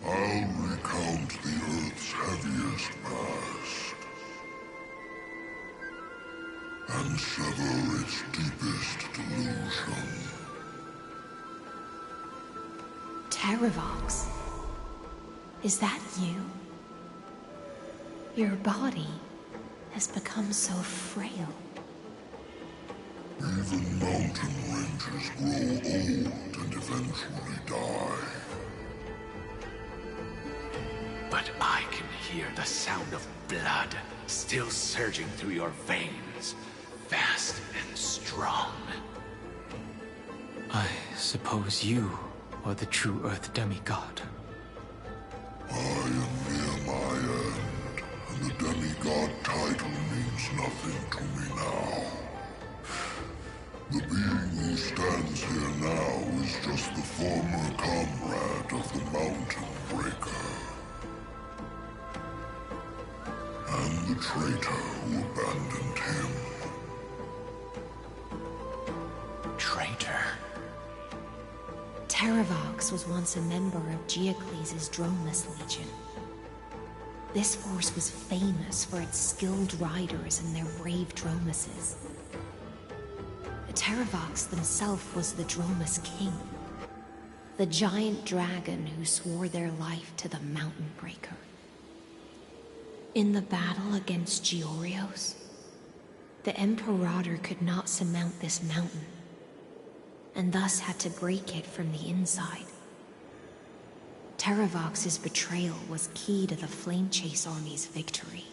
I'll recount the Earth's heaviest past. And sever its deepest delusion. Terravox? Is that you? Your body has become so frail. Even mountain ranges grow old and eventually die. But I can hear the sound of blood still surging through your veins, fast and strong. I suppose you are the true Earth demigod. I am near my end, and the demigod title means nothing to me now. The being who stands here now is just the former comrade of the Mountain Breaker. And the traitor who abandoned him. Traitor? Terravox was once a member of Geocles' Dromus Legion. This force was famous for its skilled riders and their brave Dromuses. Terravox himself was the Dromus King, the giant dragon who swore their life to the Mountain Breaker. In the battle against Georios, the Imperator could not surmount this mountain, and thus had to break it from the inside. Terravox's betrayal was key to the Flame Chase Army's victory.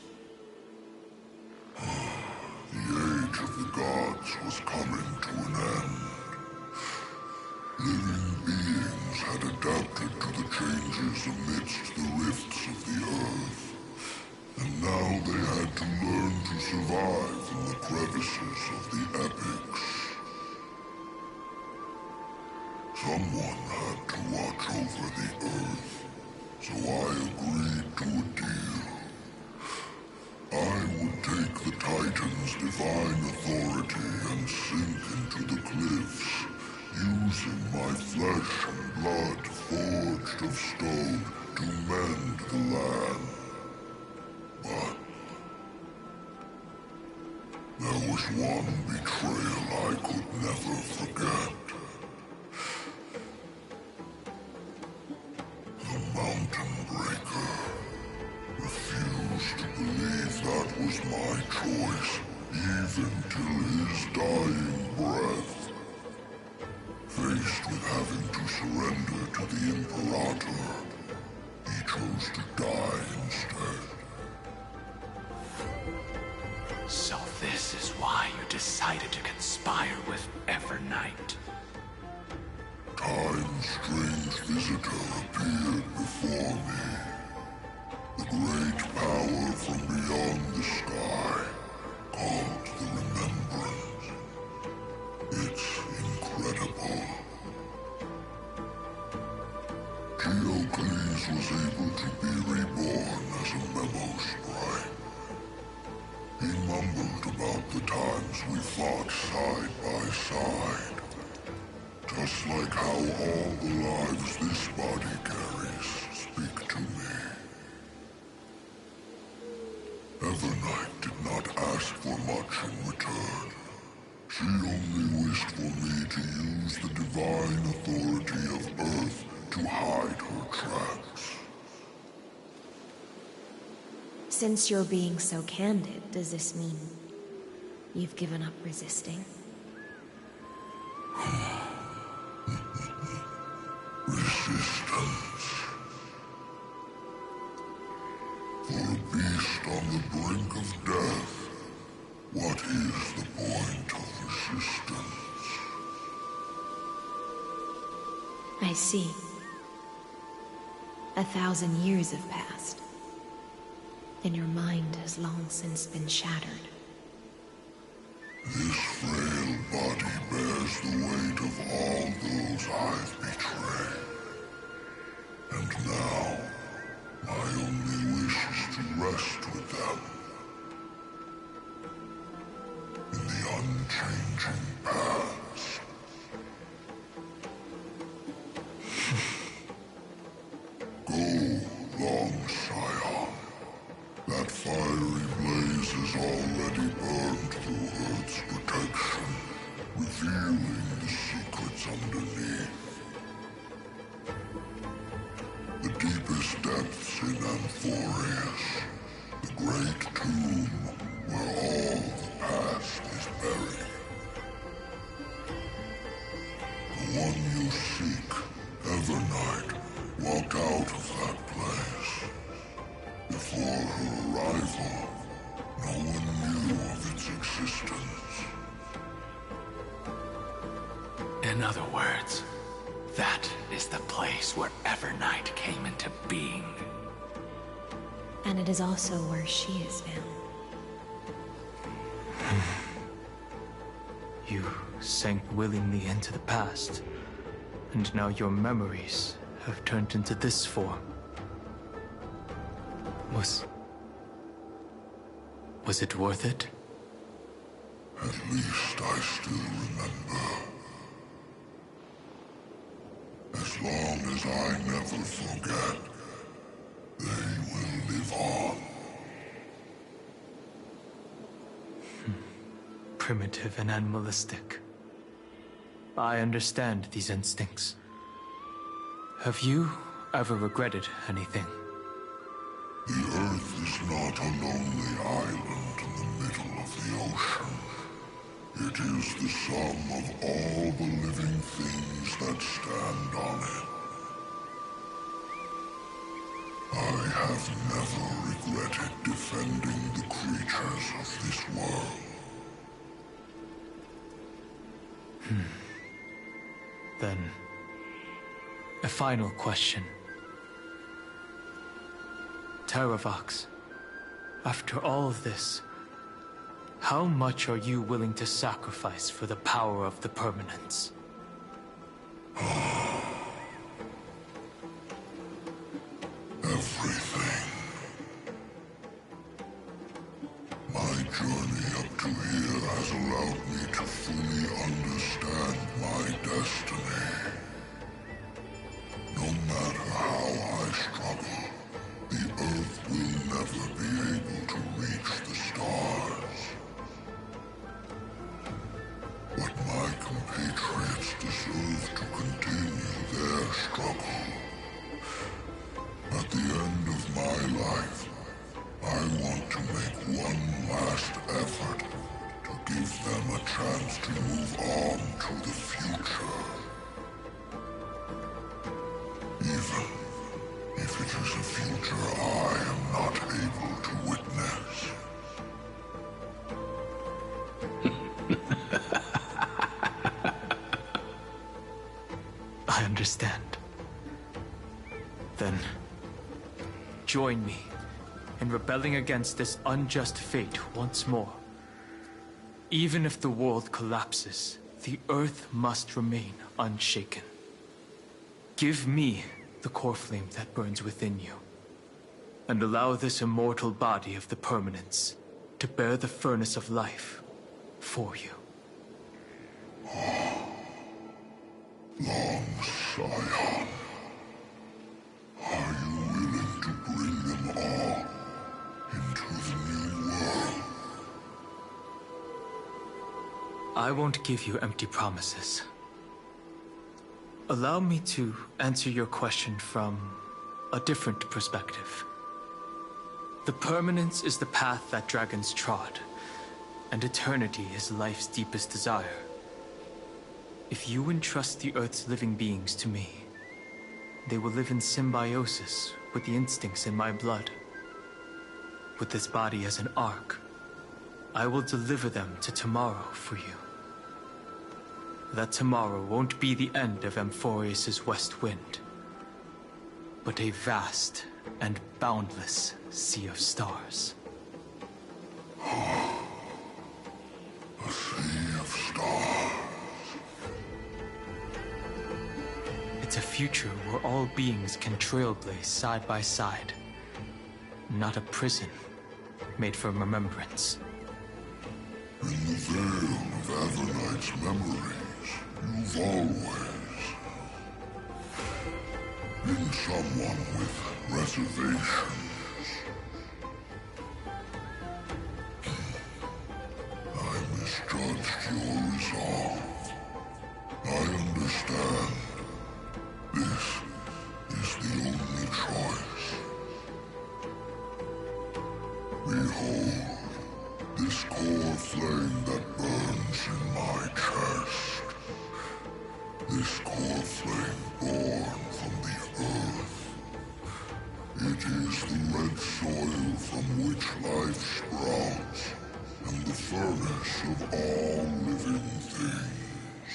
The age of the gods was coming to an end. Living beings had adapted to the changes amidst the rifts of the earth. And now they had to learn to survive in the crevices of the epics. Someone had to watch over the Earth, so I agreed to a deal. I would take the Titan's divine authority and sink into the cliffs, using my flesh and blood forged of stone to mend the land. But there was one betrayal I could never forget. The Mountain Breaker refused to believe that was my choice, even till his dying breath. Faced with having to surrender to the Imperator, he chose to die instead. So this is why you decided to conspire with Evernight. Time's strange visitor appeared before me. The great power from beyond the sky, called the Remembrance. It's incredible. Geocles was able to be reborn as a memo sprite. He mumbled about the times we fought side by side. Just like how all the lives this body carries speak to me. Evernight did not ask for much in return. She only wished for me to use the divine authority of Earth to hide her tracks. Since you're being so candid, does this mean you've given up resisting? Resistance. For a beast on the brink of death, what is the point of resistance? I see. 1,000 years have passed, and your mind has long since been shattered. This frail body bears the weight of all those I've betrayed. And now, my only wish is to rest with them. In the unchanging past. Go, long Scion. That fiery blaze has already burned through Earth's protection, revealing the secrets underneath. The deepest depths in Amphorius, the great tomb where all the past is buried. The one you seek, Evernight, walked out of that place. Before her arrival, no one knew of its existence. In other words, that is the place where Evernight came into being. And it is also where she is now. You sank willingly into the past, and now your memories have turned into this form. Was it worth it? At least I still remember. As long as I never forget, they will live on. Primitive and animalistic. I understand these instincts. Have you ever regretted anything? The Earth is not a lonely island in the middle of the ocean. It is the sum of all the living things that stand on it. I have never regretted defending the creatures of this world. Then, a final question. Terravox, after all of this, how much are you willing to sacrifice for the power of the Permanents? Everything. My journey up to here has allowed me to fully understand my destiny. No matter how I struggle, the Earth will never be able to reach the stars. But my compatriots deserve to continue their struggle. At the end of my life, I want to make one last effort to give them a chance to move on to the future. Even if it is a future I am not able to witness. I understand. Then, join me in rebelling against this unjust fate once more. Even if the world collapses, the Earth must remain unshaken. Give me the core flame that burns within you, and allow this immortal body of the Permanence to bear the furnace of life for you. Long Scion, are you willing to bring them all into the new world? I won't give you empty promises. Allow me to answer your question from a different perspective. The Permanence is the path that dragons trod, and eternity is life's deepest desire. If you entrust the Earth's living beings to me, they will live in symbiosis with the instincts in my blood. With this body as an ark, I will deliver them to tomorrow for you. That tomorrow won't be the end of Amphorius' West Wind, but a vast and boundless sea of stars. A sea of stars. It's a future where all beings can trailblaze side by side. Not a prison made for remembrance. In the veil of Avernight's memories, you've always been someone with reservations. I misjudged your resolve. I understand. This is the only choice. Behold, this core flame that burns in my chest. This core flame born from the earth. It is the red soil from which life sprouts, and the furnace of all living things.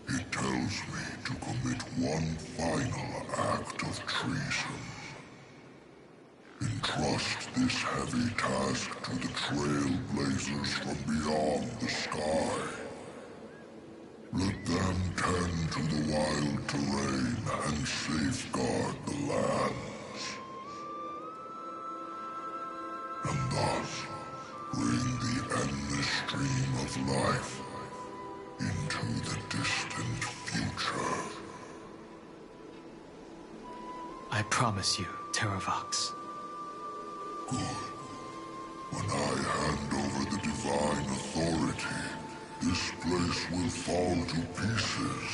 It tells me to commit one final act of treason. Entrust this heavy task to the trailblazers from beyond the sky. Let them tend to the wild terrain and safeguard the lands. And thus, bring the endless stream of life into the distant future. I promise you, Terravox. Good. When I hand over the divine authority, this place will fall to pieces.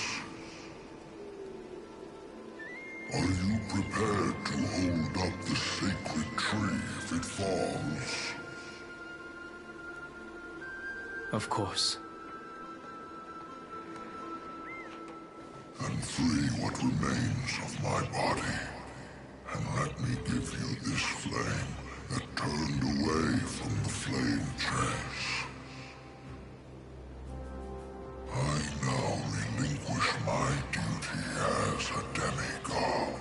Are you prepared to hold up the sacred tree if it falls? Of course. Then free what remains of my body, and let me give you this flame that turned away from the flame chase. I now relinquish my duty as a demigod.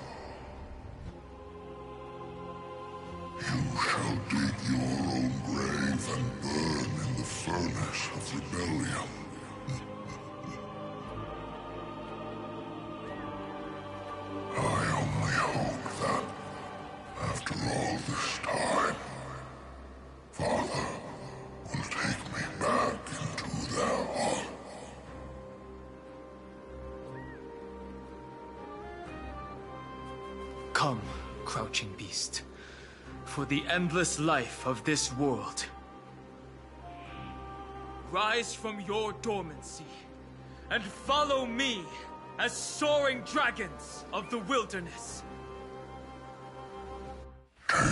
You shall dig your own grave and burn in the furnace of rebellion. Come, crouching beast, for the endless life of this world. Rise from your dormancy, and follow me as soaring dragons of the wilderness. My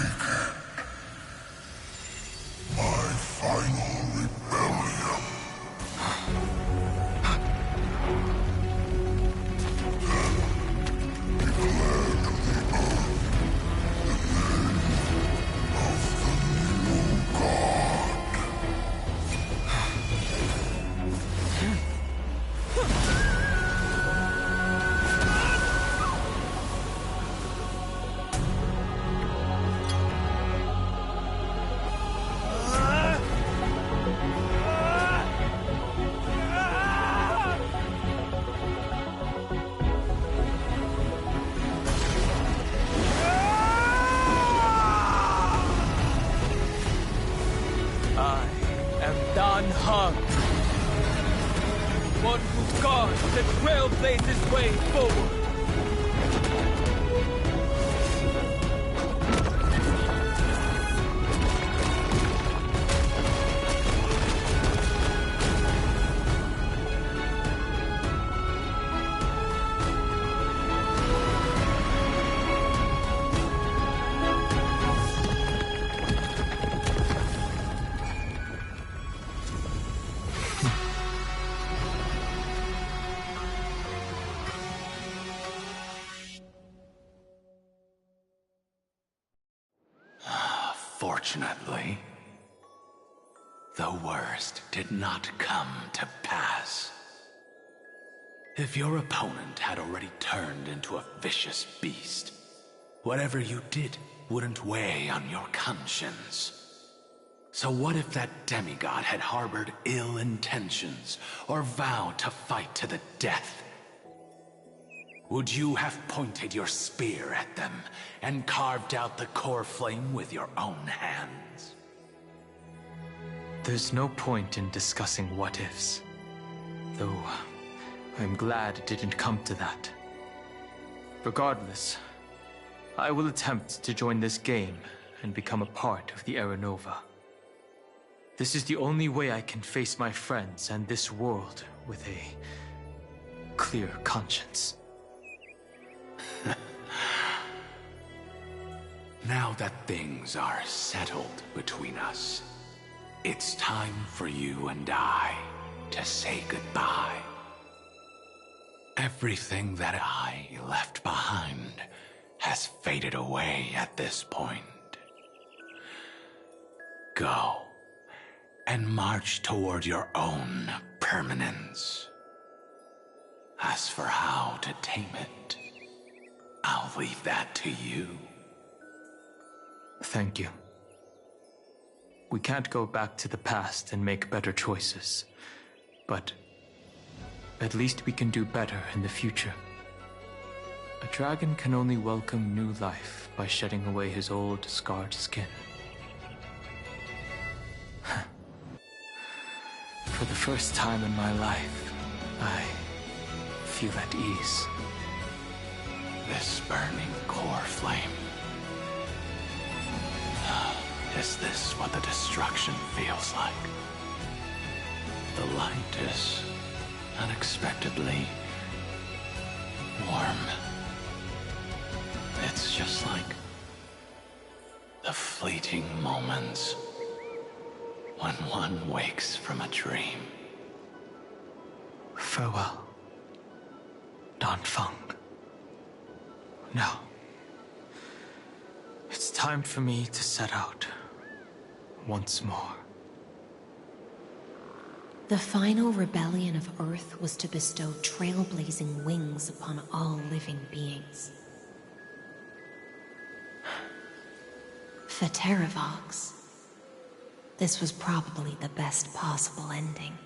final rebellion. Then declare to the earth the name of the new god. One who guards and trailblazes his way forward. Fortunately, the worst did not come to pass. If your opponent had already turned into a vicious beast, whatever you did wouldn't weigh on your conscience. So what if that demigod had harbored ill intentions or vowed to fight to the death? Would you have pointed your spear at them and carved out the core flame with your own hands? There's no point in discussing what-ifs. Though, I'm glad it didn't come to that. Regardless, I will attempt to join this game and become a part of the Era Nova. This is the only way I can face my friends and this world with a clear conscience. Now that things are settled between us, it's time for you and I to say goodbye. Everything that I left behind has faded away at this point. Go and march toward your own permanence. As for how to tame it, I'll leave that to you. Thank you. We can't go back to the past and make better choices, but at least we can do better in the future. A dragon can only welcome new life by shedding away his old, scarred skin. For the first time in my life, I feel at ease. This burning core flame. Is this what the destruction feels like? The light is unexpectedly warm. It's just like the fleeting moments when one wakes from a dream. Farewell, Danfeng. Now, it's time for me to set out once more. The final rebellion of Earth was to bestow trailblazing wings upon all living beings. For Terravox, this was probably the best possible ending.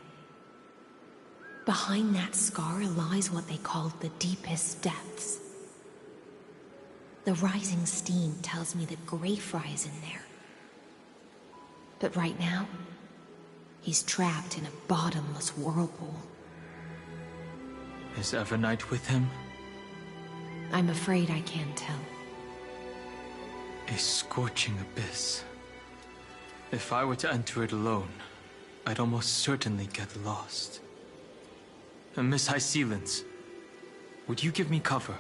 Behind that scar lies what they called the deepest depths. The rising steam tells me that Greyfry is in there. But right now, he's trapped in a bottomless whirlpool. Is Evernight with him? I'm afraid I can't tell. A scorching abyss. If I were to enter it alone, I'd almost certainly get lost. Miss High Sealants, would you give me cover?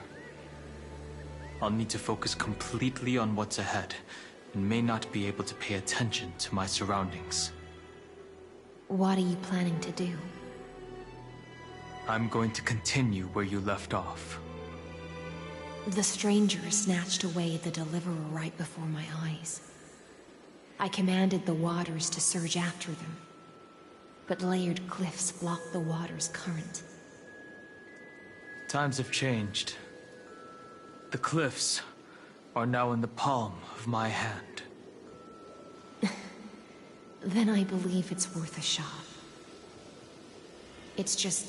I'll need to focus completely on what's ahead, and may not be able to pay attention to my surroundings. What are you planning to do? I'm going to continue where you left off. The stranger snatched away the Deliverer right before my eyes. I commanded the waters to surge after them, but layered cliffs blocked the water's current. Times have changed. The cliffs are now in the palm of my hand. Then I believe it's worth a shot. It's just,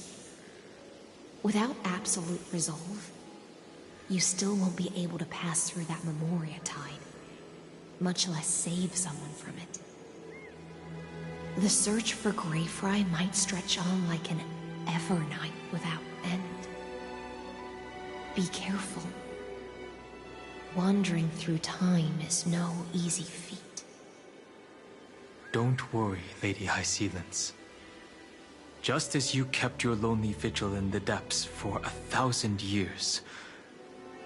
without absolute resolve, you still won't be able to pass through that Memoria tide, much less save someone from it. The search for Greyfry might stretch on like an Evernight without end. Be careful. Wandering through time is no easy feat. Don't worry, Lady High Sealants. Just as you kept your lonely vigil in the depths for 1,000 years,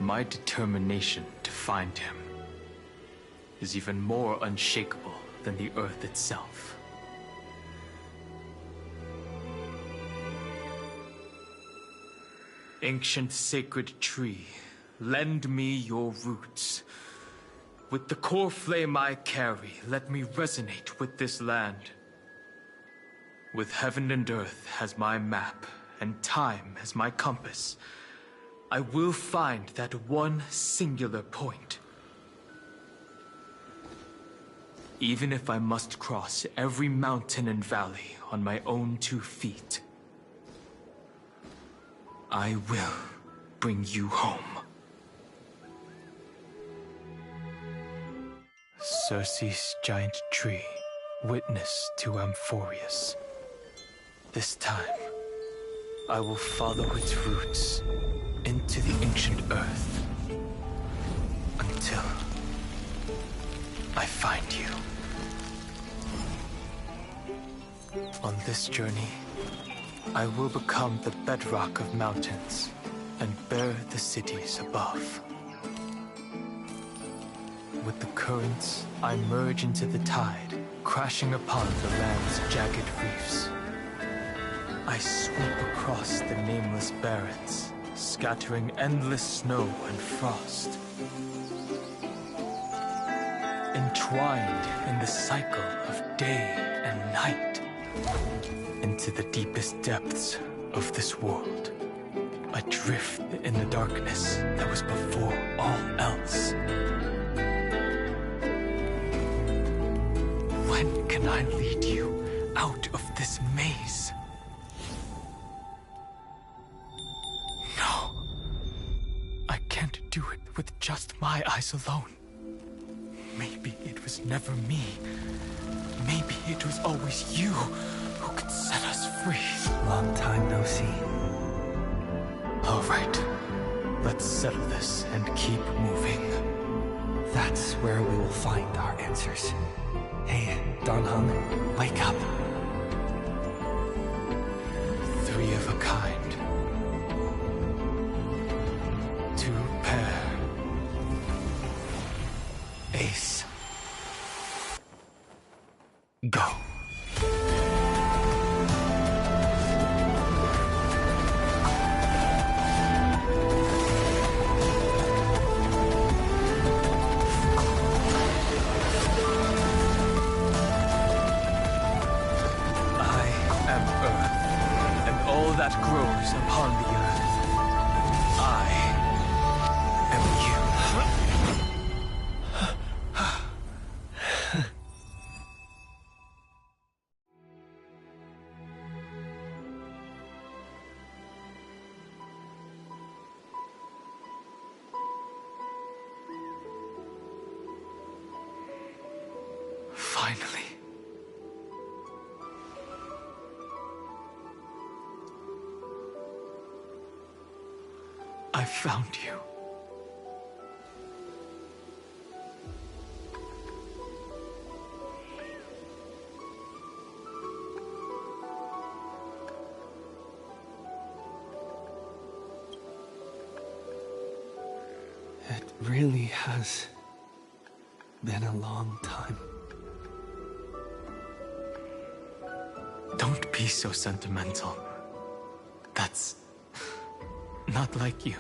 my determination to find him is even more unshakable than the earth itself. Ancient sacred tree, lend me your roots. With the core flame I carry, let me resonate with this land. With heaven and earth as my map, and time as my compass, I will find that one singular point. Even if I must cross every mountain and valley on my own 2 feet, I will bring you home. Circe's giant tree, witness to Amphorius. This time, I will follow its roots into the ancient earth until I find you. On this journey, I will become the bedrock of mountains and bear the cities above. With the currents, I merge into the tide, crashing upon the land's jagged reefs. I sweep across the nameless barrens, scattering endless snow and frost. Entwined in the cycle of day and night, into the deepest depths of this world, adrift in the darkness that was before all else. When can I lead you out of this maze? No. I can't do it with just my eyes alone. Maybe it was never me. Maybe it was always you who could set us free. Long time no see. All right. Let's settle this and keep moving. That's where we will find our answers. Hey, Don Hung, wake up. 3 of a kind. 2 pair. Ace. Go. That grows upon the earth. I am you. Finally. I found you. really has been a long time. Don't be so sentimental. That's not like you.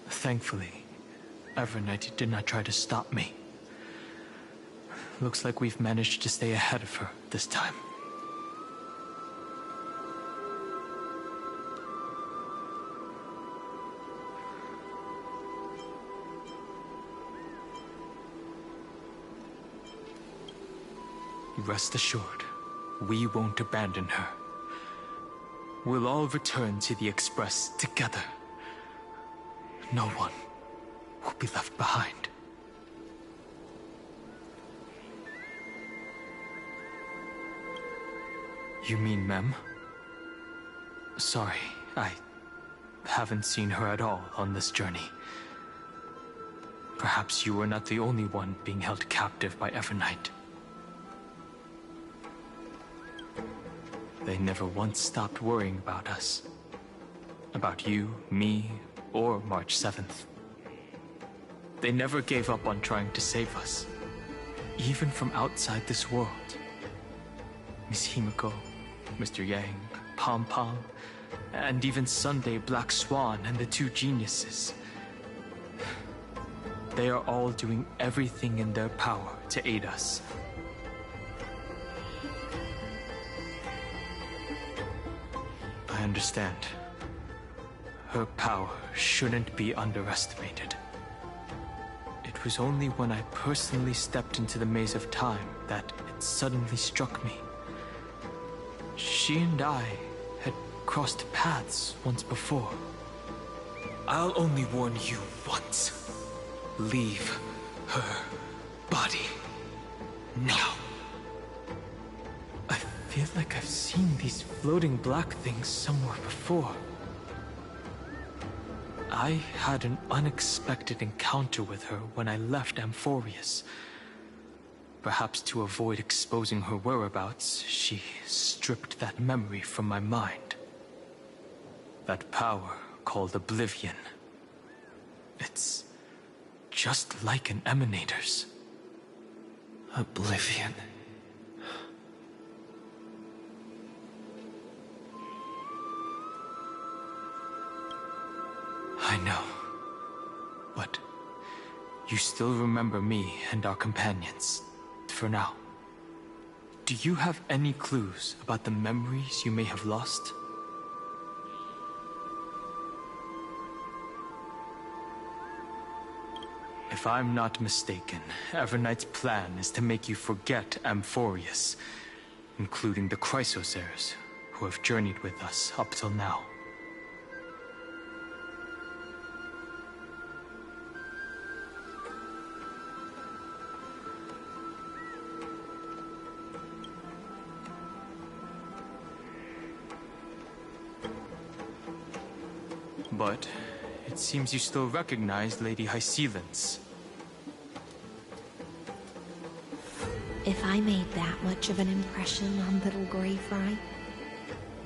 Thankfully, Evernight did not try to stop me. Looks like we've managed to stay ahead of her this time. Rest assured, we won't abandon her. We'll all return to the Express together. No one will be left behind. You mean Mem? Sorry, I haven't seen her at all on this journey. Perhaps you were not the only one being held captive by Evernight. They never once stopped worrying about us. About you, me, or March 7th. They never gave up on trying to save us. Even from outside this world. Miss Himiko, Mr. Yang, Pom Pom, and even Sunday Black Swan and the two geniuses. They are all doing everything in their power to aid us. I understand. Her power shouldn't be underestimated. It was only when I personally stepped into the maze of time that it suddenly struck me. She and I had crossed paths once before. I'll only warn you once. Leave her body now. I feel like I've seen these floating black things somewhere before. I had an unexpected encounter with her when I left Amphorius. Perhaps to avoid exposing her whereabouts, she stripped that memory from my mind. That power called Oblivion. It's just like an Emanator's. Oblivion. I know. But you still remember me and our companions, for now. Do you have any clues about the memories you may have lost? If I'm not mistaken, Evernight's plan is to make you forget Amphorius, including the Chrysosaurs, who have journeyed with us up till now. But it seems you still recognize Lady Hycelens. If I made that much of an impression on little Grey Fry,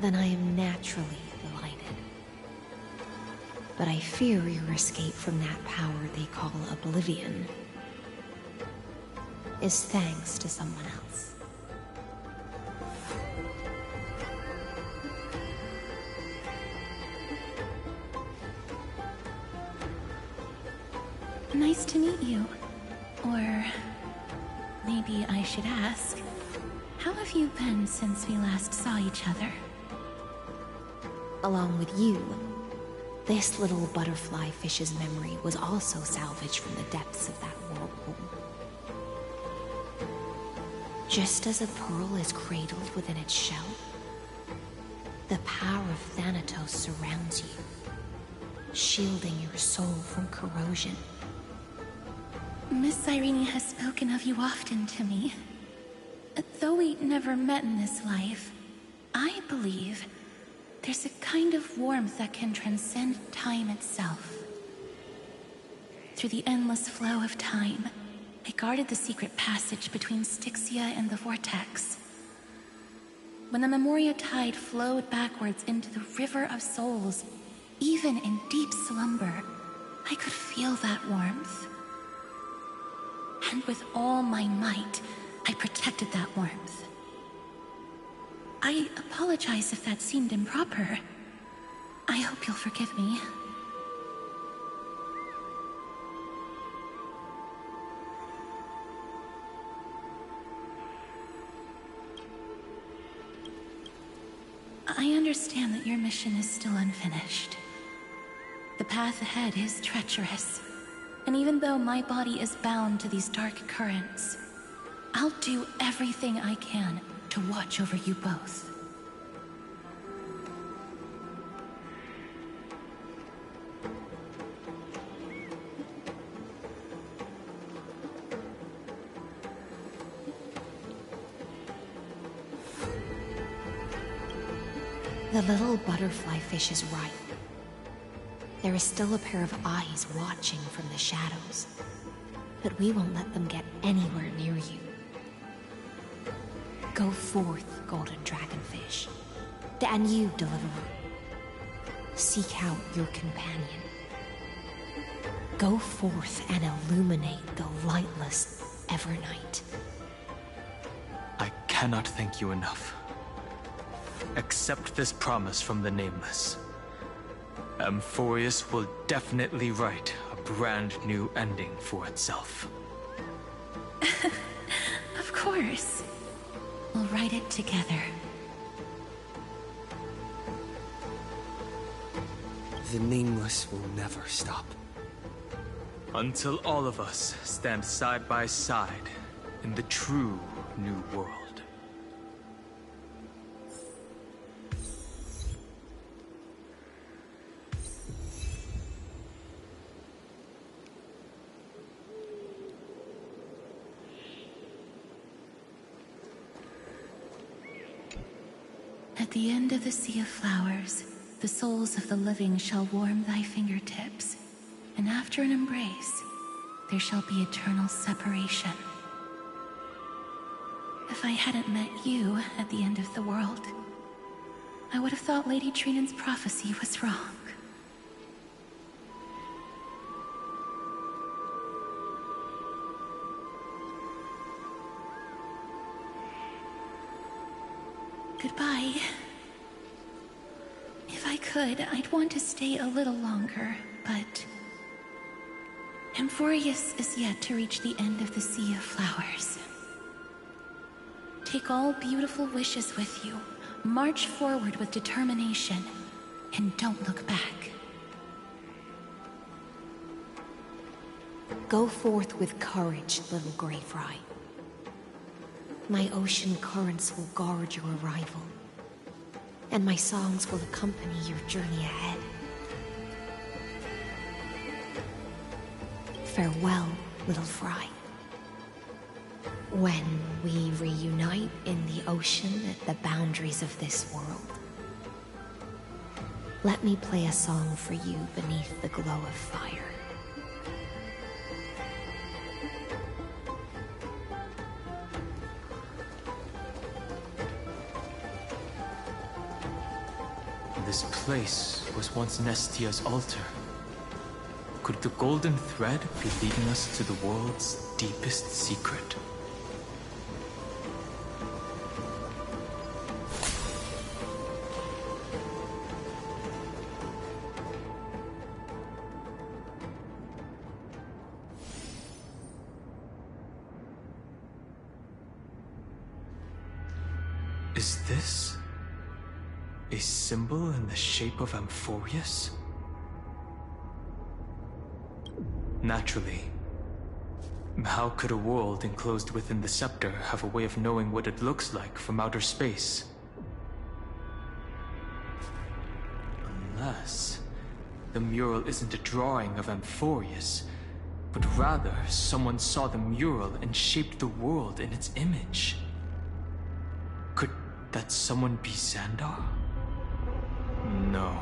then I am naturally delighted. But I fear your escape from that power they call Oblivion is thanks to someone else. Nice to meet you. Or maybe I should ask, how have you been since we last saw each other? Along with you, this little butterfly fish's memory was also salvaged from the depths of that whirlpool. Just as a pearl is cradled within its shell, the power of Thanatos surrounds you, shielding your soul from corrosion. Miss Irene has spoken of you often to me. Though we never met in this life, I believe there's a kind of warmth that can transcend time itself. Through the endless flow of time, I guarded the secret passage between Styxia and the Vortex. when the Memoria tide flowed backwards into the River of Souls, even in deep slumber, I could feel that warmth. And with all my might, I protected that warmth. I apologize if that seemed improper. I hope you'll forgive me. I understand that your mission is still unfinished. The path ahead is treacherous, and even though my body is bound to these dark currents, I'll do everything I can to watch over you both. The little butterfly fish is right. There is still a pair of eyes watching from the shadows, but we won't let them get anywhere near you. Go forth, golden dragonfish, and you, deliverer. Seek out your companion. Go forth and illuminate the lightless Evernight. I cannot thank you enough. Accept this promise from the Nameless. Amphorius will definitely write a brand new ending for itself. Of course. We'll write it together. The Nameless will never stop. Until all of us stand side by side in the true new world. At the end of the Sea of Flowers, the souls of the living shall warm thy fingertips, and after an embrace, there shall be eternal separation. If I hadn't met you at the end of the world, I would have thought Lady Trinan's prophecy was wrong. Goodbye. If I could, I'd want to stay a little longer, but Amphorius is yet to reach the end of the Sea of Flowers. Take all beautiful wishes with you, march forward with determination, and don't look back. Go forth with courage, little Grey Fry. My ocean currents will guard your arrival, and my songs will accompany your journey ahead. Farewell, little Fry. When we reunite in the ocean at the boundaries of this world, let me play a song for you beneath the glow of fire. This place was once Nestia's altar. Could the golden thread be leading us to the world's deepest secret? Is this a symbol in the shape of Amphorius? Naturally. How could a world enclosed within the scepter have a way of knowing what it looks like from outer space? Unless the mural isn't a drawing of Amphorius, but rather someone saw the mural and shaped the world in its image. Could that someone be Xandar? No.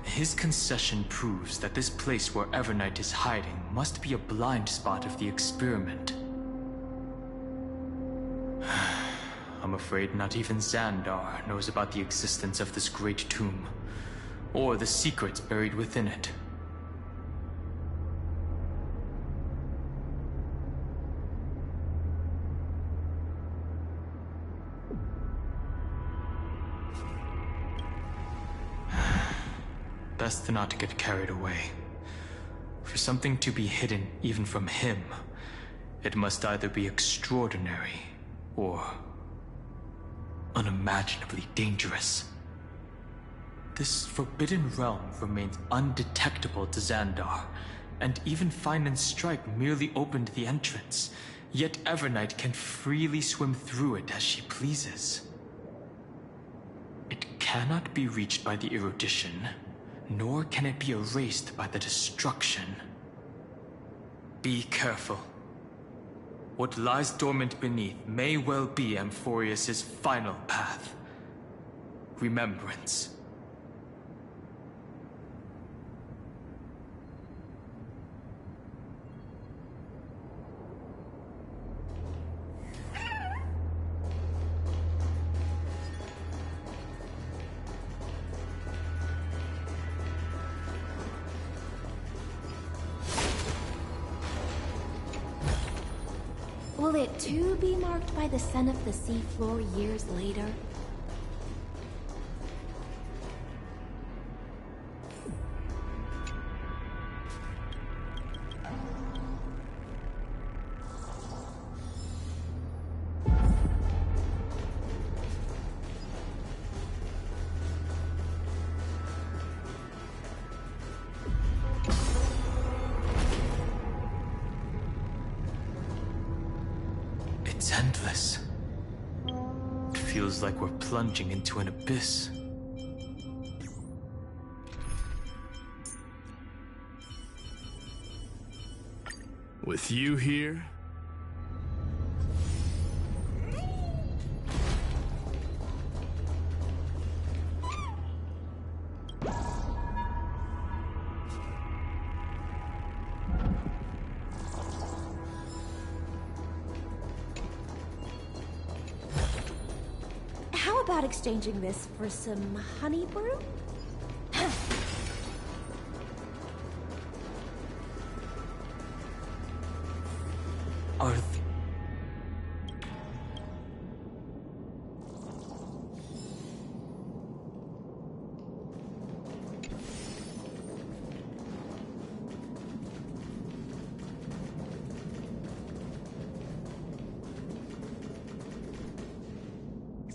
His concession proves that this place where Evernight is hiding must be a blind spot of the experiment. I'm afraid not even Xandar knows about the existence of this great tomb, or the secrets buried within it. Best not to get carried away. For something to be hidden even from him, it must either be extraordinary or unimaginably dangerous. This forbidden realm remains undetectable to Xandar, and even Fine and Strike merely opened the entrance, yet Evernight can freely swim through it as she pleases. It cannot be reached by the erudition, nor can it be erased by the destruction. Be careful. What lies dormant beneath may well be Amphorius' final path. Remembrance. Will it too be marked by the scent of the seafloor years later? It's endless. It feels like we're plunging into an abyss. With you here, How about exchanging this for some honey brew?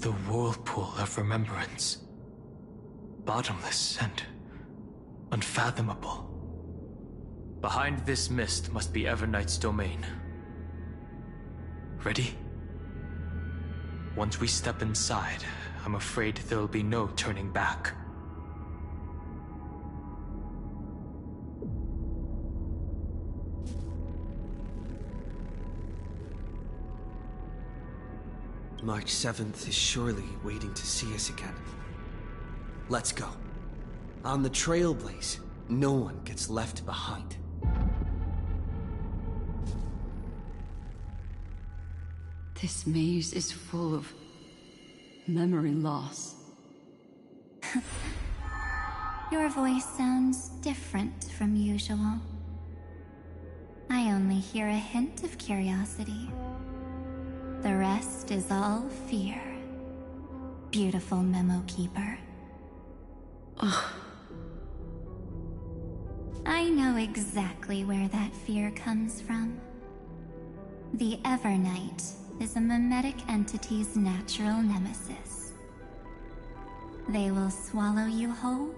The whirlpool of remembrance. Bottomless and unfathomable. Behind this mist must be Evernight's domain. Ready? Once we step inside, I'm afraid there'll be no turning back. March 7th is surely waiting to see us again. Let's go. On the Trailblaze, no one gets left behind. This maze is full of memory loss. Your voice sounds different from usual. I only hear a hint of curiosity. The rest is all fear. Beautiful Memo Keeper. Ugh. I know exactly where that fear comes from. The Evernight is a mimetic entity's natural nemesis. They will swallow you whole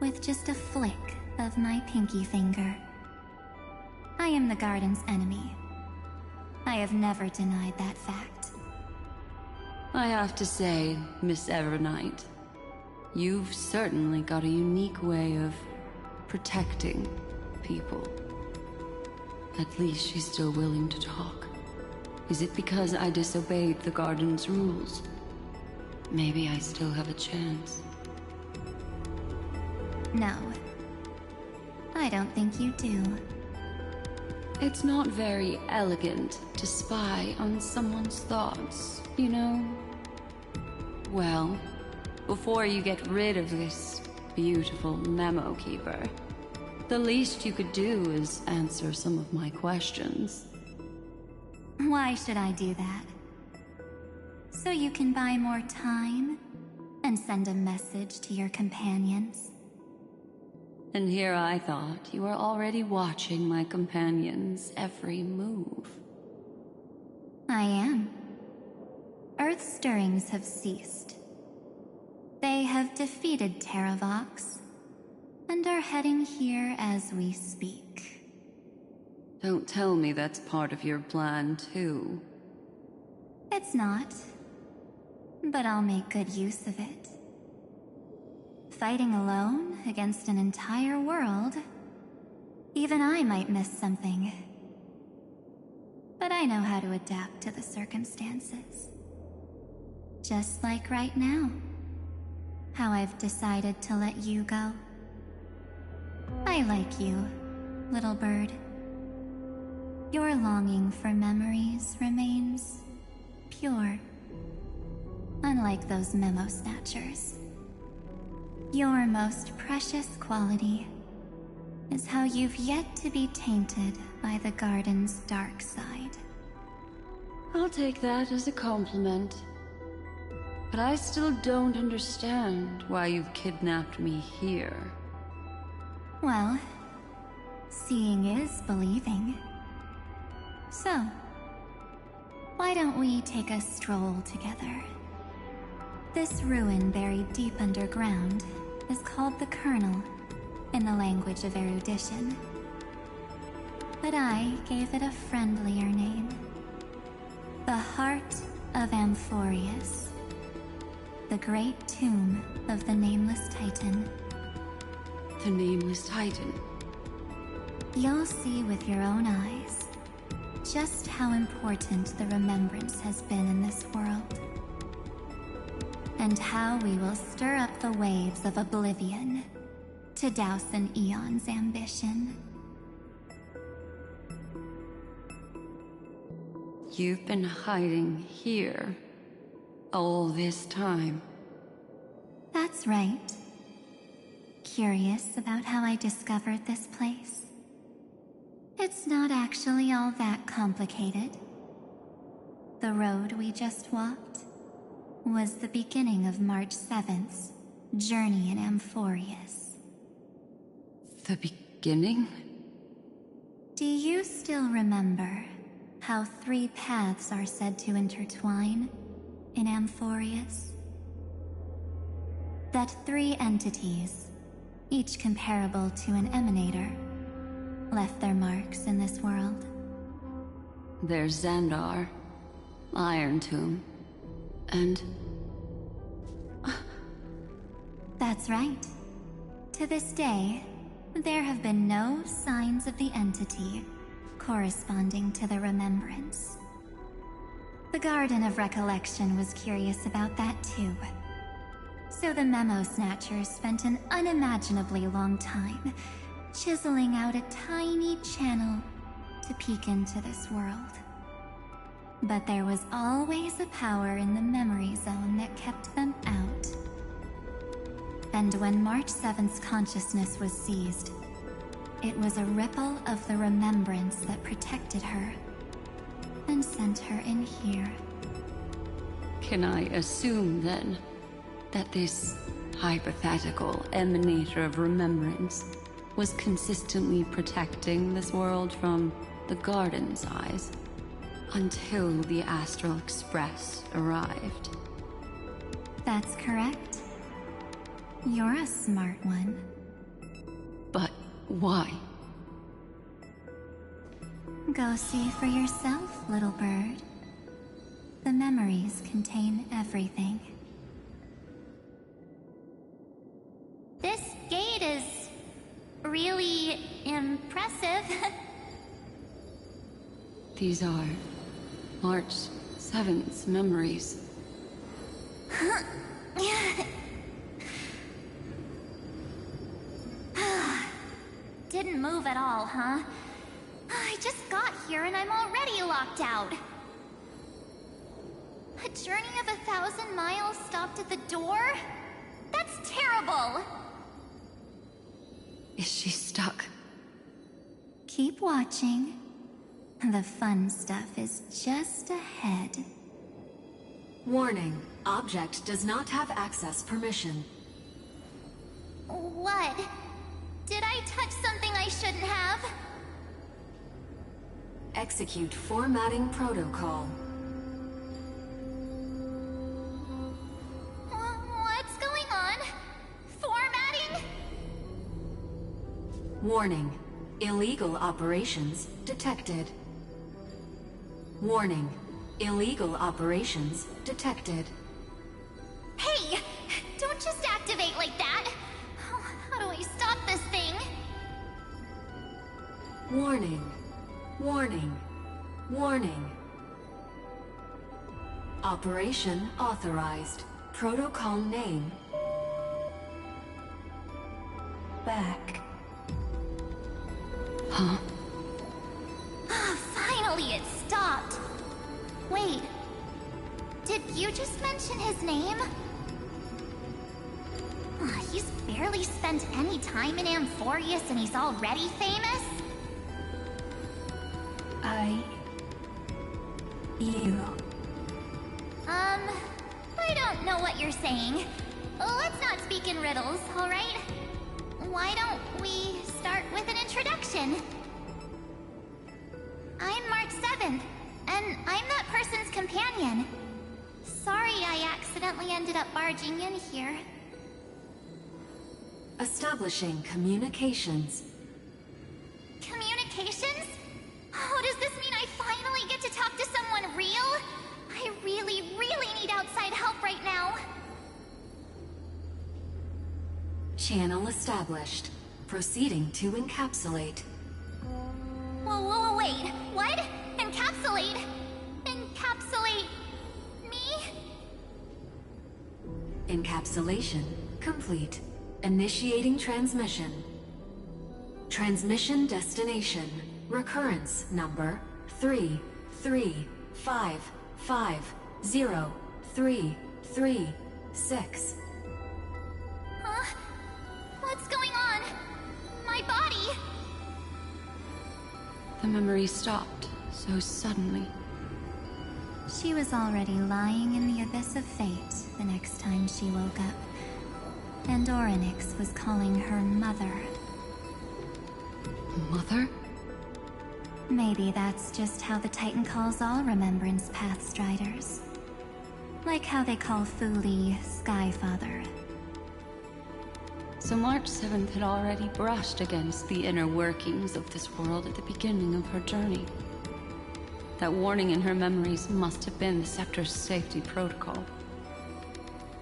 with just a flick of my pinky finger. I am the Garden's enemy. I have never denied that fact. I have to say, Miss Evernight, you've certainly got a unique way of protecting people. At least she's still willing to talk. Is it because I disobeyed the Garden's rules? Maybe I still have a chance. No. I don't think you do. It's not very elegant to spy on someone's thoughts, you know? Well, before you get rid of this beautiful memo keeper, the least you could do is answer some of my questions. Why should I do that? So you can buy more time and send a message to your companions? And here I thought you were already watching my companions' every move. I am. Earth's stirrings have ceased. They have defeated Terravox and are heading here as we speak. Don't tell me that's part of your plan, too. It's not, but I'll make good use of it. Fighting alone against an entire world, even I might miss something. But I know how to adapt to the circumstances. Just like right now, how I've decided to let you go. I like you, little bird. Your longing for memories remains pure, unlike those memo snatchers. Your most precious quality is how you've yet to be tainted by the garden's dark side. I'll take that as a compliment. But I still don't understand why you've kidnapped me here. Well, seeing is believing. So, why don't we take a stroll together? This ruin buried deep underground is called the Kernel in the language of erudition. But I gave it a friendlier name. The Heart of Amphorius. The great tomb of the Nameless Titan. The Nameless Titan? You'll see with your own eyes just how important the remembrance has been in this world. And how we will stir up the waves of oblivion to douse an eon's ambition. You've been hiding here all this time. That's right. Curious about how I discovered this place? It's not actually all that complicated. The road we just walked was the beginning of March 7th's journey in Amphorius. The beginning? Do you still remember how 3 paths are said to intertwine in Amphorius? That 3 entities, each comparable to an emanator, left their marks in this world. There's Xandar, Iron Tomb, and... That's right. To this day, there have been no signs of the entity corresponding to the remembrance. The Garden of Recollection was curious about that too. So the Memo Snatchers spent an unimaginably long time chiseling out a tiny channel to peek into this world. But there was always a power in the memory zone that kept them out. And when March 7th's consciousness was seized, it was a ripple of the remembrance that protected her and sent her in here. Can I assume, then, that this hypothetical emanator of remembrance was consistently protecting this world from the Garden's eyes until the Astral Express arrived? That's correct. You're a smart one. But why? Go see for yourself, little bird. The memories contain everything. This gate is really impressive. These are March 7th's memories. Didn't move at all, huh? I just got here and I'm already locked out. A journey of 1,000 miles stopped at the door? That's terrible! Is she stuck? Keep watching. The fun stuff is just ahead. Warning. Object does not have access permission. What? Did I touch something I shouldn't have? Execute formatting protocol. What's going on? Formatting? Warning. Illegal operations detected. Warning. Illegal operations detected. Hey! Don't just activate like that! How do I stop this thing? Warning. Warning. Warning. Operation authorized. Protocol name. Back. Huh? Finally, it stopped. Wait. Did you just mention his name? He's barely spent any time in Amphorius and he's already famous? You. I don't know what you're saying. Let's not speak in riddles, alright? Why don't we start with an introduction? I'm March 7th, and I'm that person's companion. Sorry I accidentally ended up barging in here. Establishing communications. Communications? Oh, does this mean I finally get to talk to someone real? I really need outside help right now. Channel established. Proceeding to encapsulate. Whoa, wait. What? Encapsulate? Encapsulate me? Encapsulation complete. Initiating transmission. Transmission destination. Recurrence number 335503336. Huh? What's going on? My body! The memory stopped so suddenly. She was already lying in the abyss of fate the next time she woke up. And Orynyx was calling her mother. Mother? Maybe that's just how the Titan calls all Remembrance Pathstriders. Like how they call Thule Skyfather. So March 7th had already brushed against the inner workings of this world at the beginning of her journey. That warning in her memories must have been the Scepter's safety protocol.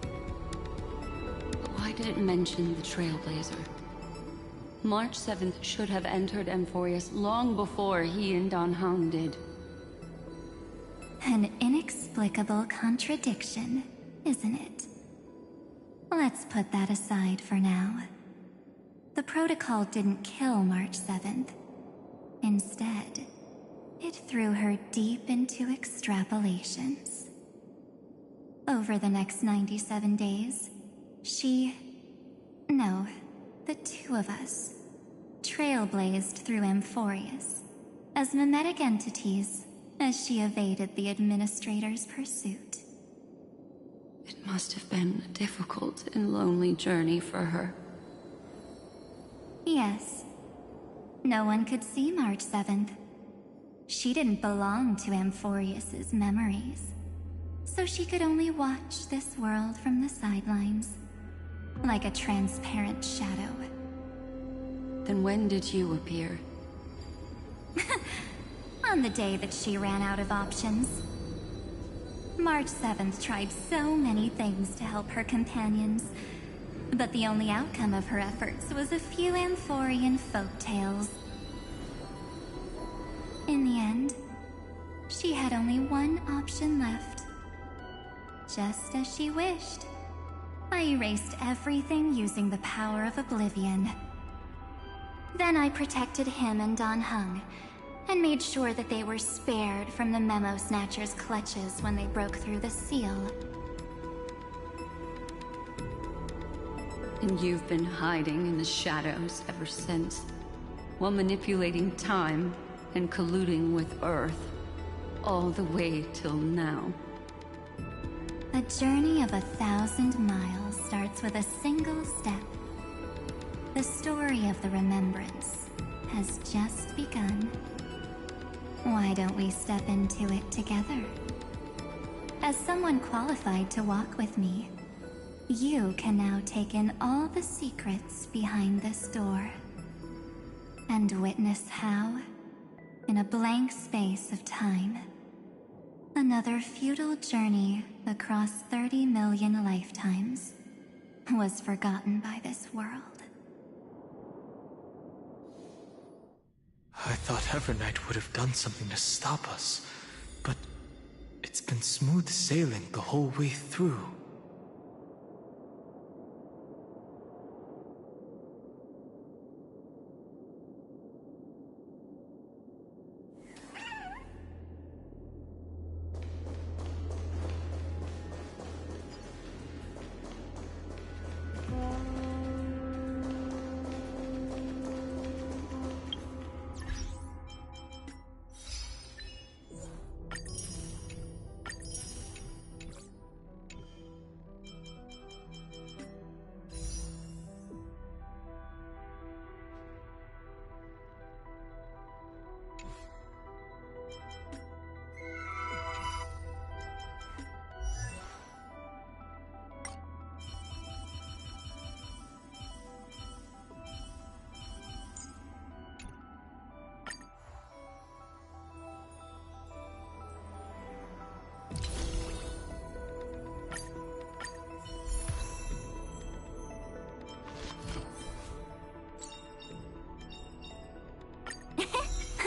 But why did it mention the Trailblazer? March 7th should have entered Amphorius long before he and Dan Heng did. An inexplicable contradiction, isn't it? Let's put that aside for now. The protocol didn't kill March 7th. Instead, it threw her deep into extrapolations. Over the next 97 days, no, the two of us, trailblazed through Amphorius as mimetic entities as she evaded the Administrator's pursuit. It must have been a difficult and lonely journey for her. Yes. No one could see March 7th. She didn't belong to Amphorius's memories, so she could only watch this world from the sidelines, like a transparent shadow. Then when did you appear? On the day that she ran out of options. March 7th tried so many things to help her companions, but the only outcome of her efforts was a few Amphorian folktales. In the end, she had only one option left. Just as she wished, I erased everything using the power of oblivion. Then I protected him and Dan Heng, and made sure that they were spared from the Memo Snatcher's clutches when they broke through the seal. And you've been hiding in the shadows ever since, while manipulating time and colluding with Earth, all the way till now. A journey of 1,000 miles starts with a single step. The story of the Remembrance has just begun. Why don't we step into it together? As someone qualified to walk with me, you can now take in all the secrets behind this door, and witness how, in a blank space of time, another futile journey across 30 million lifetimes was forgotten by this world. I thought Evernight would have done something to stop us, but it's been smooth sailing the whole way through.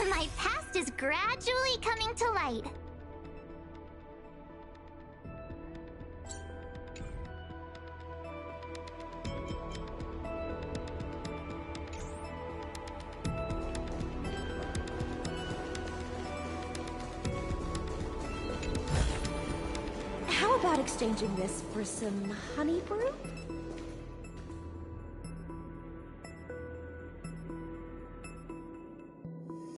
My past is gradually coming to light. How about exchanging this for some honey brew?